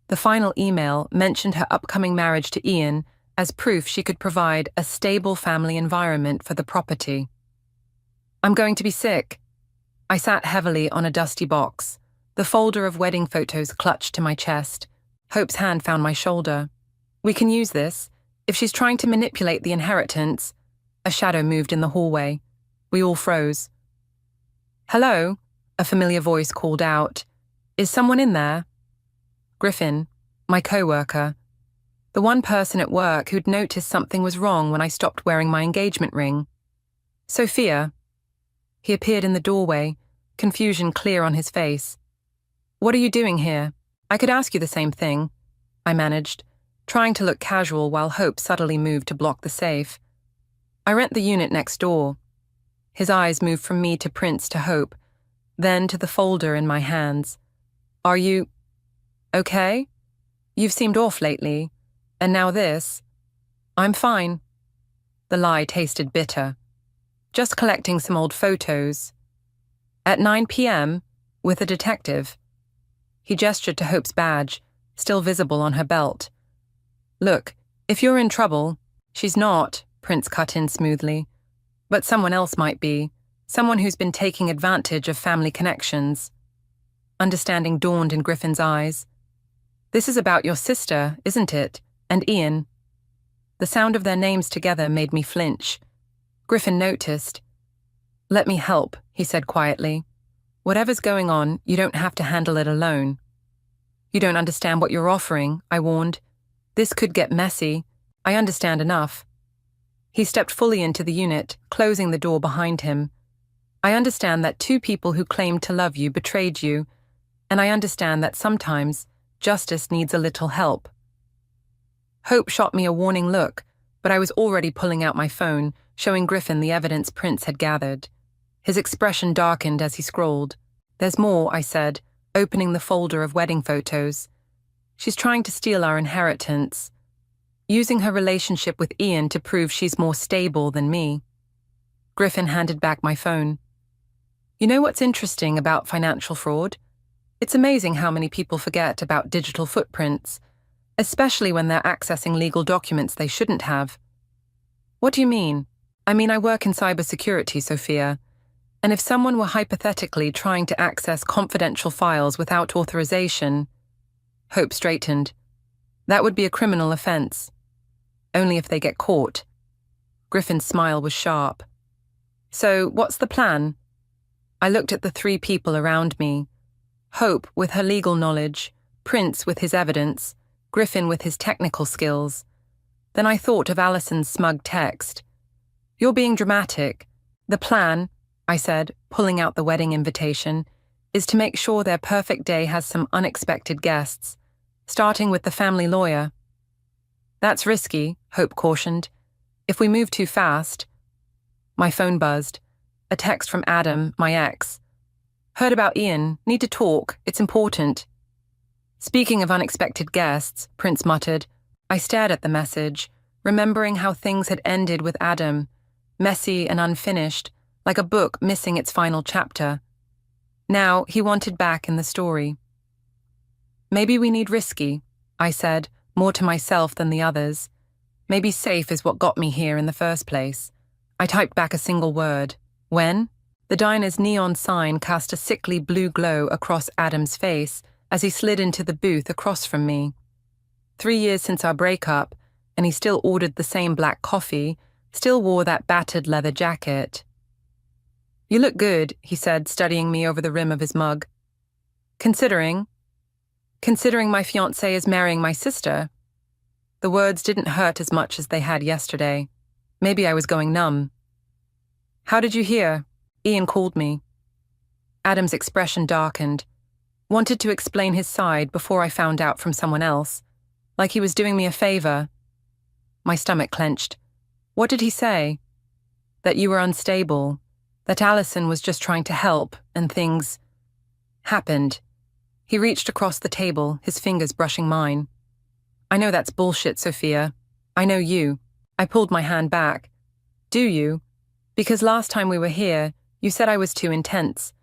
The final email mentioned her upcoming marriage to Ian as proof she could provide a stable family environment for the property. "I'm going to be sick." I sat heavily on a dusty box, the folder of wedding photos clutched to my chest. Hope's hand found my shoulder. "We can use this. If she's trying to manipulate the inheritance..." A shadow moved in the hallway. We all froze. "Hello?" A familiar voice called out, "Is someone in there?" Griffin, my co-worker. The one person at work who'd noticed something was wrong when I stopped wearing my engagement ring. "Sophia." He appeared in the doorway, confusion clear on his face. "What are you doing here? I could ask you the same thing," I managed, trying to look casual while Hope subtly moved to block the safe. "I rent the unit next door." His eyes moved from me to Prince to Hope, then to the folder in my hands. "Are you okay? You've seemed off lately, and now this." "I'm fine." The lie tasted bitter. "Just collecting some old photos." "At 9 p.m., with a detective." He gestured to Hope's badge, still visible on her belt. "Look, if you're in trouble—" "She's not," Prince cut in smoothly. "But someone else might be, someone who's been taking advantage of family connections." Understanding dawned in Griffin's eyes. "This is about your sister, isn't it? And Ian." The sound of their names together made me flinch. Griffin noticed. "Let me help," he said quietly. "Whatever's going on, you don't have to handle it alone." "You don't understand what you're offering," I warned. "This could get messy. I understand enough." He stepped fully into the unit, closing the door behind him. "I understand that two people who claimed to love you betrayed you, and I understand that sometimes justice needs a little help." Hope shot me a warning look, but I was already pulling out my phone, showing Griffin the evidence Prince had gathered. His expression darkened as he scrolled. "There's more," I said, opening the folder of wedding photos. "She's trying to steal our inheritance, using her relationship with Ian to prove she's more stable than me." Griffin handed back my phone. "You know what's interesting about financial fraud? It's amazing how many people forget about digital footprints, especially when they're accessing legal documents they shouldn't have." "What do you mean?" "I mean, I work in cybersecurity, Sophia. And if someone were hypothetically trying to access confidential files without authorization..." Hope straightened. "That would be a criminal offense. Only if they get caught." Griffin's smile was sharp. "So, what's the plan?" I looked at the three people around me. Hope with her legal knowledge, Prince with his evidence, Griffin with his technical skills. Then I thought of Allison's smug text. "You're being dramatic. The plan," I said, pulling out the wedding invitation, "is to make sure their perfect day has some unexpected guests, starting with the family lawyer." "That's risky," Hope cautioned. "If we move too fast..." My phone buzzed. A text from Adam, my ex. "Heard about Ian. Need to talk. It's important." "Speaking of unexpected guests," Prince muttered. I stared at the message, remembering how things had ended with Adam, messy and unfinished, like a book missing its final chapter. Now he wanted back in the story. "Maybe we need risky," I said, more to myself than the others. "Maybe safe is what got me here in the first place." I typed back a single word. "When?" The diner's neon sign cast a sickly blue glow across Adam's face as he slid into the booth across from me. 3 years since our breakup, and he still ordered the same black coffee, still wore that battered leather jacket. "You look good," he said, studying me over the rim of his mug. Considering my fiancé is marrying my sister." The words didn't hurt as much as they had yesterday. Maybe I was going numb. "How did you hear?" "Ian called me." Adam's expression darkened. Wanted to explain his side before I found out from someone else, like he was doing me a favor. My stomach clenched. "What did he say?" "That you were unstable, that Allison was just trying to help, and things happened." He reached across the table, his fingers brushing mine. "I know that's bullshit, Sophia. I know you." I pulled my hand back. "Do you? Because last time we were here, you said I was too intense,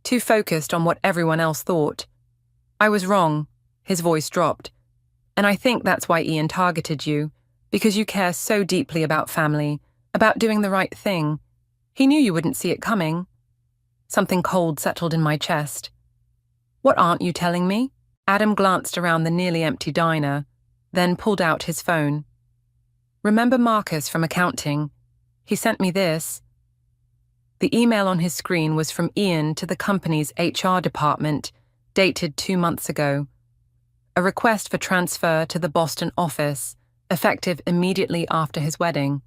too focused on what everyone else thought." "I was wrong." His voice dropped. "And I think that's why Ian targeted you, because you care so deeply about family, about doing the right thing. He knew you wouldn't see it coming." Something cold settled in my chest. "What aren't you telling me?" Adam glanced around the nearly empty diner, then pulled out his phone. "Remember Marcus from accounting? He sent me this." The email on his screen was from Ian to the company's HR department, dated 2 months ago. A request for transfer to the Boston office, effective immediately after his wedding.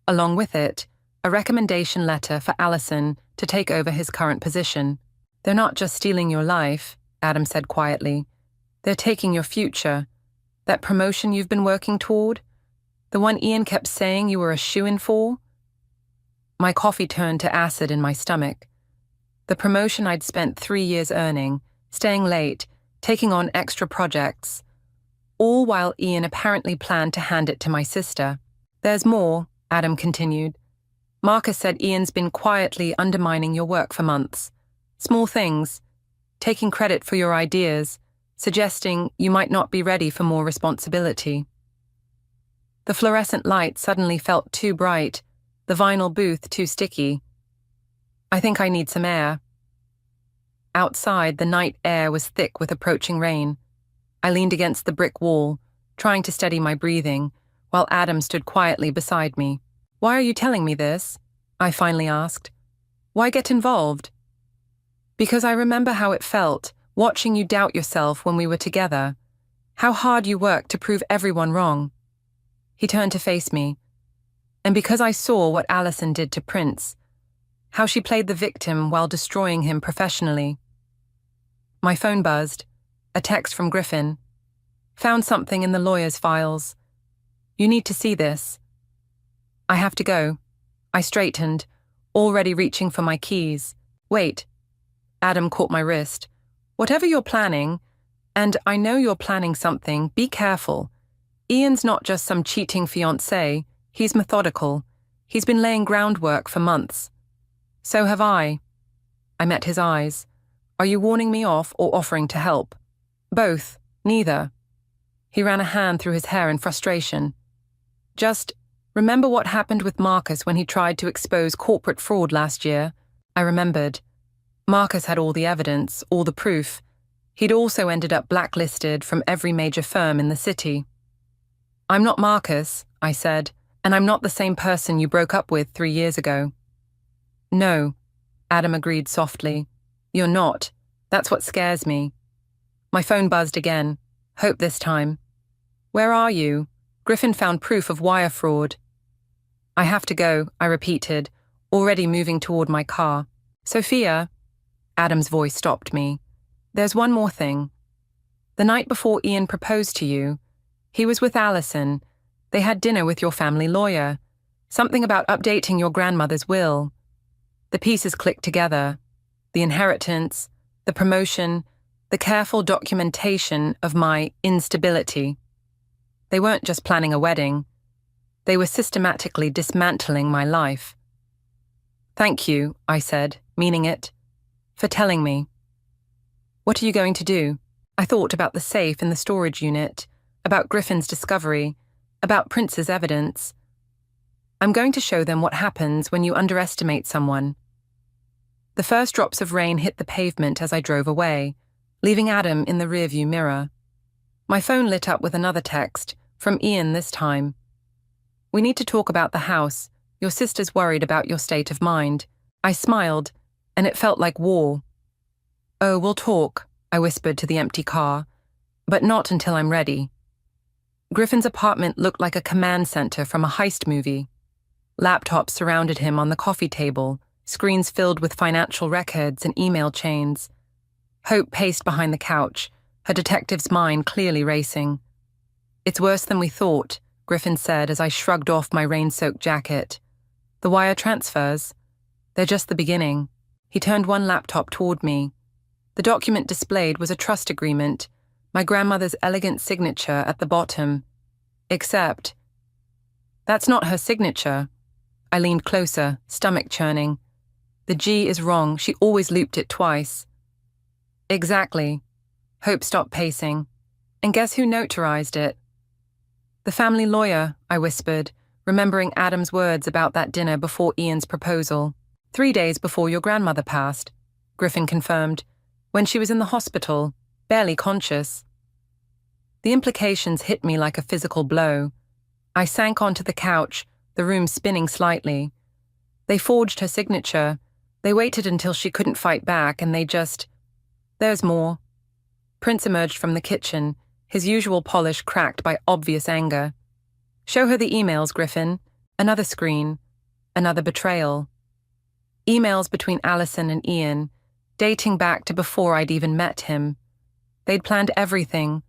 Along with it, a recommendation letter for Allison to take over his current position. "They're not just stealing your life," Adam said quietly. "They're taking your future. That promotion you've been working toward? The one Ian kept saying you were a shoo-in for?" My coffee turned to acid in my stomach. The promotion I'd spent 3 years earning, staying late, taking on extra projects, all while Ian apparently planned to hand it to my sister. "There's more," Adam continued. "Marcus said Ian's been quietly undermining your work for months. Small things, taking credit for your ideas, suggesting you might not be ready for more responsibility." The fluorescent light suddenly felt too bright, the vinyl booth too sticky. "I think I need some air." Outside, the night air was thick with approaching rain. I leaned against the brick wall, trying to steady my breathing, while Adam stood quietly beside me. "Why are you telling me this?" I finally asked. "Why get involved?" "Because I remember how it felt, watching you doubt yourself when we were together. How hard you worked to prove everyone wrong." He turned to face me. "And because I saw what Allison did to Prince, how she played the victim while destroying him professionally." My phone buzzed. A text from Griffin. "Found something in the lawyer's files. You need to see this." "I have to go." I straightened, already reaching for my keys. "Wait." Adam caught my wrist. "Whatever you're planning, and I know you're planning something, be careful. Ian's not just some cheating fiancé. He's methodical. He's been laying groundwork for months. So have I." I met his eyes. "Are you warning me off or offering to help?" "Both. Neither." He ran a hand through his hair in frustration. "Just remember what happened with Marcus when he tried to expose corporate fraud last year." I remembered. Marcus had all the evidence, all the proof. He'd also ended up blacklisted from every major firm in the city. "I'm not Marcus," I said, "and I'm not the same person you broke up with 3 years ago." "No," Adam agreed softly. "You're not. That's what scares me." My phone buzzed again. Hope this time. "Where are you? Griffin found proof of wire fraud." "I have to go," I repeated, already moving toward my car. "Sophia," Adam's voice stopped me. "There's one more thing. The night before Ian proposed to you, he was with Allison. They had dinner with your family lawyer. Something about updating your grandmother's will." The pieces clicked together. The inheritance, the promotion, the careful documentation of my instability. They weren't just planning a wedding. They were systematically dismantling my life. "Thank you," I said, meaning it, "for telling me." "What are you going to do?" I thought about the safe in the storage unit, about Griffin's discovery, about Prince's evidence. "I'm going to show them what happens when you underestimate someone." The first drops of rain hit the pavement as I drove away, leaving Adam in the rearview mirror. My phone lit up with another text, from Ian this time. "We need to talk about the house. Your sister's worried about your state of mind." I smiled, and it felt like war. "Oh, we'll talk," I whispered to the empty car, "but not until I'm ready." Griffin's apartment looked like a command center from a heist movie. Laptops surrounded him on the coffee table, screens filled with financial records and email chains. Hope paced behind the couch, her detective's mind clearly racing. "It's worse than we thought," Griffin said as I shrugged off my rain-soaked jacket. "The wire transfers? They're just the beginning." He turned one laptop toward me. The document displayed was a trust agreement, my grandmother's elegant signature at the bottom. Except, that's not her signature. I leaned closer, stomach churning. The G is wrong, she always looped it twice. Exactly. Hope stopped pacing. And guess who notarized it? The family lawyer, I whispered, remembering Adam's words about that dinner before Ian's proposal. 3 days before your grandmother passed, Griffin confirmed, when she was in the hospital, barely conscious. The implications hit me like a physical blow. I sank onto the couch, the room spinning slightly. They forged her signature, They waited until she couldn't fight back and they just... There's more. Prince emerged from the kitchen, his usual polish cracked by obvious anger. Show her the emails, Griffin. Another screen. Another betrayal. Emails between Allison and Ian, dating back to before I'd even met him. They'd planned everything.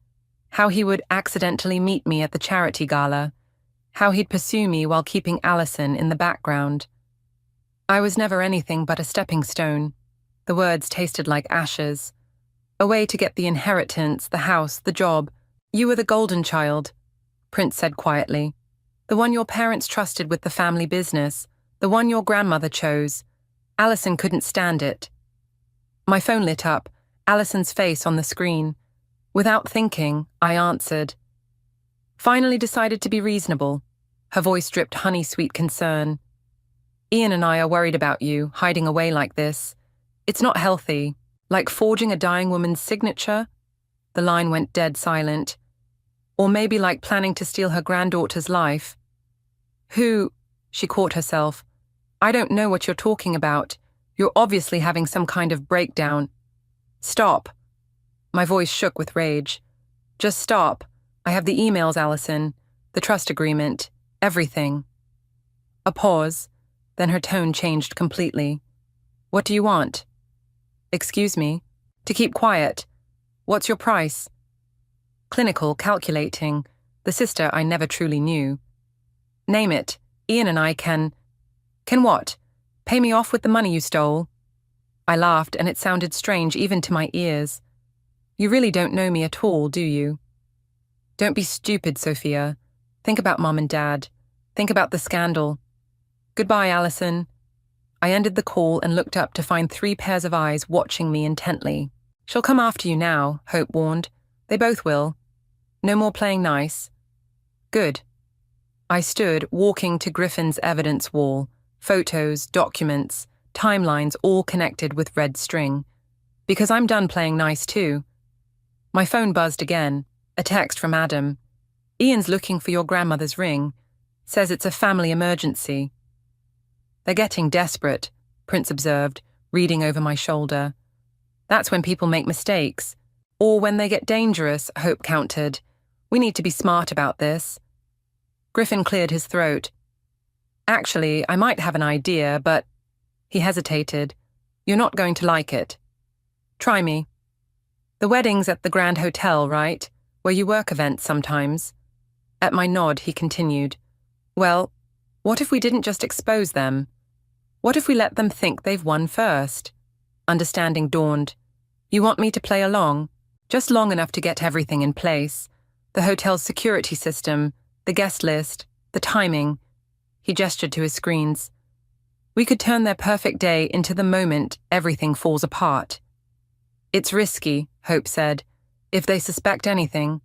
How he would accidentally meet me at the charity gala. How he'd pursue me while keeping Allison in the background. I was never anything but a stepping stone. The words tasted like ashes. A way to get the inheritance, the house, the job. You were the golden child, Prince said quietly. The one your parents trusted with the family business. The one your grandmother chose. Allison couldn't stand it. My phone lit up, Allison's face on the screen. Without thinking, I answered. Finally decided to be reasonable. Her voice dripped honey-sweet concern. Ian and I are worried about you, hiding away like this. It's not healthy. Like forging a dying woman's signature? The line went dead silent. Or maybe like planning to steal her granddaughter's life. Who? She caught herself. I don't know what you're talking about. You're obviously having some kind of breakdown. Stop. My voice shook with rage. Just stop. I have the emails, Allison. The trust agreement. Everything. A pause. Then her tone changed completely. What do you want? Excuse me. To keep quiet. What's your price? Clinical, calculating. The sister I never truly knew. Name it. Ian and I can... Can what? Pay me off with the money you stole? I laughed, and it sounded strange even to my ears. You really don't know me at all, do you? Don't be stupid, Sophia. Think about Mom and Dad. Think about the scandal. Goodbye, Allison. I ended the call and looked up to find 3 pairs of eyes watching me intently. She'll come after you now, Hope warned. They both will. No more playing nice. Good. I stood, walking to Griffin's evidence wall. Photos, documents, timelines all connected with red string. Because I'm done playing nice too. My phone buzzed again. A text from Adam. Ian's looking for your grandmother's ring. Says it's a family emergency. They're getting desperate, Prince observed, reading over my shoulder. That's when people make mistakes. Or when they get dangerous, Hope countered. We need to be smart about this. Griffin cleared his throat. Actually, I might have an idea, but... He hesitated. You're not going to like it. Try me. The wedding's at the Grand Hotel, right? Where you work events sometimes. At my nod, he continued. Well, what if we didn't just expose them? What if we let them think they've won first? Understanding dawned. You want me to play along? Just long enough to get everything in place. The hotel's security system, the guest list, the timing. He gestured to his screens. We could turn their perfect day into the moment everything falls apart. It's risky, Hope said. If they suspect anything.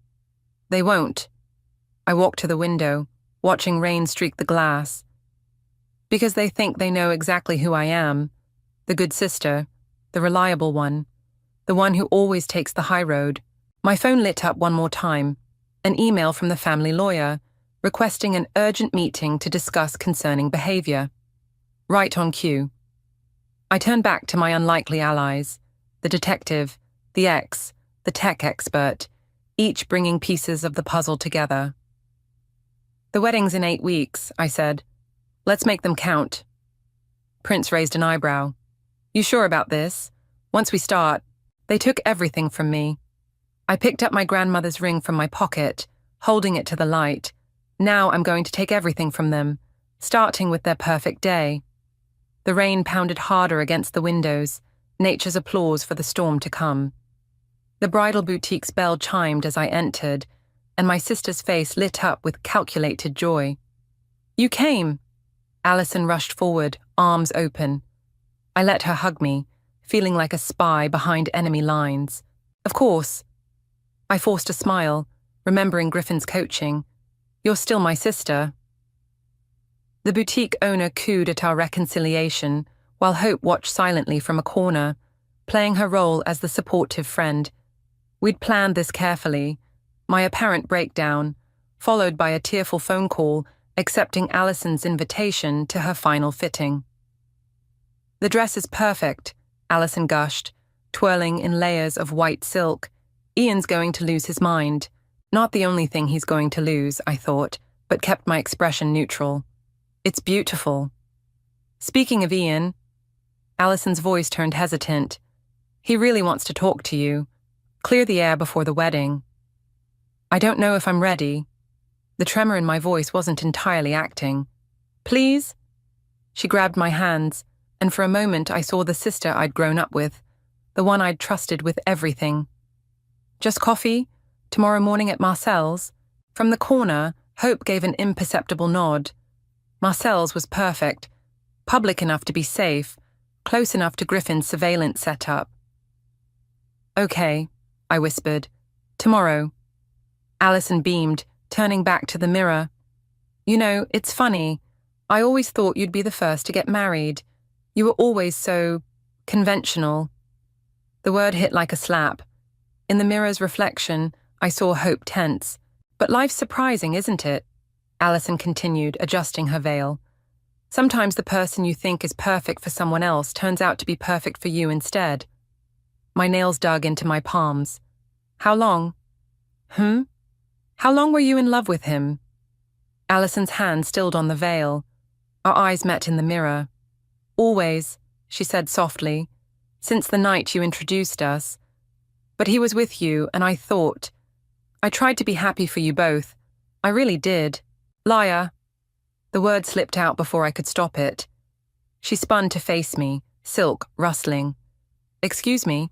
They won't. I walked to the window, watching rain streak the glass. Because they think they know exactly who I am. The good sister, the reliable one, the one who always takes the high road. My phone lit up one more time. An email from the family lawyer, requesting an urgent meeting to discuss concerning behavior. Right on cue. I turned back to my unlikely allies, the detective, the ex, the tech expert, each bringing pieces of the puzzle together. The wedding's in 8 weeks, I said. Let's make them count. Prince raised an eyebrow. You sure about this? Once we start, they took everything from me. I picked up my grandmother's ring from my pocket, holding it to the light. Now I'm going to take everything from them, starting with their perfect day. The rain pounded harder against the windows, nature's applause for the storm to come. The bridal boutique's bell chimed as I entered, and my sister's face lit up with calculated joy. You came! Allison rushed forward, arms open. I let her hug me, feeling like a spy behind enemy lines. Of course. I forced a smile, remembering Griffin's coaching. You're still my sister. The boutique owner cooed at our reconciliation, while Hope watched silently from a corner, playing her role as the supportive friend. We'd planned this carefully. My apparent breakdown, followed by a tearful phone call accepting Allison's invitation to her final fitting. The dress is perfect, Alison gushed, twirling in layers of white silk. Ian's going to lose his mind. Not the only thing he's going to lose, I thought, but kept my expression neutral. It's beautiful. Speaking of Ian, Alison's voice turned hesitant. He really wants to talk to you. Clear the air before the wedding. I don't know if I'm ready. The tremor in my voice wasn't entirely acting. Please? She grabbed my hands, and for a moment I saw the sister I'd grown up with, the one I'd trusted with everything. Just coffee? Tomorrow morning at Marcel's? From the corner, Hope gave an imperceptible nod. Marcel's was perfect, public enough to be safe, close enough to Griffin's surveillance setup. Okay, I whispered. Tomorrow. Alison beamed, turning back to the mirror. You know, it's funny. I always thought you'd be the first to get married. You were always so conventional. The word hit like a slap. In the mirror's reflection, I saw Hope tense. But life's surprising, isn't it? Alison continued, adjusting her veil. Sometimes the person you think is perfect for someone else turns out to be perfect for you instead. My nails dug into my palms. How long? How long were you in love with him? Alison's hand stilled on the veil. Our eyes met in the mirror. Always, she said softly, since the night you introduced us. But he was with you, and I tried to be happy for you both. I really did. Liar. The word slipped out before I could stop it. She spun to face me, silk rustling. Excuse me?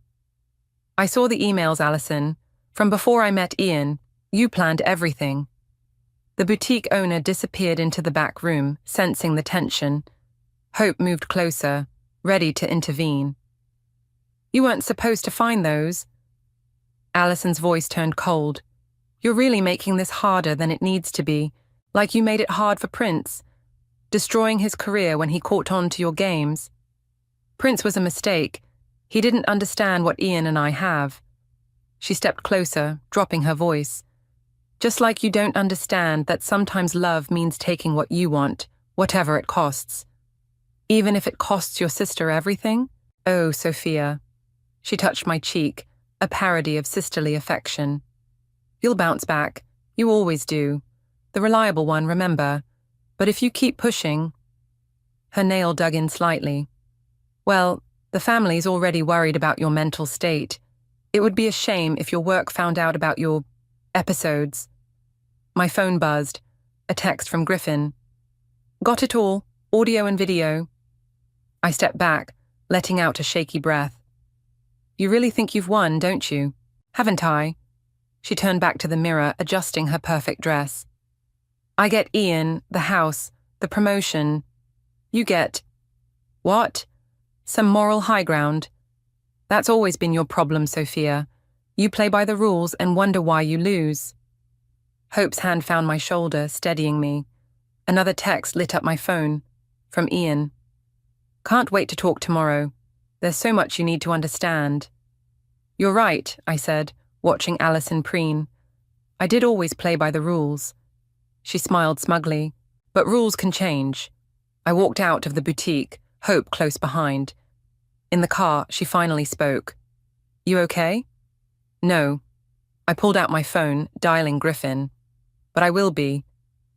I saw the emails, Alison. From before I met Ian, you planned everything. The boutique owner disappeared into the back room, sensing the tension. Hope moved closer, ready to intervene. You weren't supposed to find those. Alison's voice turned cold. You're really making this harder than it needs to be, like you made it hard for Prince, destroying his career when he caught on to your games. Prince was a mistake. He didn't understand what Ian and I have. She stepped closer, dropping her voice. Just like you don't understand that sometimes love means taking what you want, whatever it costs. Even if it costs your sister everything? Oh, Sophia. She touched my cheek, a parody of sisterly affection. You'll bounce back. You always do. The reliable one, remember. But if you keep pushing... Her nail dug in slightly. Well, the family's already worried about your mental state. It would be a shame if your work found out about your episodes. My phone buzzed. A text from Griffin. Got it all, audio and video. I stepped back, letting out a shaky breath. You really think you've won, don't you? Haven't I? She turned back to the mirror, adjusting her perfect dress. I get Ian, the house, the promotion. You get... What? Some moral high ground. That's always been your problem, Sophia. You play by the rules and wonder why you lose. Hope's hand found my shoulder, steadying me. Another text lit up my phone. From Ian. Can't wait to talk tomorrow. There's so much you need to understand. You're right, I said, watching Alison preen. I did always play by the rules. She smiled smugly. But rules can change. I walked out of the boutique, Hope close behind. In the car, she finally spoke. You okay? No. I pulled out my phone, dialing Griffin. But I will be.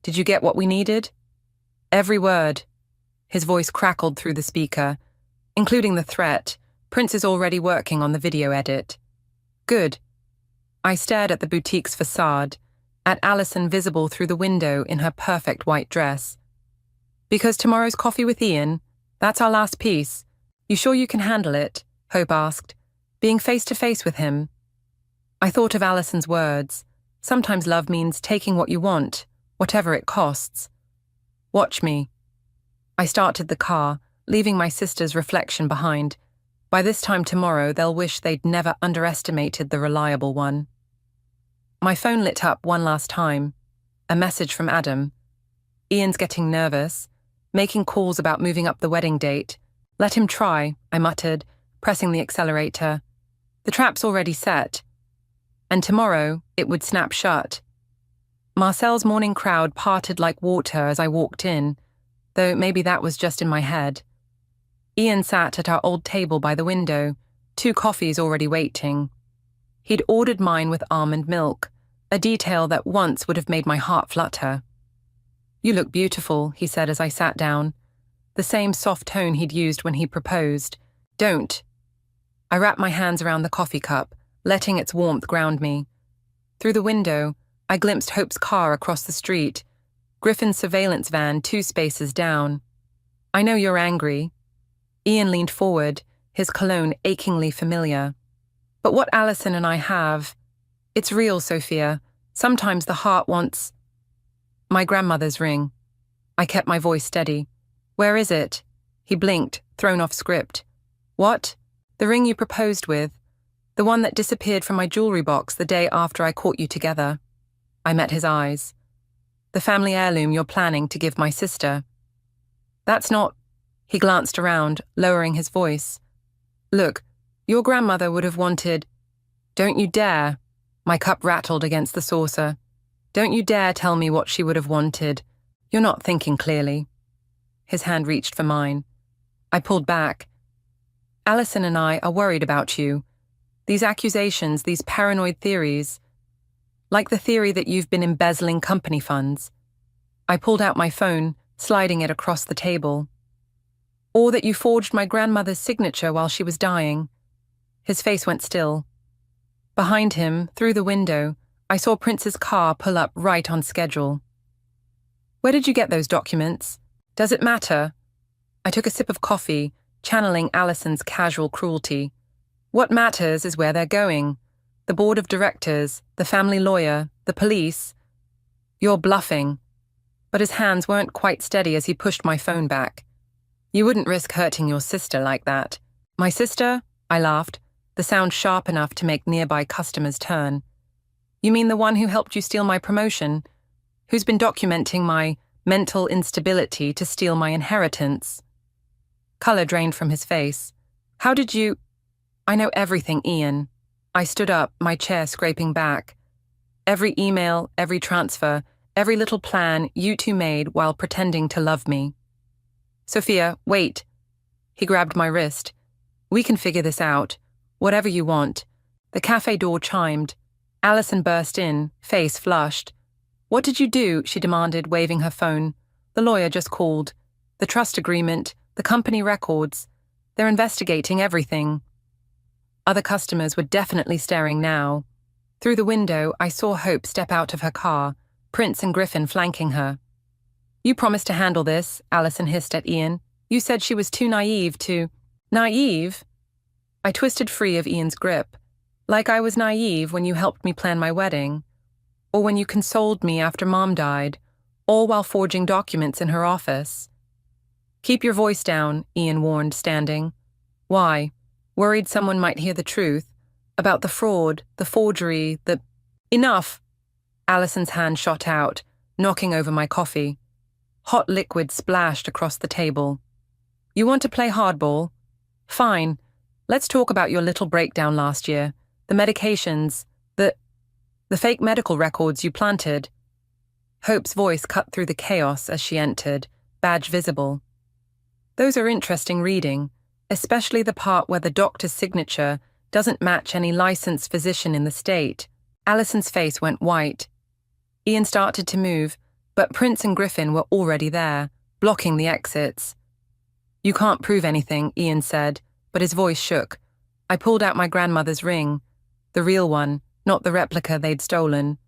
Did you get what we needed? Every word. His voice crackled through the speaker, including the threat. Prince is already working on the video edit. Good. I stared at the boutique's facade, at Alison visible through the window in her perfect white dress. Because tomorrow's coffee with Ian, that's our last piece. You sure you can handle it? Hope asked, being face to face with him. I thought of Alison's words. Sometimes love means taking what you want, whatever it costs. Watch me. I started the car, leaving my sister's reflection behind. By this time tomorrow, they'll wish they'd never underestimated the reliable one. My phone lit up one last time. A message from Adam. Ian's getting nervous, making calls about moving up the wedding date. Let him try, I muttered, pressing the accelerator. The trap's already set. And tomorrow, it would snap shut. Marcel's morning crowd parted like water as I walked in, though maybe that was just in my head. Ian sat at our old table by the window, 2 coffees already waiting. He'd ordered mine with almond milk, a detail that once would have made my heart flutter. "You look beautiful," he said as I sat down, the same soft tone he'd used when he proposed. "Don't." I wrapped my hands around the coffee cup, letting its warmth ground me. Through the window, I glimpsed Hope's car across the street, Griffin's surveillance van 2 spaces down. "I know you're angry." Ian leaned forward, his cologne achingly familiar. "But what Alison and I have, it's real, Sophia. Sometimes the heart wants—" My grandmother's ring. I kept my voice steady. "Where is it?" He blinked, thrown off script. "What?" "The ring you proposed with. The one that disappeared from my jewelry box the day after I caught you together." I met his eyes. "The family heirloom you're planning to give my sister." "That's not—" He glanced around, lowering his voice. "Look, your grandmother would have wanted—" "Don't you dare." My cup rattled against the saucer. "Don't you dare tell me what she would have wanted. You're not thinking clearly." His hand reached for mine. I pulled back. "Alison and I are worried about you. These accusations, these paranoid theories. Like the theory that you've been embezzling company funds." I pulled out my phone, sliding it across the table. "Or that you forged my grandmother's signature while she was dying." His face went still. Behind him, through the window, I saw Prince's car pull up right on schedule. "Where did you get those documents? Does it matter?" I took a sip of coffee, channeling Alison's casual cruelty. "What matters is where they're going. The board of directors, the family lawyer, the police." "You're bluffing." But his hands weren't quite steady as he pushed my phone back. "You wouldn't risk hurting your sister like that." "My sister?" I laughed, the sound sharp enough to make nearby customers turn. "You mean the one who helped you steal my promotion? Who's been documenting my mental instability to steal my inheritance?" Colour drained from his face. "How did you—" "I know everything, Ian." I stood up, my chair scraping back. "Every email, every transfer, every little plan you two made while pretending to love me." "Sophia, wait." He grabbed my wrist. "We can figure this out. Whatever you want." The cafe door chimed. Alison burst in, face flushed. "What did you do?" she demanded, waving her phone. "The lawyer just called. The trust agreement, the company records. They're investigating everything." Other customers were definitely staring now. Through the window, I saw Hope step out of her car, Prince and Griffin flanking her. "You promised to handle this," Alison hissed at Ian. "You said she was too naive to—" "Naive?" I twisted free of Ian's grip. "Like I was naive when you helped me plan my wedding. Or when you consoled me after Mom died, all while forging documents in her office." "Keep your voice down," Ian warned, standing. "Why? Worried someone might hear the truth? About the fraud, the forgery, the—" "Enough!" Alison's hand shot out, knocking over my coffee. Hot liquid splashed across the table. "You want to play hardball? Fine. Let's talk about your little breakdown last year. The medications, the fake medical records you planted." Hope's voice cut through the chaos as she entered, badge visible. "Those are interesting reading, especially the part where the doctor's signature doesn't match any licensed physician in the state." Alison's face went white. Ian started to move, but Prince and Griffin were already there, blocking the exits. "You can't prove anything," Ian said, but his voice shook. I pulled out my grandmother's ring, the real one, not the replica they'd stolen.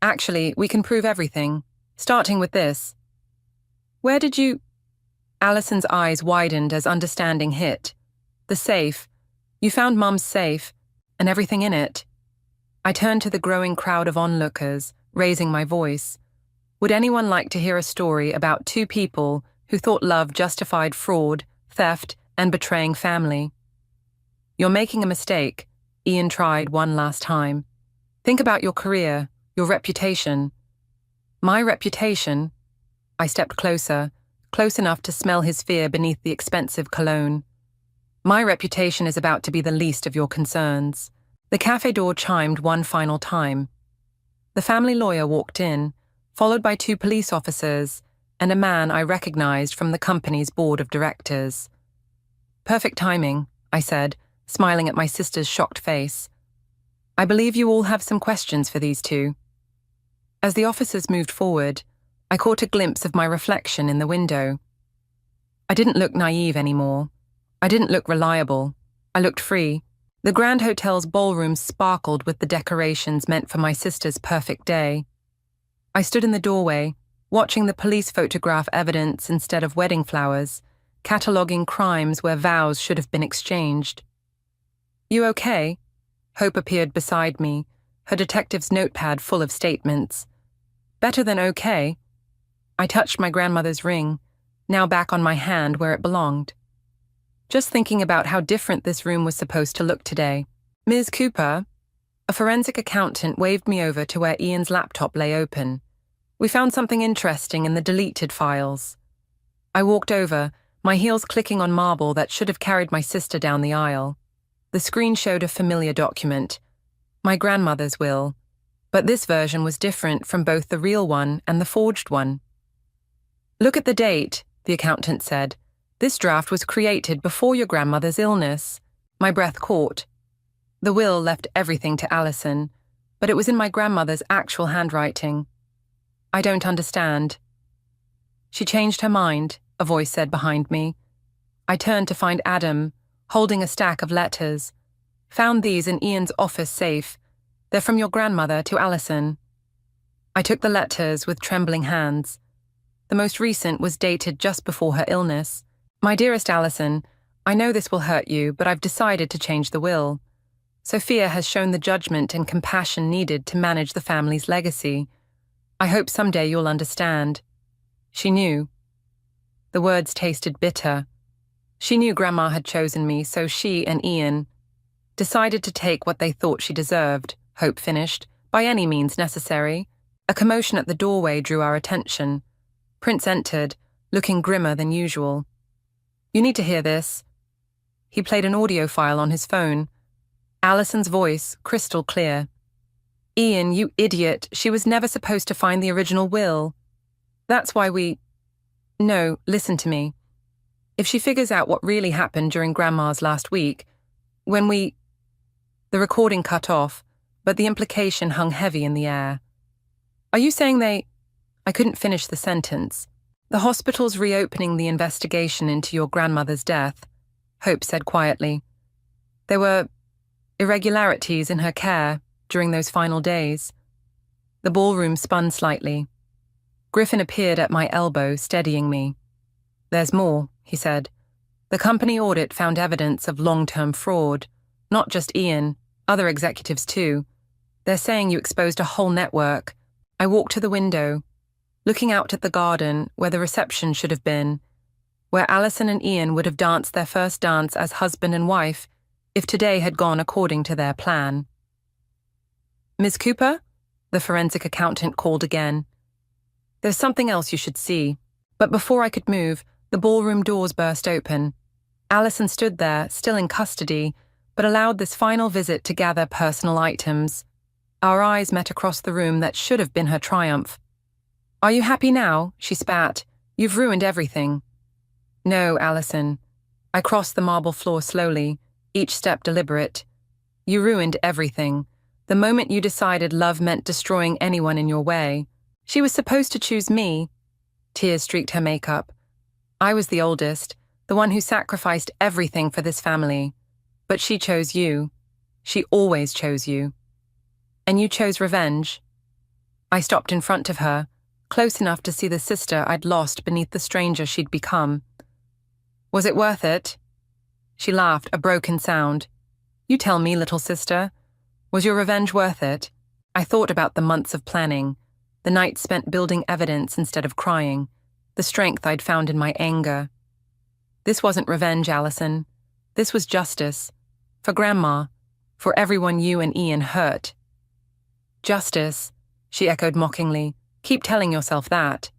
"Actually, we can prove everything, starting with this." "Where did you—" Alison's eyes widened as understanding hit. "The safe. You found Mum's safe, and everything in it." I turned to the growing crowd of onlookers, raising my voice. Would anyone like to hear a story about 2 people who thought love justified fraud, theft, and betraying family? "You're making a mistake," Ian tried one last time. "Think about your career, your reputation." "My reputation?" I stepped closer, close enough to smell his fear beneath the expensive cologne. "My reputation is about to be the least of your concerns." The cafe door chimed one final time. The family lawyer walked in, followed by 2 police officers and a man I recognized from the company's board of directors. Perfect timing, I said, smiling at my sister's shocked face. I believe you all have some questions for these two. As the officers moved forward, I caught a glimpse of my reflection in the window. I didn't look naive anymore. I didn't look reliable. I looked free. The Grand Hotel's ballroom sparkled with the decorations meant for my sister's perfect day. I stood in the doorway, watching the police photograph evidence instead of wedding flowers, cataloguing crimes where vows should have been exchanged. You okay? Hope appeared beside me, her detective's notepad full of statements. Better than okay. I touched my grandmother's ring, now back on my hand where it belonged. Just thinking about how different this room was supposed to look today. Ms. Cooper, a forensic accountant waved me over to where Ian's laptop lay open. We found something interesting in the deleted files. I walked over, my heels clicking on marble that should have carried my sister down the aisle. The screen showed a familiar document, my grandmother's will, but this version was different from both the real one and the forged one. Look at the date, the accountant said. This draft was created before your grandmother's illness. My breath caught. The will left everything to Alison, but it was in my grandmother's actual handwriting. I don't understand. She changed her mind, a voice said behind me. I turned to find Adam, holding a stack of letters. Found these in Ian's office safe. They're from your grandmother to Alison. I took the letters with trembling hands. The most recent was dated just before her illness. My dearest Alison, I know this will hurt you, but I've decided to change the will. Sophia has shown the judgment and compassion needed to manage the family's legacy. I hope someday you'll understand. She knew. The words tasted bitter. She knew Grandma had chosen me, so she and Ian decided to take what they thought she deserved, Hope finished, by any means necessary. A commotion at the doorway drew our attention. Prince entered, looking grimmer than usual. You need to hear this. He played an audio file on his phone. Alison's voice, crystal clear. Ian, you idiot, she was never supposed to find the original will. That's why we... No, listen to me. If she figures out what really happened during Grandma's last week, when we... The recording cut off, but the implication hung heavy in the air. Are you saying they... I couldn't finish the sentence. The hospital's reopening the investigation into your grandmother's death, Hope said quietly. There were irregularities in her care during those final days. The ballroom spun slightly. Griffin appeared at my elbow, steadying me. There's more, he said. The company audit found evidence of long-term fraud. Not just Ian, other executives too. They're saying you exposed a whole network. I walked to the window, looking out at the garden where the reception should have been, where Alison and Ian would have danced their first dance as husband and wife if today had gone according to their plan. Ms. Cooper? The forensic accountant called again. There's something else you should see. But before I could move, the ballroom doors burst open. Alison stood there, still in custody, but allowed this final visit to gather personal items. Our eyes met across the room that should have been her triumph. Are you happy now? She spat. You've ruined everything. No, Alison. I crossed the marble floor slowly, each step deliberate. You ruined everything. The moment you decided love meant destroying anyone in your way. She was supposed to choose me. Tears streaked her makeup. I was the oldest, the one who sacrificed everything for this family. But she chose you. She always chose you. And you chose revenge. I stopped in front of her, close enough to see the sister I'd lost beneath the stranger she'd become. Was it worth it? She laughed, a broken sound. You tell me, little sister. Was your revenge worth it? I thought about the months of planning, the nights spent building evidence instead of crying, the strength I'd found in my anger. This wasn't revenge, Alison. This was justice. For Grandma. For everyone you and Ian hurt. Justice, she echoed mockingly. Keep telling yourself that.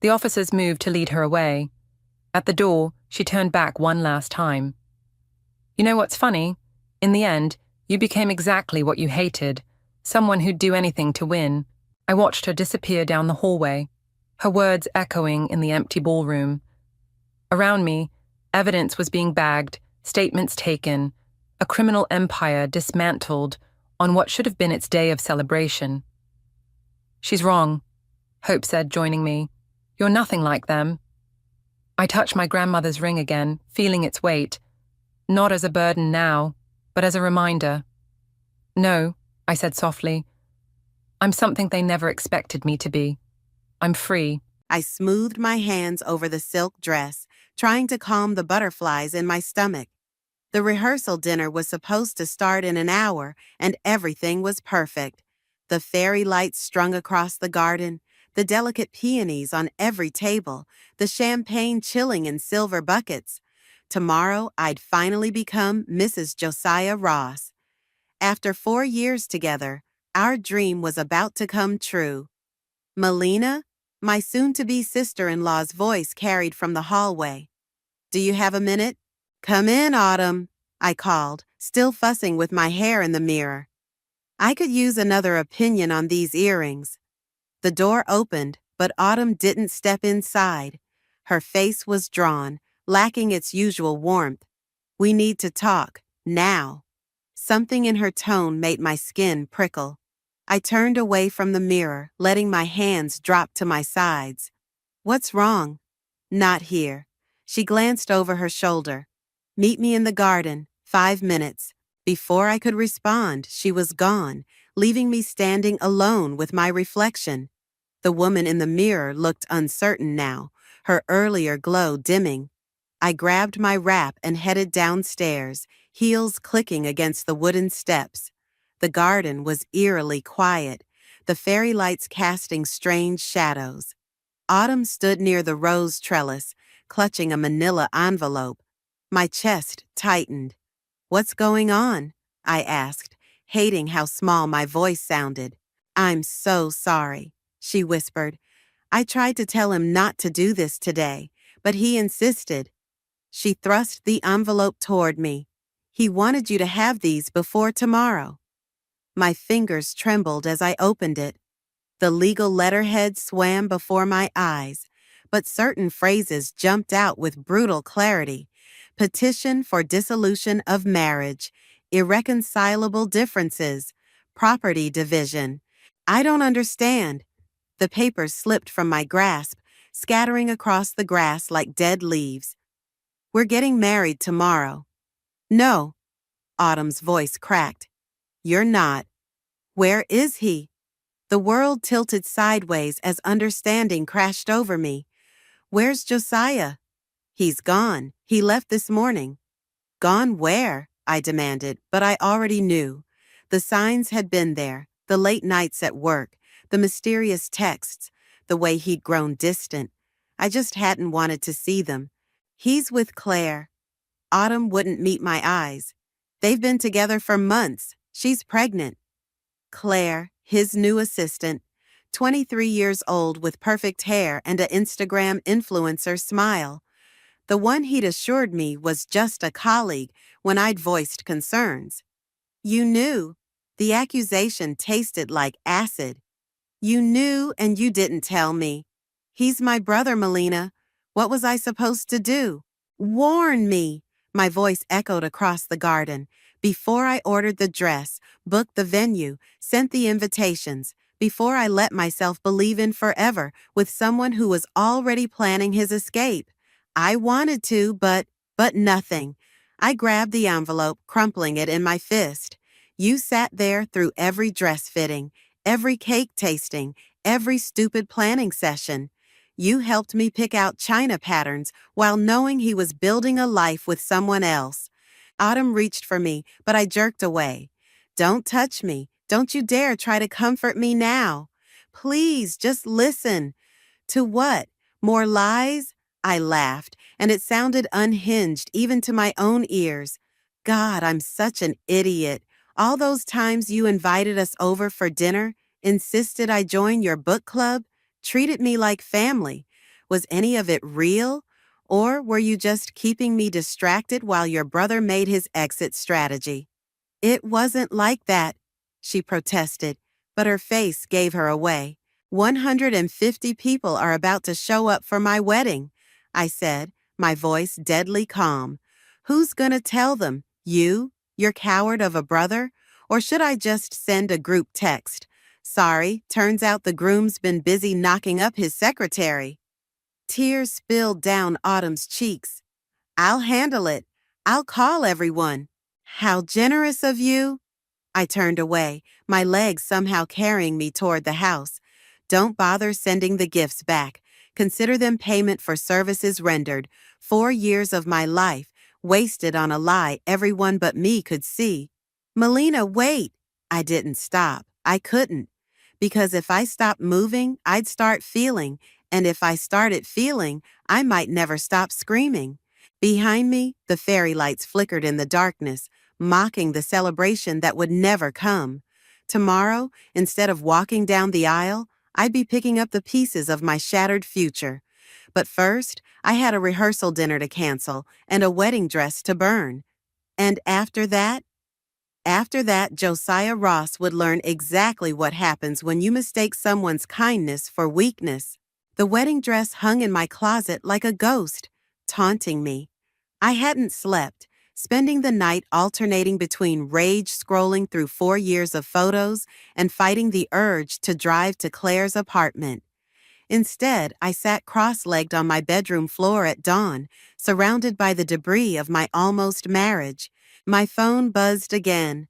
The officers moved to lead her away. At the door, she turned back one last time. You know what's funny? In the end, you became exactly what you hated, someone who'd do anything to win. I watched her disappear down the hallway, her words echoing in the empty ballroom. Around me, Evidence was being bagged, statements taken, a criminal empire dismantled on what should have been its day of celebration. "She's wrong," Hope said, joining me. "You're nothing like them." I touched my grandmother's ring again, feeling its weight, not as a burden now, but as a reminder. "No," I said softly. "I'm something they never expected me to be. I'm free."
I smoothed my hands over the silk dress, trying to calm the butterflies in my stomach. The rehearsal dinner was supposed to start in an hour, and everything was perfect. The fairy lights strung across the garden, the delicate peonies on every table, the champagne chilling in silver buckets. Tomorrow, I'd finally become Mrs. Josiah Ross. After 4 years together, our dream was about to come true. "Melina?" My soon-to-be sister-in-law's voice carried from the hallway. "Do you have a minute?" "Come in, Autumn," I called, still fussing with my hair in the mirror. I could use another opinion on these earrings. The door opened, but Autumn didn't step inside. Her face was drawn, lacking its usual warmth. "We need to talk, now." Something in her tone made my skin prickle. I turned away from the mirror, letting my hands drop to my sides. "What's wrong?" "Not here." She glanced over her shoulder. "Meet me in the garden, 5 minutes." Before I could respond, she was gone, leaving me standing alone with my reflection. The woman in the mirror looked uncertain now, her earlier glow dimming. I grabbed my wrap and headed downstairs, heels clicking against the wooden steps. The garden was eerily quiet, the fairy lights casting strange shadows. Autumn stood near the rose trellis, clutching a manila envelope. My chest tightened. "What's going on?" I asked, hating how small my voice sounded. "I'm so sorry," she whispered. "I tried to tell him not to do this today, but he insisted." She thrust the envelope toward me. "He wanted you to have these before tomorrow." My fingers trembled as I opened it. The legal letterhead swam before my eyes, but certain phrases jumped out with brutal clarity. Petition for dissolution of marriage, irreconcilable differences, property division. I don't understand. The papers slipped from my grasp, scattering across the grass like dead leaves. "We're getting married tomorrow." "No." Autumn's voice cracked. "You're not." "Where is he?" The world tilted sideways as understanding crashed over me. "Where's Josiah?" "He's gone. He left this morning." "Gone where?" I demanded, but I already knew. The signs had been there, the late nights at work, the mysterious texts, the way he'd grown distant. I just hadn't wanted to see them. "He's with Claire." Autumn wouldn't meet my eyes. "They've been together for months. She's pregnant." Claire, his new assistant, 23 years old with perfect hair and an Instagram influencer smile. The one he'd assured me was just a colleague when I'd voiced concerns. "You knew." The accusation tasted like acid. "You knew and you didn't tell me." "He's my brother, Melina. What was I supposed to do?" "Warn me." My voice echoed across the garden. "Before I ordered the dress, booked the venue, sent the invitations, before I let myself believe in forever with someone who was already planning his escape. I wanted to, but nothing." I grabbed the envelope, crumpling it in my fist. "You sat there through every dress fitting, every cake tasting, every stupid planning session. You helped me pick out china patterns while knowing he was building a life with someone else." Autumn reached for me, but I jerked away. "Don't touch me. Don't you dare try to comfort me now. Please, just listen." "To what? More lies?" I laughed, and it sounded unhinged even to my own ears. "God, I'm such an idiot. All those times you invited us over for dinner, insisted I join your book club, treated me like family. Was any of it real? Or were you just keeping me distracted while your brother made his exit strategy?" "It wasn't like that," she protested, but her face gave her away. 150 people are about to show up for my wedding," I said, my voice deadly calm. Who's gonna tell them? You? Your coward of a brother? Or should I just send a group text? Sorry, turns out the groom's been busy knocking up his secretary. Tears spilled down Autumn's cheeks. I'll handle it. I'll call everyone. How generous of you. I turned away, my legs somehow carrying me toward the house. Don't bother sending the gifts back. Consider them payment for services rendered. 4 years of my life, wasted on a lie everyone but me could see. Melina, wait! I didn't stop. I couldn't. Because if I stopped moving, I'd start feeling, and if I started feeling, I might never stop screaming. Behind me, the fairy lights flickered in the darkness, mocking the celebration that would never come. Tomorrow, instead of walking down the aisle, I'd be picking up the pieces of my shattered future. But first, I had a rehearsal dinner to cancel and a wedding dress to burn. And after that, Josiah Ross would learn exactly what happens when you mistake someone's kindness for weakness. The wedding dress hung in my closet like a ghost, taunting me. I hadn't slept, spending the night alternating between rage scrolling through 4 years of photos and fighting the urge to drive to Claire's apartment. Instead, I sat cross-legged on my bedroom floor at dawn, surrounded by the debris of my almost marriage. My phone buzzed again.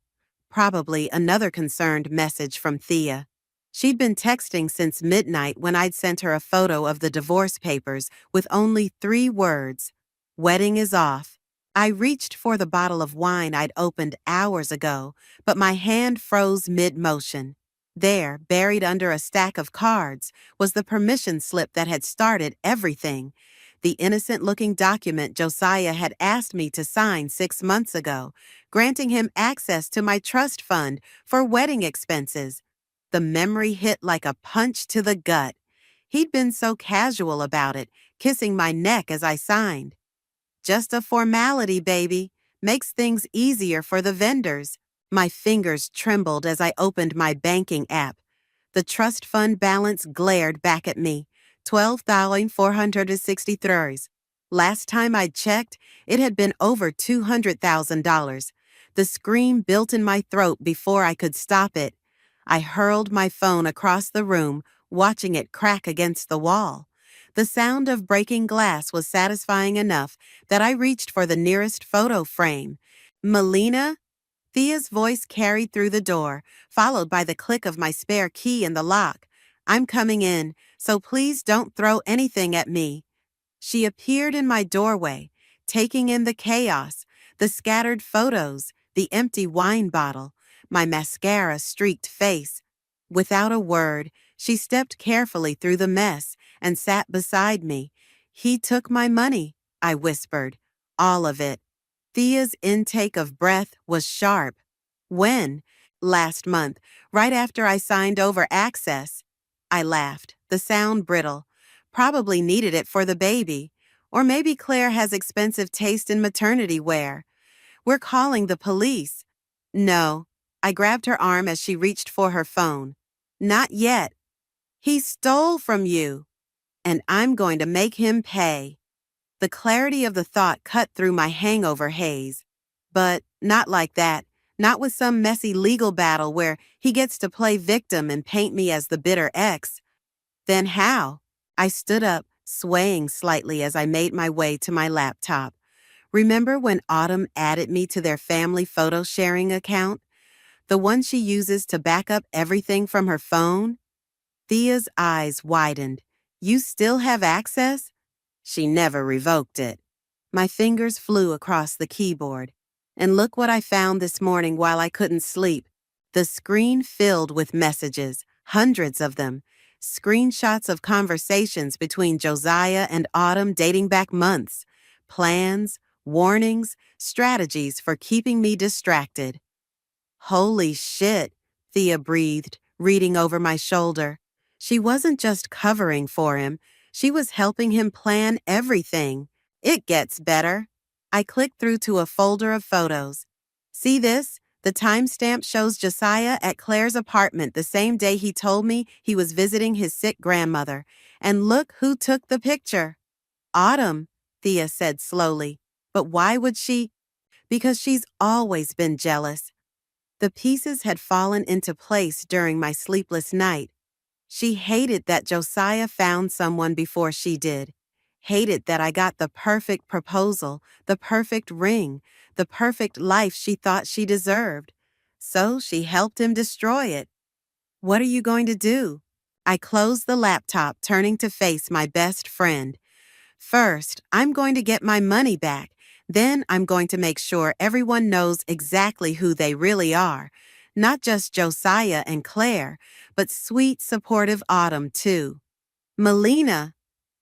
Probably another concerned message from Thea. She'd been texting since midnight when I'd sent her a photo of the divorce papers with only 3 words. Wedding is off. I reached for the bottle of wine I'd opened hours ago, but my hand froze mid-motion. There, buried under a stack of cards, was the permission slip that had started everything. The innocent-looking document Josiah had asked me to sign 6 months ago, granting him access to my trust fund for wedding expenses. The memory hit like a punch to the gut. He'd been so casual about it, kissing my neck as I signed. Just a formality, baby. Makes things easier for the vendors. My fingers trembled as I opened my banking app. The trust fund balance glared back at me. $12,463. Last time I checked, it had been over $200,000. The scream built in my throat before I could stop it. I hurled my phone across the room, watching it crack against the wall. The sound of breaking glass was satisfying enough that I reached for the nearest photo frame. Melina? Thea's voice carried through the door, followed by the click of my spare key in the lock. I'm coming in, so please don't throw anything at me. She appeared in my doorway, taking in the chaos, the scattered photos, the empty wine bottle, my mascara-streaked face. Without a word, she stepped carefully through the mess and sat beside me. He took my money, I whispered. All of it. Thea's intake of breath was sharp. When? Last month, right after I signed over access. I laughed, the sound brittle. Probably needed it for the baby. Or maybe Claire has expensive taste in maternity wear. We're calling the police. No. I grabbed her arm as she reached for her phone. Not yet. He stole from you. And I'm going to make him pay. The clarity of the thought cut through my hangover haze. But not like that. Not with some messy legal battle where he gets to play victim and paint me as the bitter ex. Then how? I stood up, swaying slightly as I made my way to my laptop. Remember when Autumn added me to their family photo sharing account? The one she uses to back up everything from her phone? Thea's eyes widened. You still have access? She never revoked it. My fingers flew across the keyboard. And look what I found this morning while I couldn't sleep. The screen filled with messages, hundreds of them. Screenshots of conversations between Josiah and Autumn dating back months. Plans, warnings, strategies for keeping me distracted. Holy shit, Thea breathed, reading over my shoulder. She wasn't just covering for him. She was helping him plan everything. It gets better. I clicked through to a folder of photos. See this? The timestamp shows Josiah at Claire's apartment the same day he told me he was visiting his sick grandmother. And look who took the picture. Autumn. Thea said slowly. But why would she? Because she's always been jealous. The pieces had fallen into place during my sleepless night. She hated that Josiah found someone before she did. Hated that I got the perfect proposal, the perfect ring, the perfect life she thought she deserved. So she helped him destroy it. What are you going to do? I closed the laptop, turning to face my best friend. First, I'm going to get my money back. Then I'm going to make sure everyone knows exactly who they really are. Not just Josiah and Claire, but sweet, supportive Autumn, too. Melina,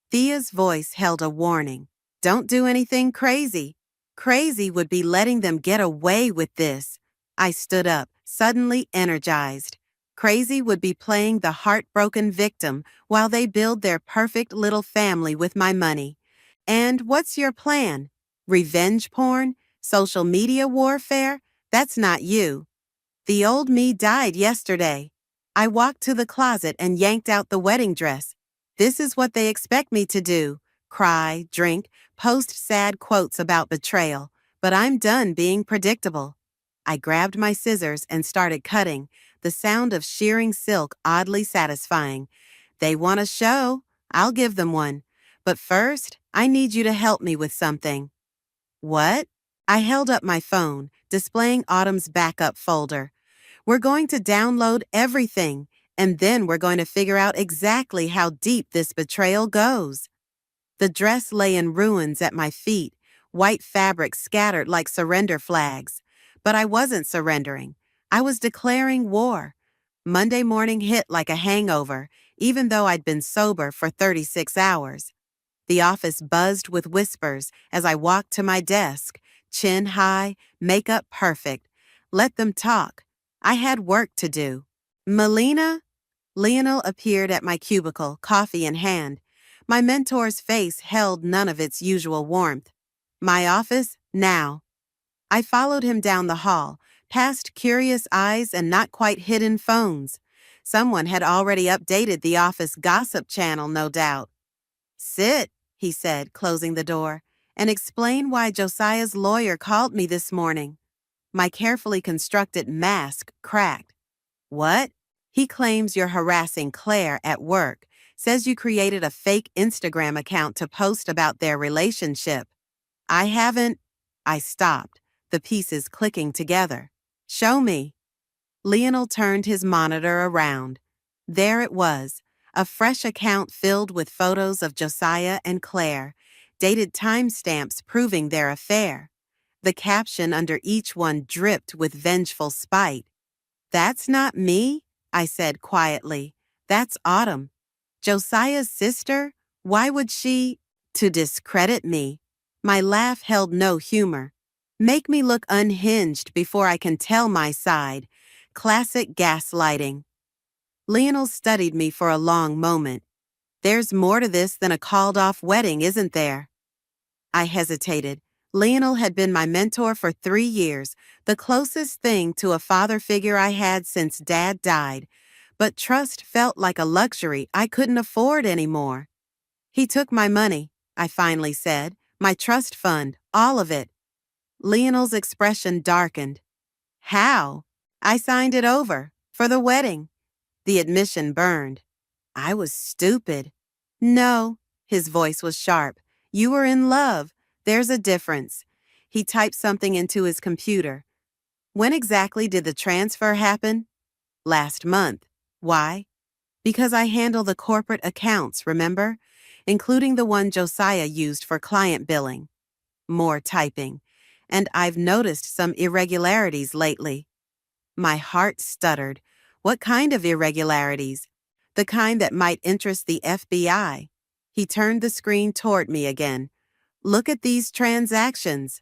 Thea's voice held a warning. Don't do anything crazy. Crazy would be letting them get away with this. I stood up, suddenly energized. Crazy would be playing the heartbroken victim while they build their perfect little family with my money. And what's your plan? Revenge porn? Social media warfare? That's not you. The old me died yesterday. I walked to the closet and yanked out the wedding dress. This is what they expect me to do. Cry, drink, post sad quotes about betrayal. But I'm done being predictable. I grabbed my scissors and started cutting, the sound of shearing silk oddly satisfying. They want a show. I'll give them one. But first, I need you to help me with something. What? I held up my phone, displaying Autumn's backup folder. We're going to download everything, and then we're going to figure out exactly how deep this betrayal goes. The dress lay in ruins at my feet, white fabric scattered like surrender flags. But I wasn't surrendering. I was declaring war. Monday morning hit like a hangover, even though I'd been sober for 36 hours. The office buzzed with whispers as I walked to my desk, chin high, makeup perfect. Let them talk. I had work to do. Melina? Lionel appeared at my cubicle, coffee in hand. My mentor's face held none of its usual warmth. My office, now. I followed him down the hall, past curious eyes and not quite hidden phones. Someone had already updated the office gossip channel, no doubt. Sit, he said, closing the door, and explain why Josiah's lawyer called me this morning. My carefully constructed mask cracked. What? He claims you're harassing Claire at work, says you created a fake Instagram account to post about their relationship. I haven't. I stopped, the pieces clicking together. Show me. Lionel turned his monitor around. There it was, a fresh account filled with photos of Josiah and Claire, dated timestamps proving their affair. The caption under each one dripped with vengeful spite. That's not me, I said quietly. That's Autumn. Josiah's sister? Why would she? To discredit me. My laugh held no humor. Make me look unhinged before I can tell my side. Classic gaslighting. Lionel studied me for a long moment. There's more to this than a called-off wedding, isn't there? I hesitated. Lionel had been my mentor for 3 years, the closest thing to a father figure I had since Dad died. But trust felt like a luxury I couldn't afford anymore. He took my money, I finally said, my trust fund, all of it. Lionel's expression darkened. How? I signed it over, for the wedding. The admission burned. I was stupid. No, his voice was sharp. You were in love. There's a difference. He typed something into his computer. When exactly did the transfer happen? Last month. Why? Because I handle the corporate accounts, remember? Including the one Josiah used for client billing. More typing. And I've noticed some irregularities lately. My heart stuttered. What kind of irregularities? The kind that might interest the FBI. He turned the screen toward me again. Look at these transactions.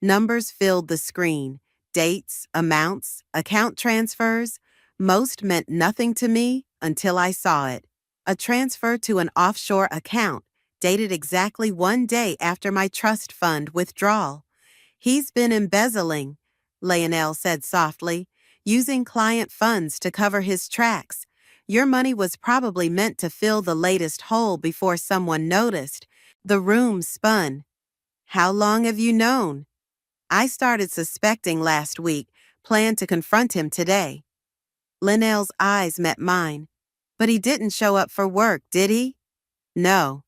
Numbers filled the screen. Dates, amounts, account transfers. Most meant nothing to me until I saw it. A transfer to an offshore account, dated exactly 1 day after my trust fund withdrawal. He's been embezzling, Lionel said softly, using client funds to cover his tracks. Your money was probably meant to fill the latest hole before someone noticed. The room spun. How long have you known? I started suspecting last week, planned to confront him today. Linnell's eyes met mine. But he didn't show up for work, did he? No.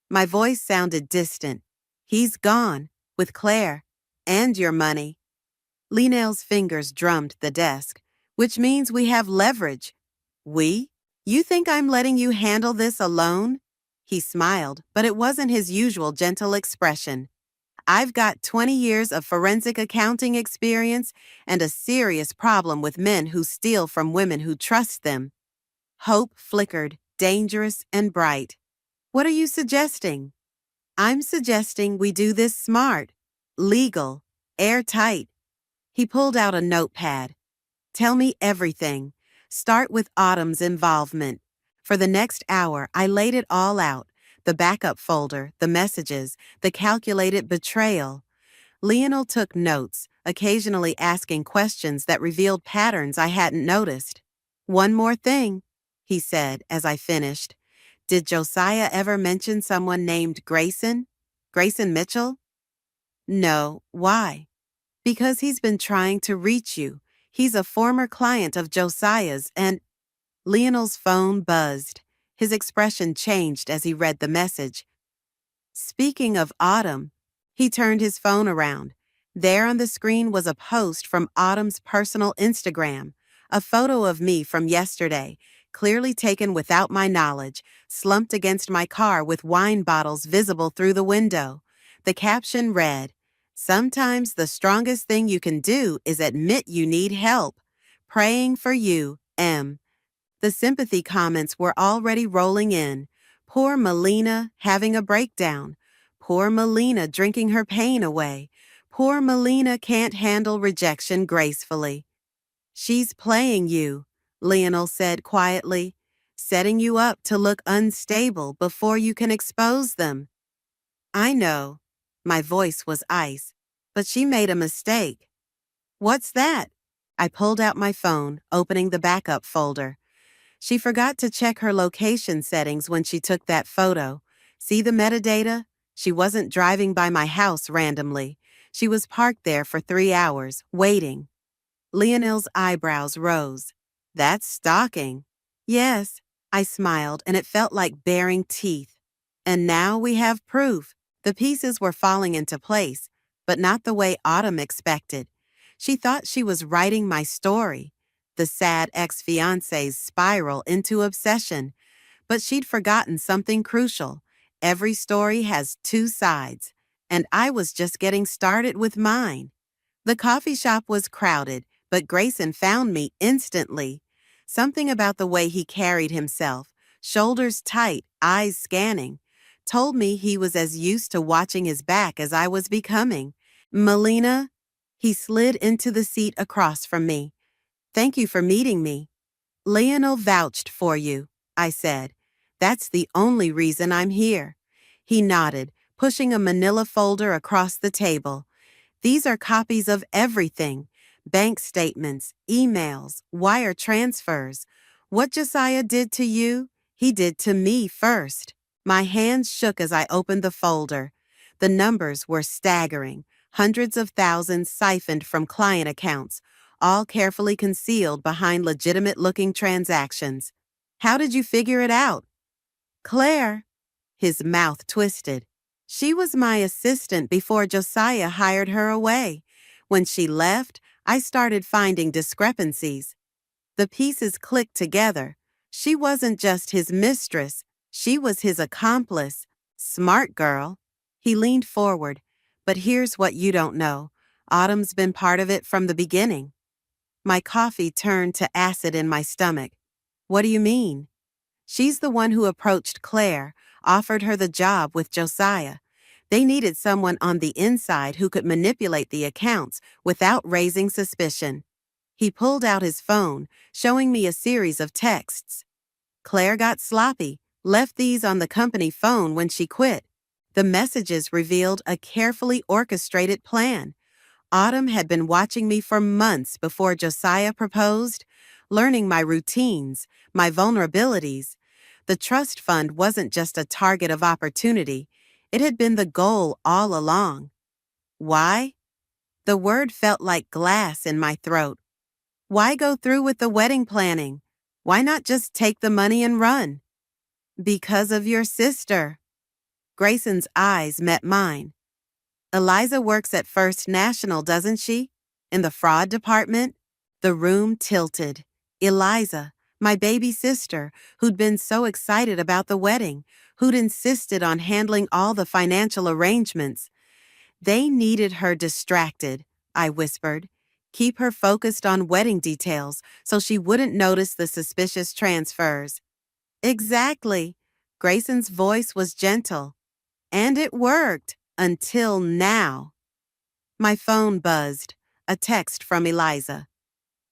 My voice sounded distant. He's gone, with Claire, and your money. Linnell's fingers drummed the desk, which means we have leverage. We? You think I'm letting you handle this alone? He smiled, but it wasn't his usual gentle expression. I've got 20 years of forensic accounting experience and a serious problem with men who steal from women who trust them. Hope flickered, dangerous and bright. What are you suggesting? I'm suggesting we do this smart, legal, airtight. He pulled out a notepad. Tell me everything. Start with Autumn's involvement. For the next hour, I laid it all out. The backup folder, the messages, the calculated betrayal. Lionel took notes, occasionally asking questions that revealed patterns I hadn't noticed. One more thing, he said as I finished. Did Josiah ever mention someone named Grayson? Grayson Mitchell? No. Why? Because he's been trying to reach you. He's a former client of Josiah's and... Lionel's phone buzzed. His expression changed as he read the message. Speaking of Autumn, he turned his phone around. There on the screen was a post from Autumn's personal Instagram, a photo of me from yesterday, clearly taken without my knowledge, slumped against my car with wine bottles visible through the window. The caption read, "Sometimes the strongest thing you can do is admit you need help. Praying for you, M." The sympathy comments were already rolling in. Poor Melina having a breakdown. Poor Melina drinking her pain away. Poor Melina can't handle rejection gracefully. She's playing you, Lionel said quietly, setting you up to look unstable before you can expose them. I know. My voice was ice, but she made a mistake. What's that? I pulled out my phone, opening the backup folder. She forgot to check her location settings when she took that photo. See the metadata? She wasn't driving by my house randomly. She was parked there for 3 hours, waiting. Lionel's eyebrows rose. That's stalking. Yes, I smiled, and it felt like baring teeth. And now we have proof. The pieces were falling into place, but not the way Autumn expected. She thought she was writing my story, the sad ex-fiancé's spiral into obsession. But she'd forgotten something crucial. Every story has 2 sides, and I was just getting started with mine. The coffee shop was crowded, but Grayson found me instantly. Something about the way he carried himself, shoulders tight, eyes scanning, told me he was as used to watching his back as I was becoming. Melina? He slid into the seat across from me. Thank you for meeting me. Lionel vouched for you, I said. That's the only reason I'm here. He nodded, pushing a manila folder across the table. These are copies of everything. Bank statements, emails, wire transfers. What Josiah did to you, he did to me first. My hands shook as I opened the folder. The numbers were staggering. Hundreds of thousands siphoned from client accounts, all carefully concealed behind legitimate-looking transactions. How did you figure it out? Claire. His mouth twisted. She was my assistant before Josiah hired her away. When she left, I started finding discrepancies. The pieces clicked together. She wasn't just his mistress. She was his accomplice. Smart girl. He leaned forward. But here's what you don't know. Autumn's been part of it from the beginning. My coffee turned to acid in my stomach. What do you mean? She's the one who approached Claire, offered her the job with Josiah. They needed someone on the inside who could manipulate the accounts without raising suspicion. He pulled out his phone, showing me a series of texts. Claire got sloppy, left these on the company phone when she quit. The messages revealed a carefully orchestrated plan. Autumn had been watching me for months before Josiah proposed, learning my routines, my vulnerabilities. The trust fund wasn't just a target of opportunity. It had been the goal all along. Why? The word felt like glass in my throat. Why go through with the wedding planning? Why not just take the money and run? Because of your sister. Grayson's eyes met mine. Eliza works at First National, doesn't she? In the fraud department? The room tilted. Eliza, my baby sister, who'd been so excited about the wedding, who'd insisted on handling all the financial arrangements. They needed her distracted, I whispered. Keep her focused on wedding details so she wouldn't notice the suspicious transfers. Exactly. Grayson's voice was gentle. And it worked, until now. My phone buzzed. A text from Eliza.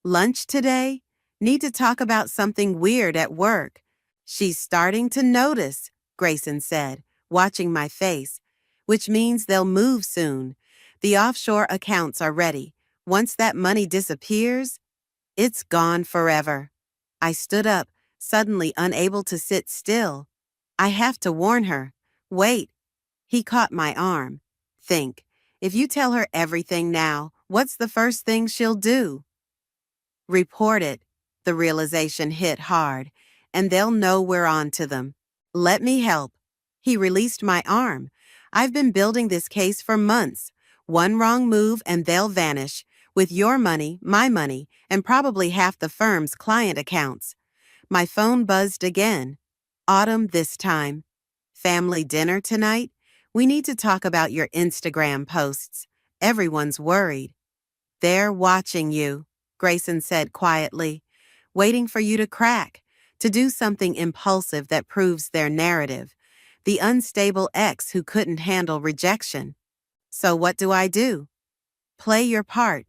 Lunch today? Need to talk about something weird at work. She's starting to notice, Grayson said, watching my face, which means they'll move soon. The offshore accounts are ready. Once that money disappears, it's gone forever. I stood up, suddenly unable to sit still. I have to warn her. Wait. He caught my arm. Think. If you tell her everything now, what's the first thing she'll do? Report it. The realization hit hard, and they'll know we're on to them. Let me help. He released my arm. I've been building this case for months. One wrong move and they'll vanish, with your money, my money, and probably half the firm's client accounts. My phone buzzed again. Autumn this time. Family dinner tonight? We need to talk about your Instagram posts. Everyone's worried. They're watching you, Grayson said quietly, waiting for you to crack, to do something impulsive that proves their narrative. The unstable ex who couldn't handle rejection. So what do I do? Play your part.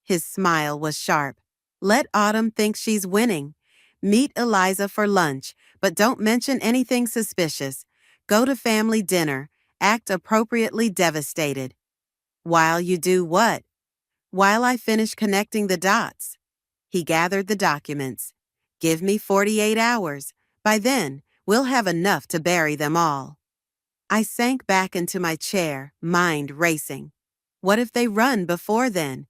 His smile was sharp. Let Autumn think she's winning. Meet Eliza for lunch, but don't mention anything suspicious. Go to family dinner. Act appropriately devastated. While you do what? While I finish connecting the dots. He gathered the documents. Give me 48 hours. By then, we'll have enough to bury them all. I sank back into my chair, mind racing. What if they run before then?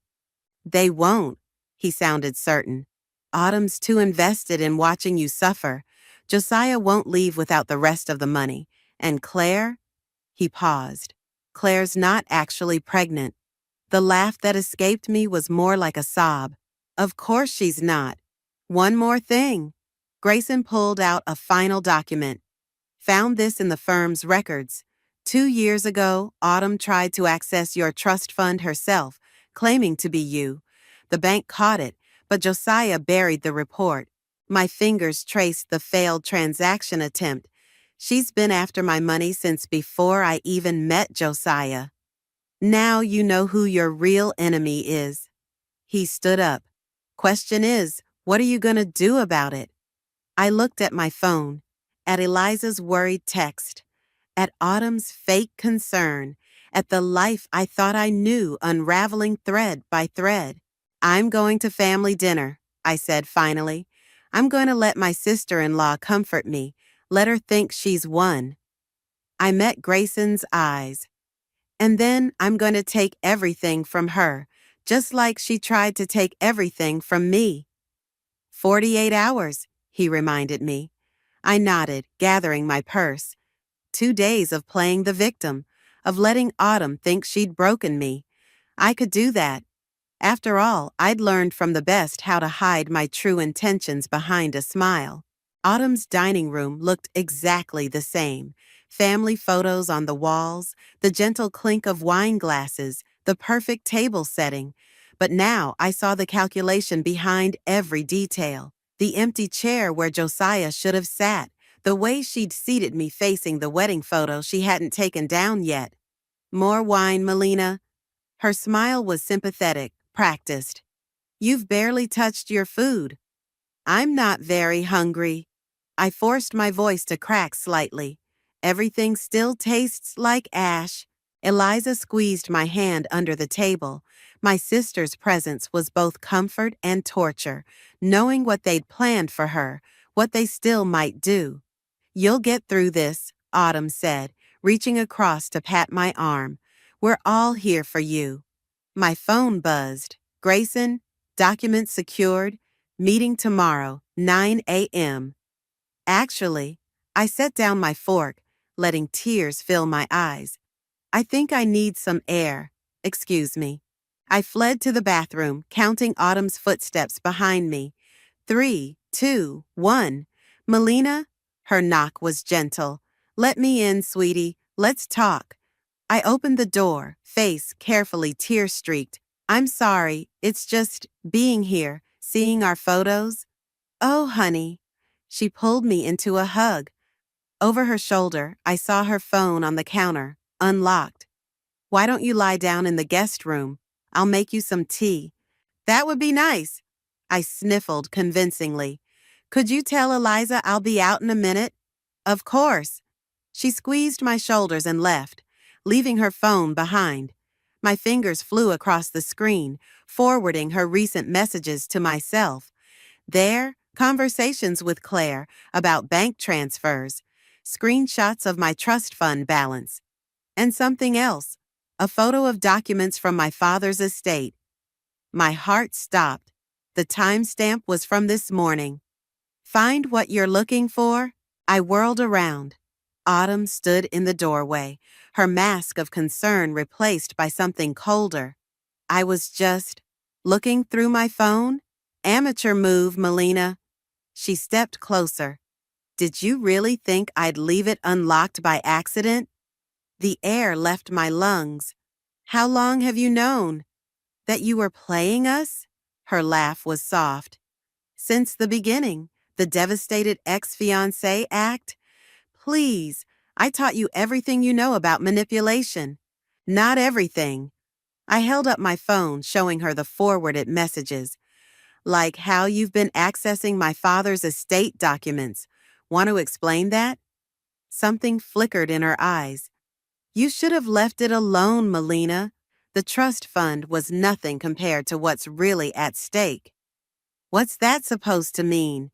They won't, he sounded certain. Autumn's too invested in watching you suffer. Josiah won't leave without the rest of the money. And Claire? He paused. Claire's not actually pregnant. The laugh that escaped me was more like a sob. Of course she's not. One more thing. Grayson pulled out a final document. Found this in the firm's records. 2 years ago, Autumn tried to access your trust fund herself, claiming to be you. The bank caught it, but Josiah buried the report. My fingers traced the failed transaction attempt. She's been after my money since before I even met Josiah. Now you know who your real enemy is. He stood up. Question is, what are you going to do about it? I looked at my phone, at Eliza's worried text, at Autumn's fake concern, at the life I thought I knew unraveling thread by thread. I'm going to family dinner, I said finally. I'm going to let my sister-in-law comfort me. Let her think she's won. I met Grayson's eyes. And then I'm going to take everything from her, just like she tried to take everything from me. 48 hours, he reminded me. I nodded, gathering my purse. 2 days of playing the victim, of letting Autumn think she'd broken me. I could do that. After all, I'd learned from the best how to hide my true intentions behind a smile. Autumn's dining room looked exactly the same. Family photos on the walls, the gentle clink of wine glasses, the perfect table setting. But now I saw the calculation behind every detail. The empty chair where Josiah should have sat, the way she'd seated me facing the wedding photo she hadn't taken down yet. More wine, Melina? Her smile was sympathetic, practiced. You've barely touched your food. I'm not very hungry. I forced my voice to crack slightly. Everything still tastes like ash. Eliza squeezed my hand under the table. My sister's presence was both comfort and torture, knowing what they'd planned for her, what they still might do. You'll get through this, Autumn said, reaching across to pat my arm. We're all here for you. My phone buzzed. Grayson, documents secured. Meeting tomorrow, 9 a.m. Actually, I set down my fork, letting tears fill my eyes. I think I need some air. Excuse me. I fled to the bathroom, counting Autumn's footsteps behind me. 3, 2, 1. Melina? Her knock was gentle. Let me in, sweetie. Let's talk. I opened the door, face carefully tear-streaked. I'm sorry, it's just being here, seeing our photos. Oh, honey. She pulled me into a hug. Over her shoulder, I saw her phone on the counter, unlocked. Why don't you lie down in the guest room? I'll make you some tea. That would be nice. I sniffled convincingly. Could you tell Eliza I'll be out in a minute? Of course. She squeezed my shoulders and left, leaving her phone behind. My fingers flew across the screen, forwarding her recent messages to myself. There, conversations with Claire about bank transfers, screenshots of my trust fund balance, and something else, a photo of documents from my father's estate. My heart stopped. The timestamp was from this morning. Find what you're looking for? I whirled around. Autumn stood in the doorway, her mask of concern replaced by something colder. I was just looking through my phone? Amateur move, Melina. She stepped closer. Did you really think I'd leave it unlocked by accident? The air left my lungs. How long have you known? That you were playing us? Her laugh was soft. Since the beginning, the devastated ex-fiancé act? Please, I taught you everything you know about manipulation. Not everything. I held up my phone, showing her the forwarded messages. Like how you've been accessing my father's estate documents. Want to explain that? Something flickered in her eyes. You should have left it alone, Melina. The trust fund was nothing compared to what's really at stake. What's that supposed to mean?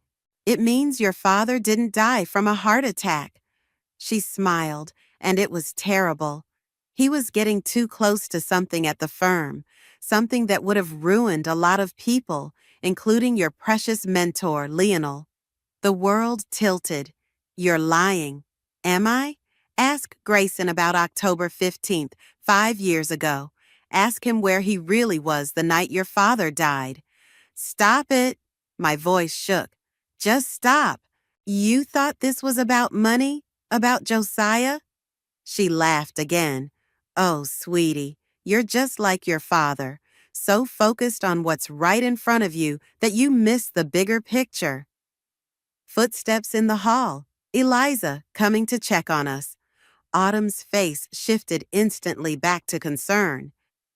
It means your father didn't die from a heart attack. She smiled, and it was terrible. He was getting too close to something at the firm, something that would have ruined a lot of people, including your precious mentor, Lionel. The world tilted. You're lying. Am I? Ask Grayson about October 15th, 5 years ago. Ask him where he really was the night your father died. Stop it. My voice shook. Just stop. You thought this was about money? About Josiah? She laughed again. Oh, sweetie, you're just like your father, so focused on what's right in front of you that you miss the bigger picture. Footsteps in the hall. Eliza, coming to check on us. Autumn's face shifted instantly back to concern.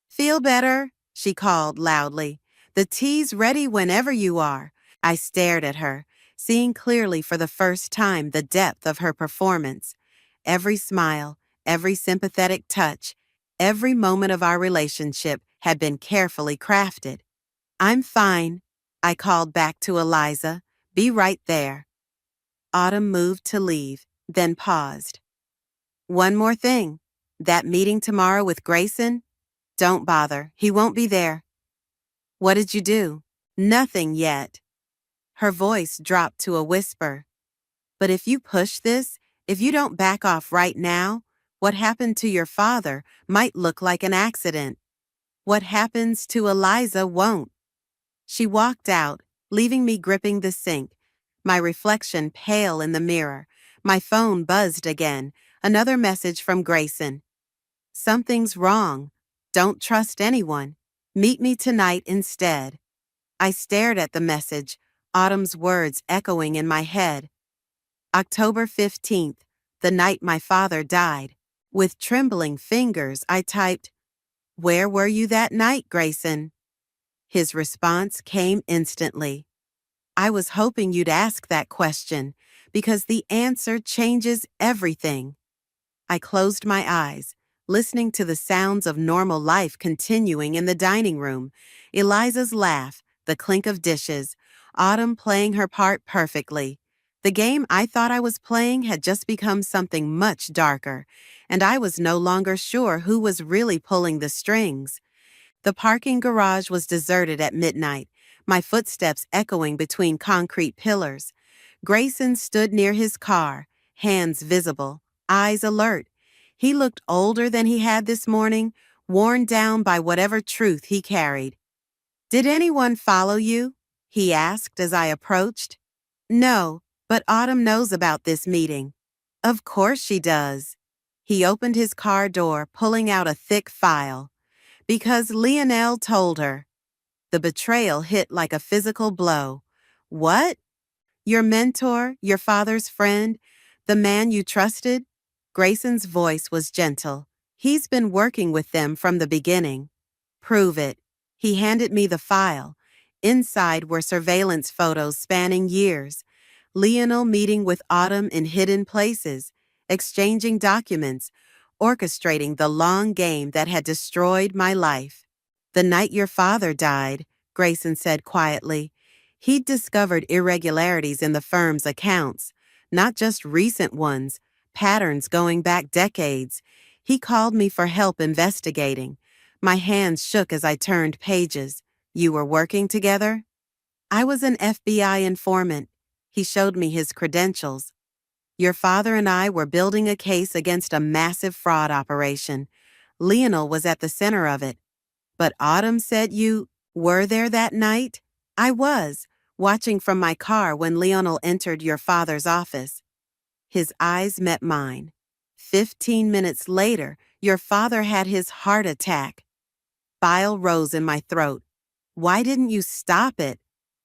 Feel better? She called loudly. The tea's ready whenever you are. I stared at her, seeing clearly for the first time the depth of her performance. Every smile, every sympathetic touch, every moment of our relationship had been carefully crafted. I'm fine, I called back to Eliza. Be right there. Autumn moved to leave, then paused. One more thing. That meeting tomorrow with Grayson? Don't bother. He won't be there. What did you do? Nothing yet. Her voice dropped to a whisper. But if you push this, if you don't back off right now, what happened to your father might look like an accident. What happens to Eliza won't. She walked out, leaving me gripping the sink, my reflection pale in the mirror. My phone buzzed again, another message from Grayson. Something's wrong. Don't trust anyone. Meet me tonight instead. I stared at the message, Autumn's words echoing in my head. October 15th, the night my father died. With trembling fingers, I typed, "Where were you that night, Grayson?" His response came instantly. I was hoping you'd ask that question, because the answer changes everything. I closed my eyes, listening to the sounds of normal life continuing in the dining room. Eliza's laugh, the clink of dishes, Autumn playing her part perfectly. The game I thought I was playing had just become something much darker, and I was no longer sure who was really pulling the strings. The parking garage was deserted at midnight, my footsteps echoing between concrete pillars. Grayson stood near his car, hands visible, eyes alert. He looked older than he had this morning, worn down by whatever truth he carried. "Did anyone follow you?" he asked as I approached. "No, but Autumn knows about this meeting." "Of course she does." He opened his car door, pulling out a thick file. "Because Lionel told her." The betrayal hit like a physical blow. "What? Your mentor, your father's friend, the man you trusted?" Grayson's voice was gentle. "He's been working with them from the beginning." "Prove it." He handed me the file. Inside were surveillance photos spanning years. Lionel meeting with Autumn in hidden places, exchanging documents, orchestrating the long game that had destroyed my life. "The night your father died," Grayson said quietly, "he'd discovered irregularities in the firm's accounts, not just recent ones, patterns going back decades. He called me for help investigating." My hands shook as I turned pages. "You were working together?" "I was an FBI informant." He showed me his credentials. "Your father and I were building a case against a massive fraud operation. Lionel was at the center of it." "But Autumn said you were there that night?" "I was, watching from my car when Lionel entered your father's office." His eyes met mine. 15 minutes later, your father had his heart attack. Bile rose in my throat. "Why didn't you stop it?"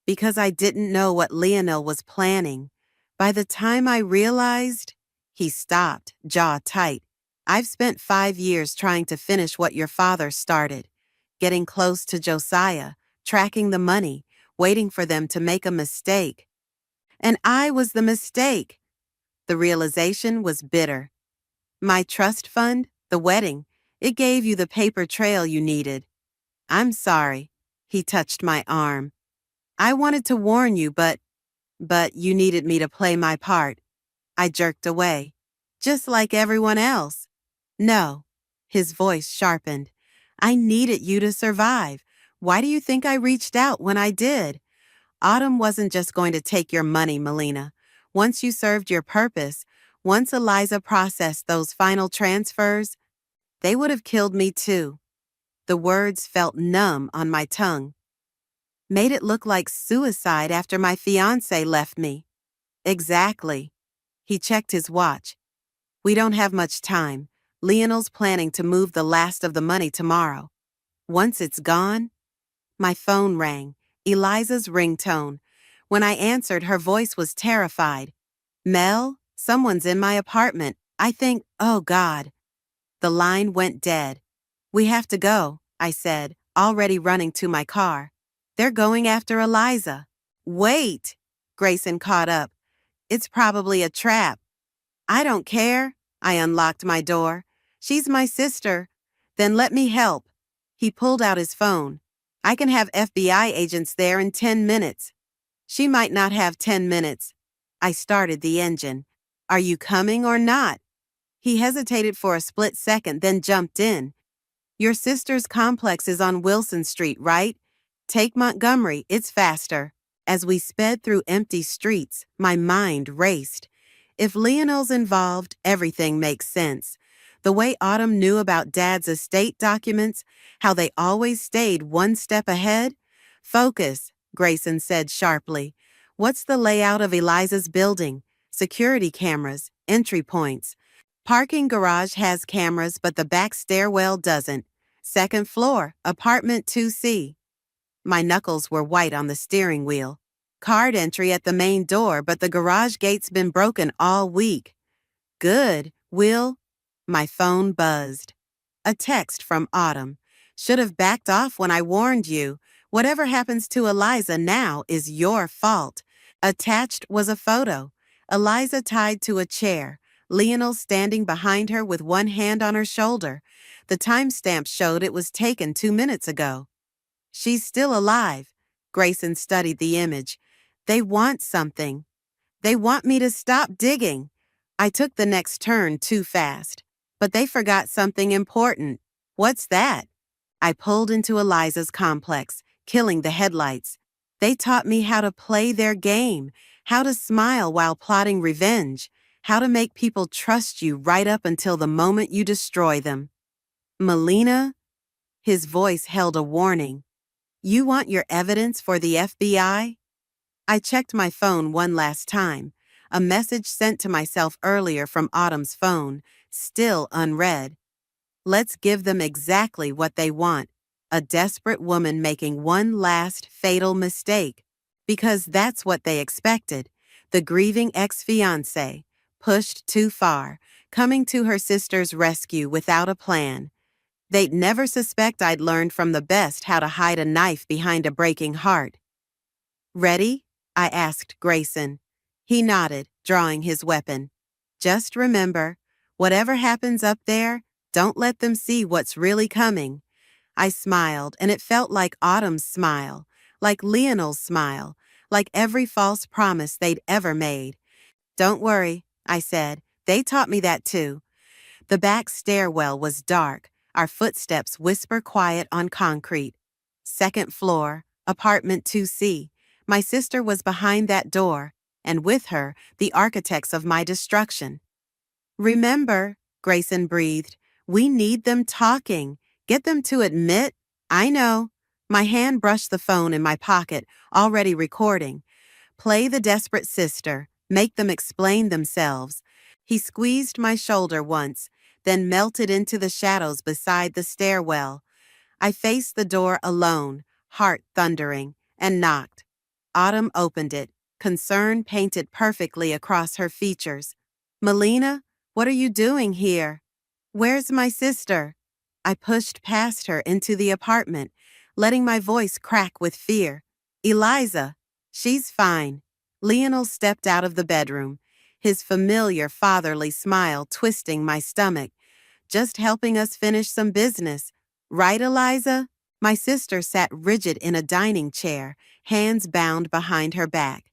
"Because I didn't know what Lionel was planning. By the time I realized..." He stopped, jaw tight. "I've spent 5 years trying to finish what your father started. Getting close to Josiah, tracking the money, waiting for them to make a mistake. And I was the mistake." The realization was bitter. "My trust fund, the wedding, it gave you the paper trail you needed." "I'm sorry." He touched my arm. "I wanted to warn you, but you needed me to play my part." I jerked away. "Just like everyone else." "No." His voice sharpened. "I needed you to survive. Why do you think I reached out when I did? Autumn wasn't just going to take your money, Melina. Once you served your purpose, once Eliza processed those final transfers, they would have killed me too." The words felt numb on my tongue. "Made it look like suicide after my fiancé left me." "Exactly." He checked his watch. "We don't have much time. Lionel's planning to move the last of the money tomorrow. Once it's gone..." My phone rang, Eliza's ringtone. When I answered, her voice was terrified. "Mel, someone's in my apartment. I think, oh God." The line went dead. "We have to go," I said, already running to my car. "They're going after Eliza." "Wait!" Grayson caught up. "It's probably a trap." "I don't care." I unlocked my door. "She's my sister." "Then let me help." He pulled out his phone. "I can have FBI agents there in 10 minutes." "She might not have 10 minutes. I started the engine. "Are you coming or not?" He hesitated for a split second, then jumped in. "Your sister's complex is on Wilson Street, right? Take Montgomery, it's faster." As we sped through empty streets, my mind raced. If Lionel's involved, everything makes sense. The way Autumn knew about Dad's estate documents, how they always stayed one step ahead. "Focus," Grayson said sharply. "What's the layout of Eliza's building? Security cameras, entry points. Parking garage has cameras, but the back stairwell doesn't. Second floor, apartment 2C. My knuckles were white on the steering wheel. Card entry at the main door, but the garage gate's been broken all week. Good, Will. My phone buzzed. A text from Autumn. "Should have backed off when I warned you. Whatever happens to Eliza now is your fault." Attached was a photo. Eliza tied to a chair. Lionel standing behind her with one hand on her shoulder. The timestamp showed it was taken 2 minutes ago. "She's still alive." Grayson studied the image. "They want something." They want me to stop digging. I took the next turn too fast, but they forgot something important. What's that? I pulled into Eliza's complex, killing the headlights. They taught me how to play their game, how to smile while plotting revenge, how to make people trust you right up until the moment you destroy them. Melina? His voice held a warning. You want your evidence for the FBI? I checked my phone one last time. A message sent to myself earlier from Autumn's phone, still unread. Let's give them exactly what they want. A desperate woman making one last fatal mistake. Because that's what they expected. The grieving ex-fiancé, pushed too far, coming to her sister's rescue without a plan. They'd never suspect I'd learned from the best how to hide a knife behind a breaking heart. Ready? I asked Grayson. He nodded, drawing his weapon. Just remember, whatever happens up there, don't let them see what's really coming. I smiled, and it felt like Autumn's smile, like Leonel's smile, like every false promise they'd ever made. Don't worry, I said. They taught me that too. The back stairwell was dark, our footsteps whisper quiet on concrete. Second floor, apartment 2C. My sister was behind that door, and with her, the architects of my destruction. Remember, Grayson breathed, we need them talking. Get them to admit. I know. My hand brushed the phone in my pocket, already recording. Play the desperate sister. Make them explain themselves. He squeezed my shoulder once, then melted into the shadows beside the stairwell. I faced the door alone, heart thundering, and knocked. Autumn opened it, concern painted perfectly across her features. Melina, what are you doing here? Where's my sister? I pushed past her into the apartment, letting my voice crack with fear. Eliza, she's fine. Lionel stepped out of the bedroom, his familiar fatherly smile twisting my stomach. Just helping us finish some business. Right, Eliza? My sister sat rigid in a dining chair, hands bound behind her back.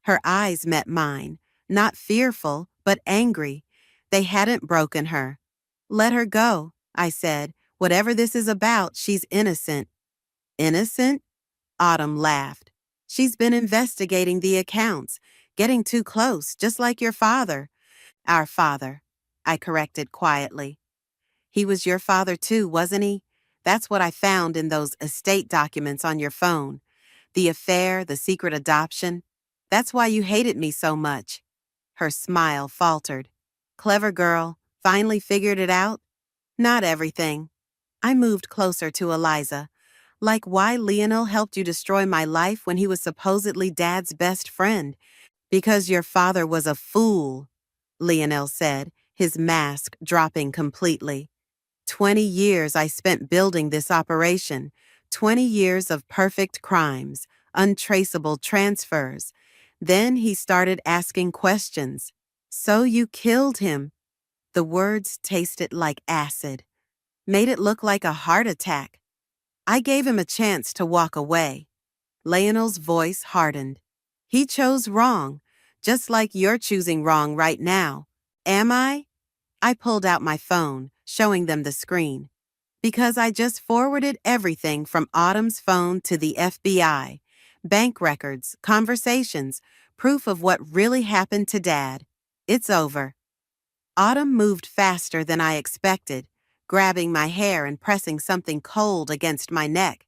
Her eyes met mine, not fearful, but angry. They hadn't broken her. Let her go, I said. Whatever this is about, she's innocent. Innocent? Autumn laughed. She's been investigating the accounts, getting too close, just like your father. Our father, I corrected quietly. He was your father too, wasn't he? That's what I found in those estate documents on your phone. The affair, the secret adoption. That's why you hated me so much. Her smile faltered. Clever girl, finally figured it out? Not everything. I moved closer to Eliza. Like why Lionel helped you destroy my life when he was supposedly Dad's best friend. Because your father was a fool, Lionel said, his mask dropping completely. 20 years I spent building this operation, 20 years of perfect crimes, untraceable transfers. Then he started asking questions. So you killed him. The words tasted like acid, made it look like a heart attack. I gave him a chance to walk away. Lionel's voice hardened. He chose wrong, just like you're choosing wrong right now. Am I? I pulled out my phone, showing them the screen. Because I just forwarded everything from Autumn's phone to the FBI. Bank records, conversations, proof of what really happened to Dad. It's over. Autumn moved faster than I expected, grabbing my hair and pressing something cold against my neck.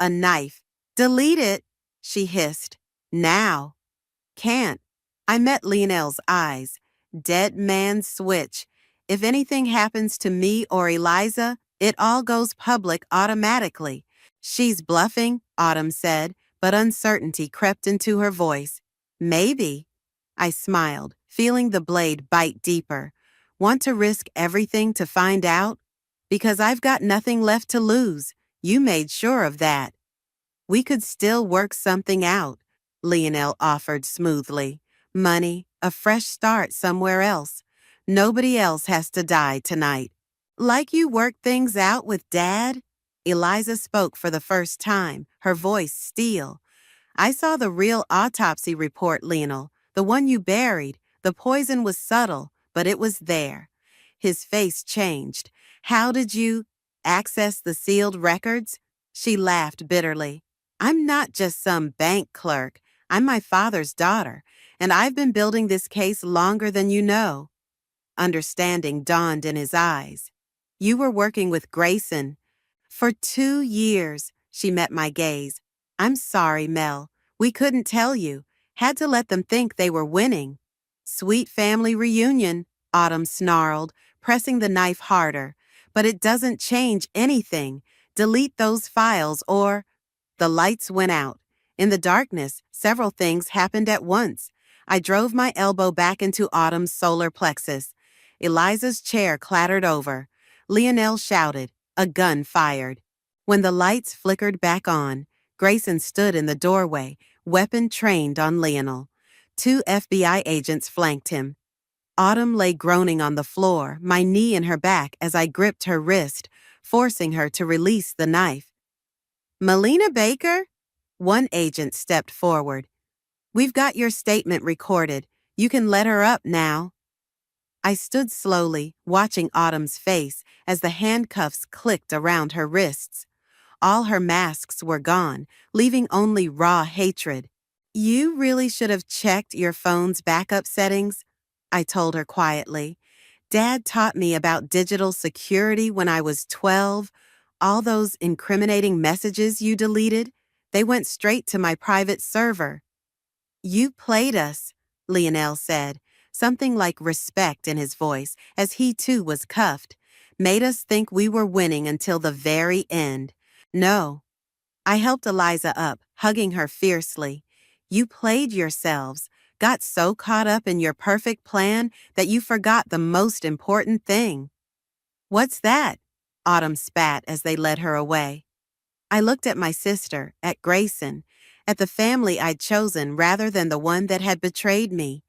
A knife. Delete it, she hissed. Now. Can't. I met Lionel's eyes. Dead man's switch. If anything happens to me or Eliza, it all goes public automatically. She's bluffing, Autumn said, but uncertainty crept into her voice. Maybe. I smiled, feeling the blade bite deeper. Want to risk everything to find out? Because I've got nothing left to lose. You made sure of that. We could still work something out, Lionel offered smoothly. Money, a fresh start somewhere else. Nobody else has to die tonight. Like you worked things out with Dad? Eliza spoke for the first time, her voice steel. I saw the real autopsy report, Lionel, The one you buried. The poison was subtle, but it was there. His face changed. How did you access the sealed records? She laughed bitterly. I'm not just some bank clerk. I'm my father's daughter, and I've been building this case longer than you know. Understanding dawned in his eyes. You were working with Grayson. For 2 years, she met my gaze. I'm sorry, Mel. We couldn't tell you. Had to let them think they were winning. Sweet family reunion, Autumn snarled, pressing the knife harder. But it doesn't change anything. Delete those files or... The lights went out. In the darkness, several things happened at once. I drove my elbow back into Autumn's solar plexus. Eliza's chair clattered over. Lionel shouted. A gun fired. When the lights flickered back on, Grayson stood in the doorway, weapon trained on Lionel. 2 FBI agents flanked him. Autumn lay groaning on the floor, my knee in her back as I gripped her wrist, forcing her to release the knife. Melina Baker? One agent stepped forward. We've got your statement recorded. You can let her up now. I stood slowly, watching Autumn's face as the handcuffs clicked around her wrists. All her masks were gone, leaving only raw hatred. You really should have checked your phone's backup settings, I told her quietly. Dad taught me about digital security when I was 12. All those incriminating messages you deleted, they went straight to my private server. You played us, Lionel said, something like respect in his voice as he too was cuffed. Made us think we were winning until the very end. No. I helped Eliza up, hugging her fiercely. You played yourselves, got so caught up in your perfect plan that you forgot the most important thing. What's that? Autumn spat as they led her away. I looked at my sister, at Grayson, at the family I'd chosen rather than the one that had betrayed me.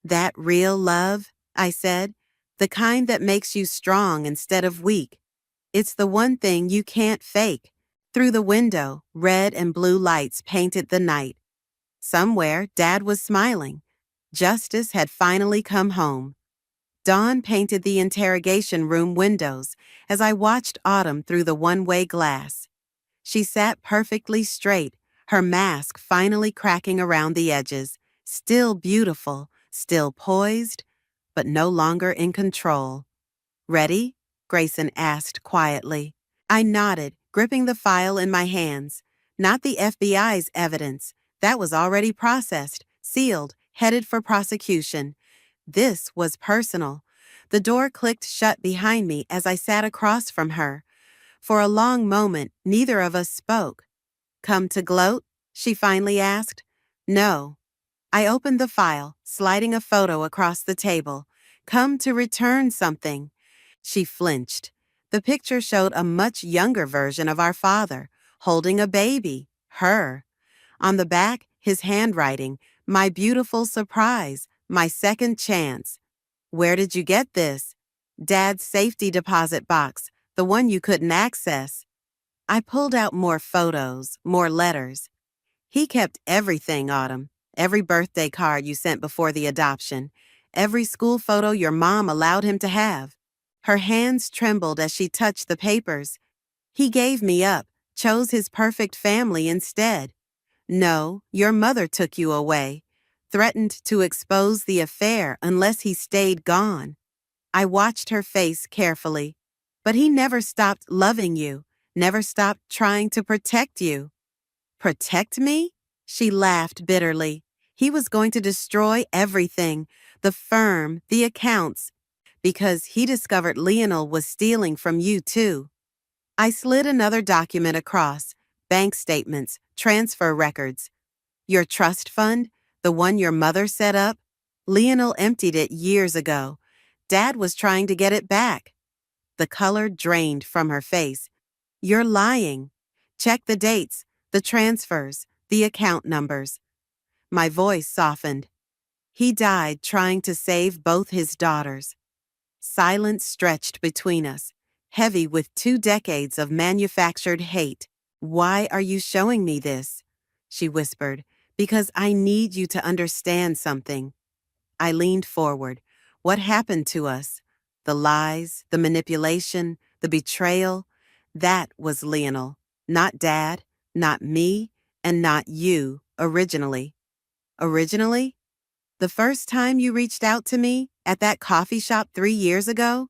That real love, I said, the kind that makes you strong instead of weak. It's the one thing you can't fake. Through the window, red and blue lights painted the night. Somewhere, Dad was smiling. Justice had finally come home. Dawn painted the interrogation room windows as I watched Autumn through the one-way glass. She sat perfectly straight, her mask finally cracking around the edges, still beautiful, still poised, but no longer in control. Ready? Grayson asked quietly. I nodded, gripping the file in my hands. Not the FBI's evidence. That was already processed, sealed, headed for prosecution. This was personal. The door clicked shut behind me as I sat across from her. For a long moment, neither of us spoke. Come to gloat? She finally asked. No. I opened the file, sliding a photo across the table. Come to return something. She flinched. The picture showed a much younger version of our father, holding a baby, her. On the back, his handwriting, my beautiful surprise, my second chance. Where did you get this? Dad's safety deposit box, the one you couldn't access. I pulled out more photos, more letters. He kept everything, Autumn. Every birthday card you sent before the adoption. Every school photo your mom allowed him to have. Her hands trembled as she touched the papers. He gave me up, chose his perfect family instead. No, your mother took you away. Threatened to expose the affair unless he stayed gone. I watched her face carefully. But he never stopped loving you, never stopped trying to protect you. Protect me? She laughed bitterly. He was going to destroy everything, the firm, the accounts, because he discovered Lionel was stealing from you too. I slid another document across, bank statements, transfer records. Your trust fund, the one your mother set up, Lionel emptied it years ago. Dad was trying to get it back. The color drained from her face. You're lying. Check the dates, the transfers, the account numbers. My voice softened. He died trying to save both his daughters. Silence stretched between us, heavy with 2 decades of manufactured hate. Why are you showing me this? She whispered, Because I need you to understand something. I leaned forward. What happened to us? The lies, the manipulation, the betrayal. That was Lionel. Not Dad, not me, and not you, originally. Originally? The first time you reached out to me at that coffee shop 3 years ago?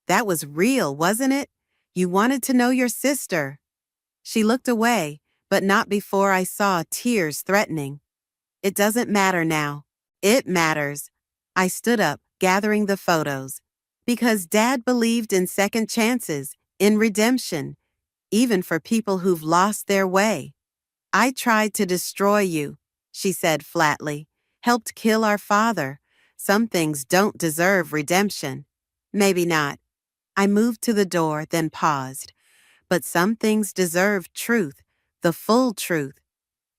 That was real, wasn't it? You wanted to know your sister. She looked away, but not before I saw tears threatening. It doesn't matter now. It matters. I stood up, gathering the photos. Because Dad believed in second chances, in redemption, even for people who've lost their way. I tried to destroy you, she said flatly. Helped kill our father. Some things don't deserve redemption. Maybe not. I moved to the door, then paused. But some things deserve truth, the full truth.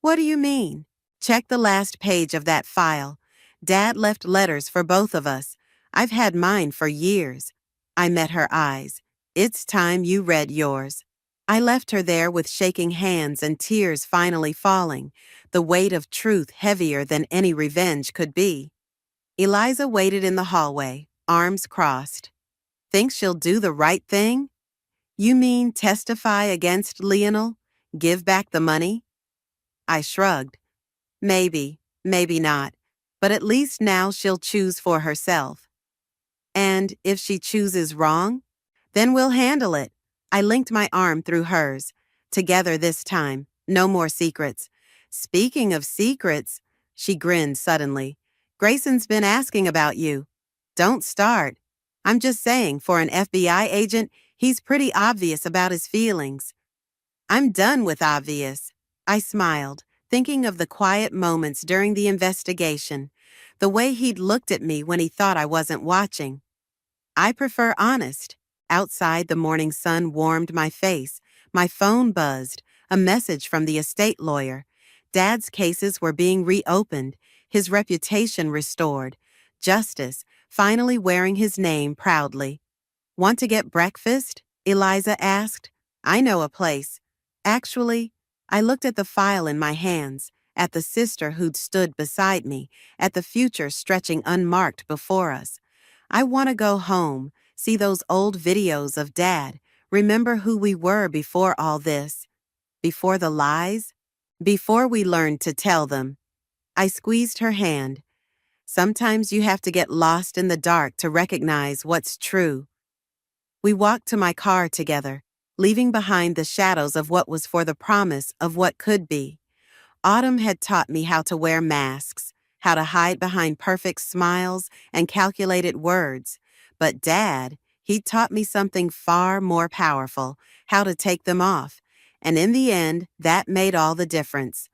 What do you mean? Check the last page of that file. Dad left letters for both of us. I've had mine for years. I met her eyes. It's time you read yours. I left her there with shaking hands and tears finally falling, the weight of truth heavier than any revenge could be. Eliza waited in the hallway, arms crossed. Think she'll do the right thing? You mean testify against Lionel? Give back the money? I shrugged. Maybe, maybe not, but at least now she'll choose for herself. And if she chooses wrong, then we'll handle it. I linked my arm through hers. Together this time, no more secrets. Speaking of secrets, she grinned suddenly. Grayson's been asking about you. Don't start. I'm just saying, for an FBI agent, he's pretty obvious about his feelings. I'm done with obvious. I smiled, thinking of the quiet moments during the investigation, the way he'd looked at me when he thought I wasn't watching. I prefer honest. Outside, the morning sun warmed my face. My phone buzzed, a message from the estate lawyer. Dad's cases were being reopened, his reputation restored, justice finally wearing his name proudly. Want to get breakfast? Eliza asked. I know a place. Actually, I looked at the file in my hands, at the sister who'd stood beside me, at the future stretching unmarked before us. I want to go home, see those old videos of Dad, remember who we were before all this. Before the lies? Before we learned to tell them. I squeezed her hand. Sometimes you have to get lost in the dark to recognize what's true. We walked to my car together, leaving behind the shadows of what was for the promise of what could be. Autumn had taught me how to wear masks, how to hide behind perfect smiles and calculated words. But Dad, he taught me something far more powerful, how to take them off. And in the end, that made all the difference.